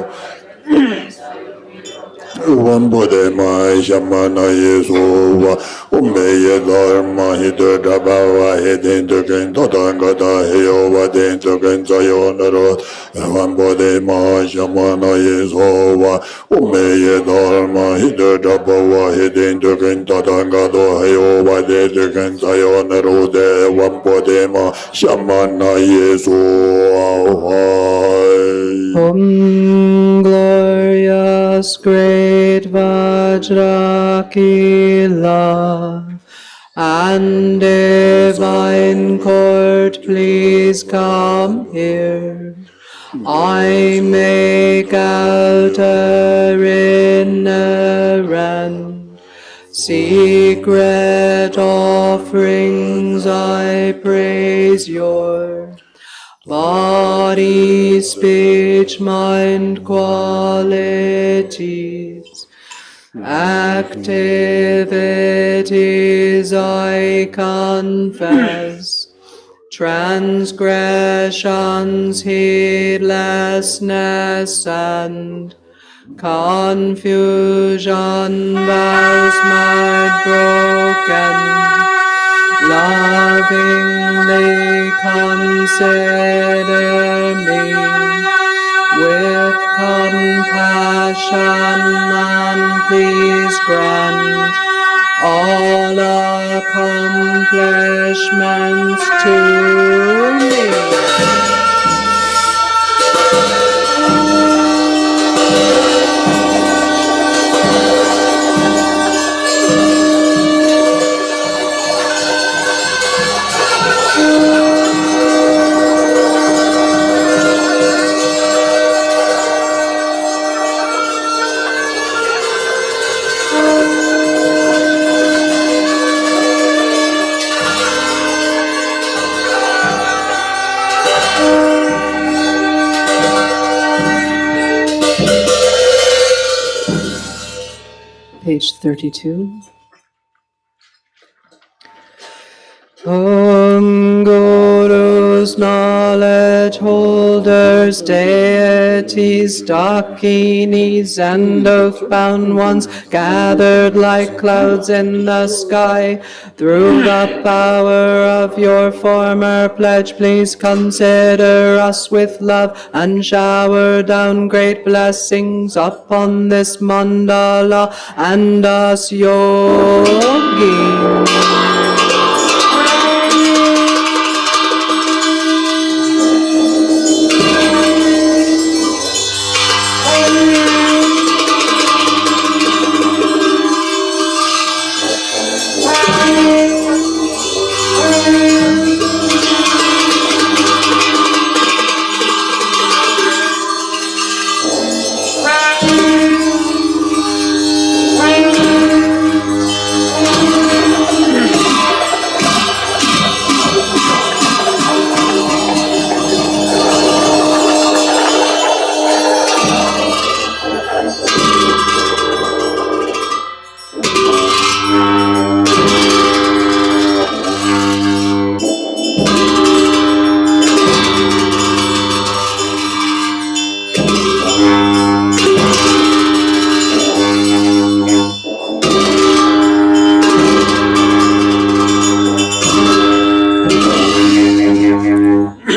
Vambode Mai Shamana Yesova Umeye Dharma Hidra Dabava Hidinto Ken Totangata Hiyova Dinto Ken Sayonara Vambode Mai Shamana Yesova Umeye Dharma Hidra Dabava Hidinto Ken Totangata Hiyova Dinto Ken Sayonara De Vambode Mai Shamana Yesova Glorious great VajraKilaya and divine court, please come here. I make altar innerent, secret offerings I praise your body, speech, mind qualities, activities I confess, transgressions, heedlessness, and confusion, vows might broken. Lovingly consider me with compassion and please grant all accomplishments to me. Page 32. Gurus, knowledge holders, deities, dakinis, and oath-bound ones, gathered like clouds in the sky, through the power of your former pledge, please consider us with love and shower down great blessings upon this mandala and us yogis.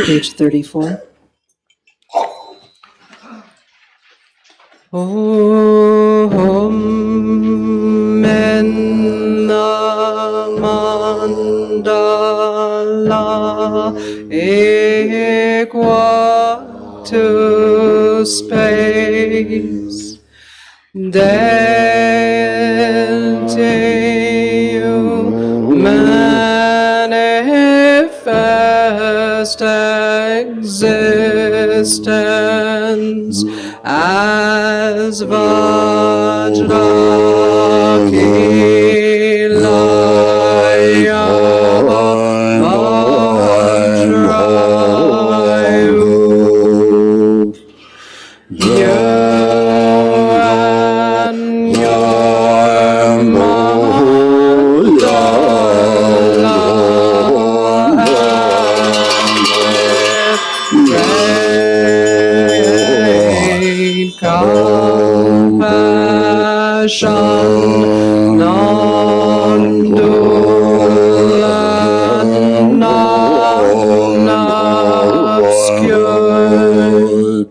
Page 34. Om in the mandala equal to space. Deity manifest existence as VajraKilaya Vajrayu. You and your mandala great compassion, non-dual, non-obscure.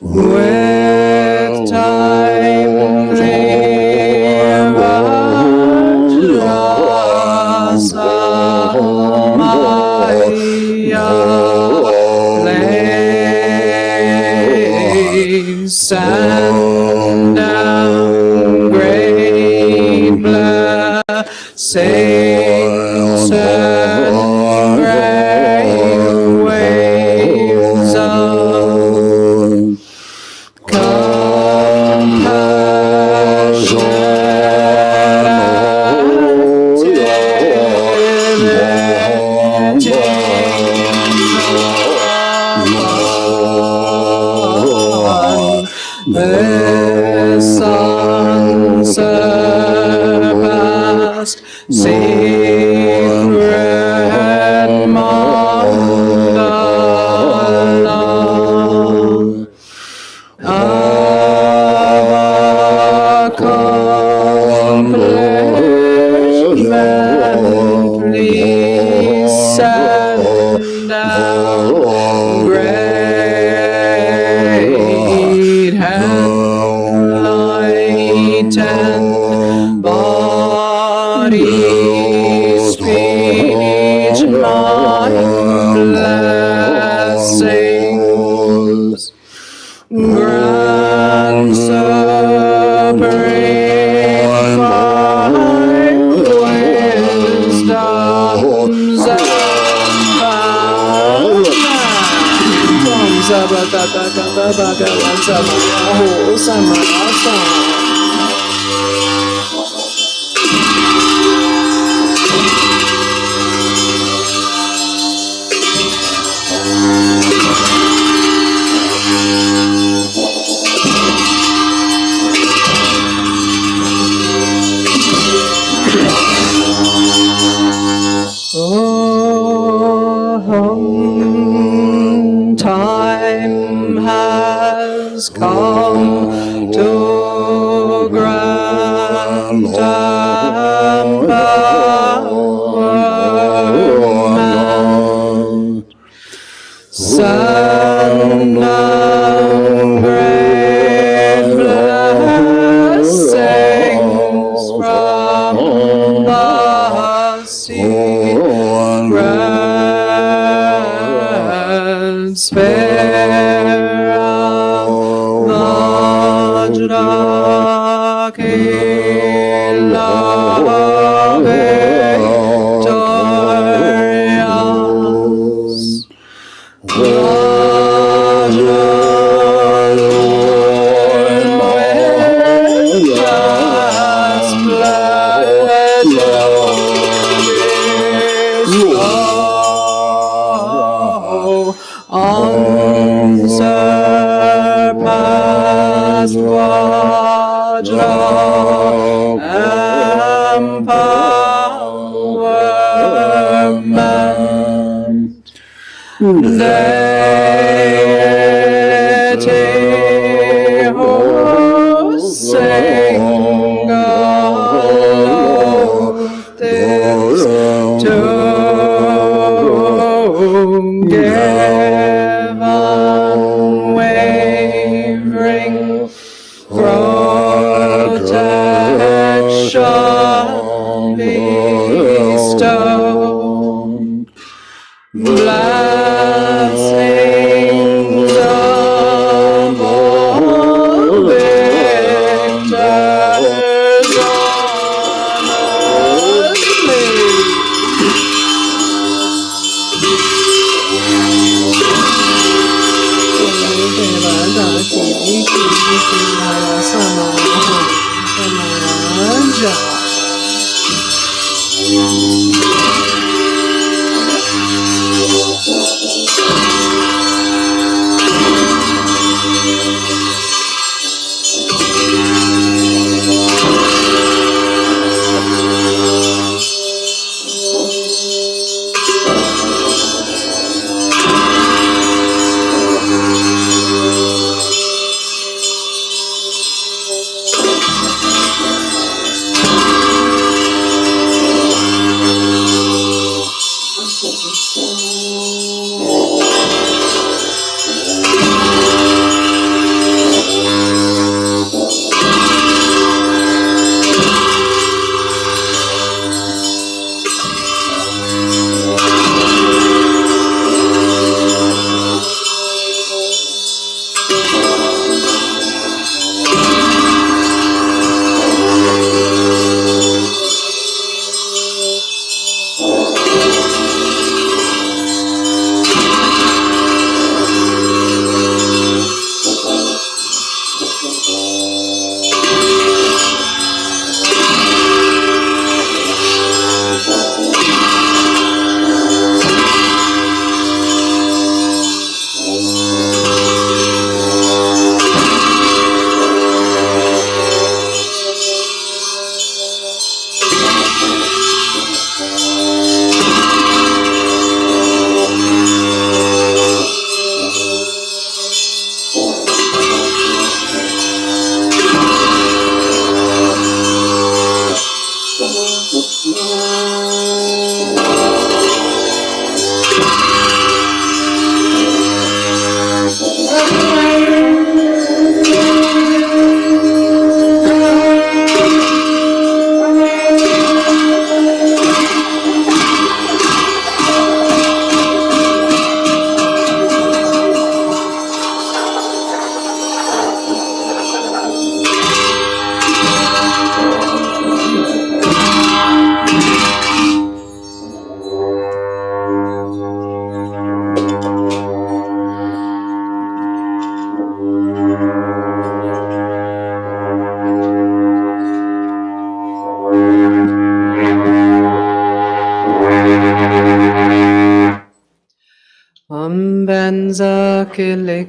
With timely Vajrasamaya place and down great blessings and great waves of this unsurpassed secret mandala accomplishment, please send down great enlightened body, speech, mind, blessings. Grand supreme five wisdoms and powers. Sabbatatata Bhagavan Samayaho Samarasa. Time has come to grant empowerment. Send down great blessings from the secret sphere of VajraKilaya victorious. Unsurpassed Vajra empowerment. Deity who single this to give unwavering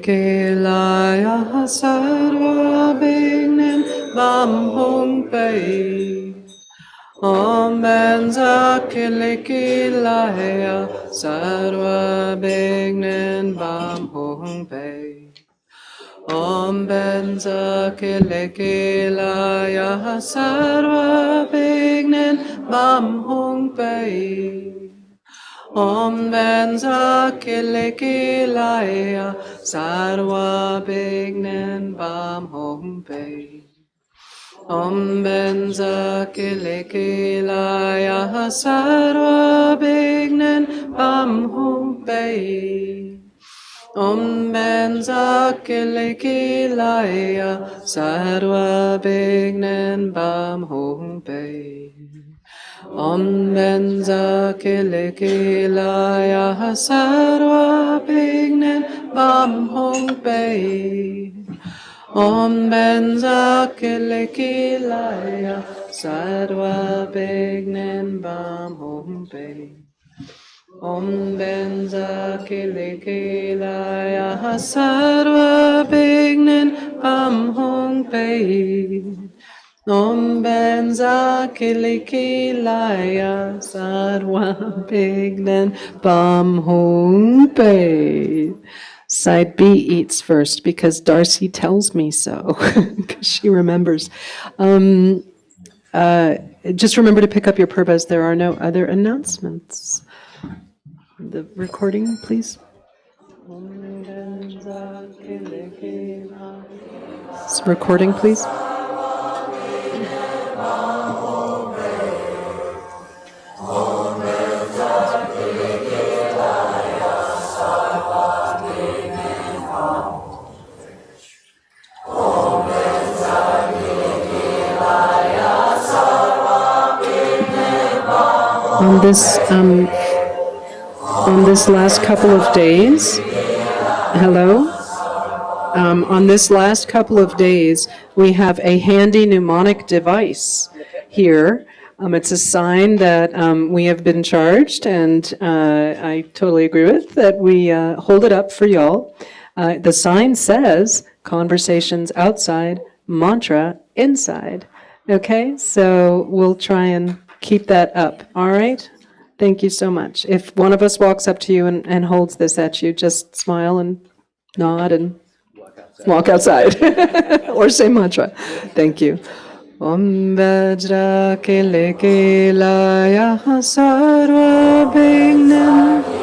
VajraKilaya sarva bignen bam hong pei. VajraKilaya sarva bignen bam hong pei. VajraKilaya sarva bignen bam hong pei. VajraKilaya sarva bignen bam hong pei. VajraKilaya sarva bignen bam hong pei. VajraKilaya sarva bignen bam hong pei. VajraKilaya sarva bignen bam hong pei. VajraKilaya sarva bignen bam hong pei. VajraKilaya sarva bignen bam hong pei. VajraKilaya sarva bignen bam hong pei. Side B eats first because Darcy tells me so, because she remembers. Just remember to pick up your purbas. There are no other announcements. The recording, please. Recording, please. On this last couple of days, hello? On this last couple of days, we have a handy mnemonic device here It's a sign that we have been charged, and I totally agree with that. We hold it up for y'all. The sign says conversations outside, mantra inside. Okay, so we'll try and keep that up. All right? Thank you so much. If one of us walks up to you and holds this at you, just smile and nod and walk outside. Or say mantra. Thank you. Om VajraKilaya sarva bhignan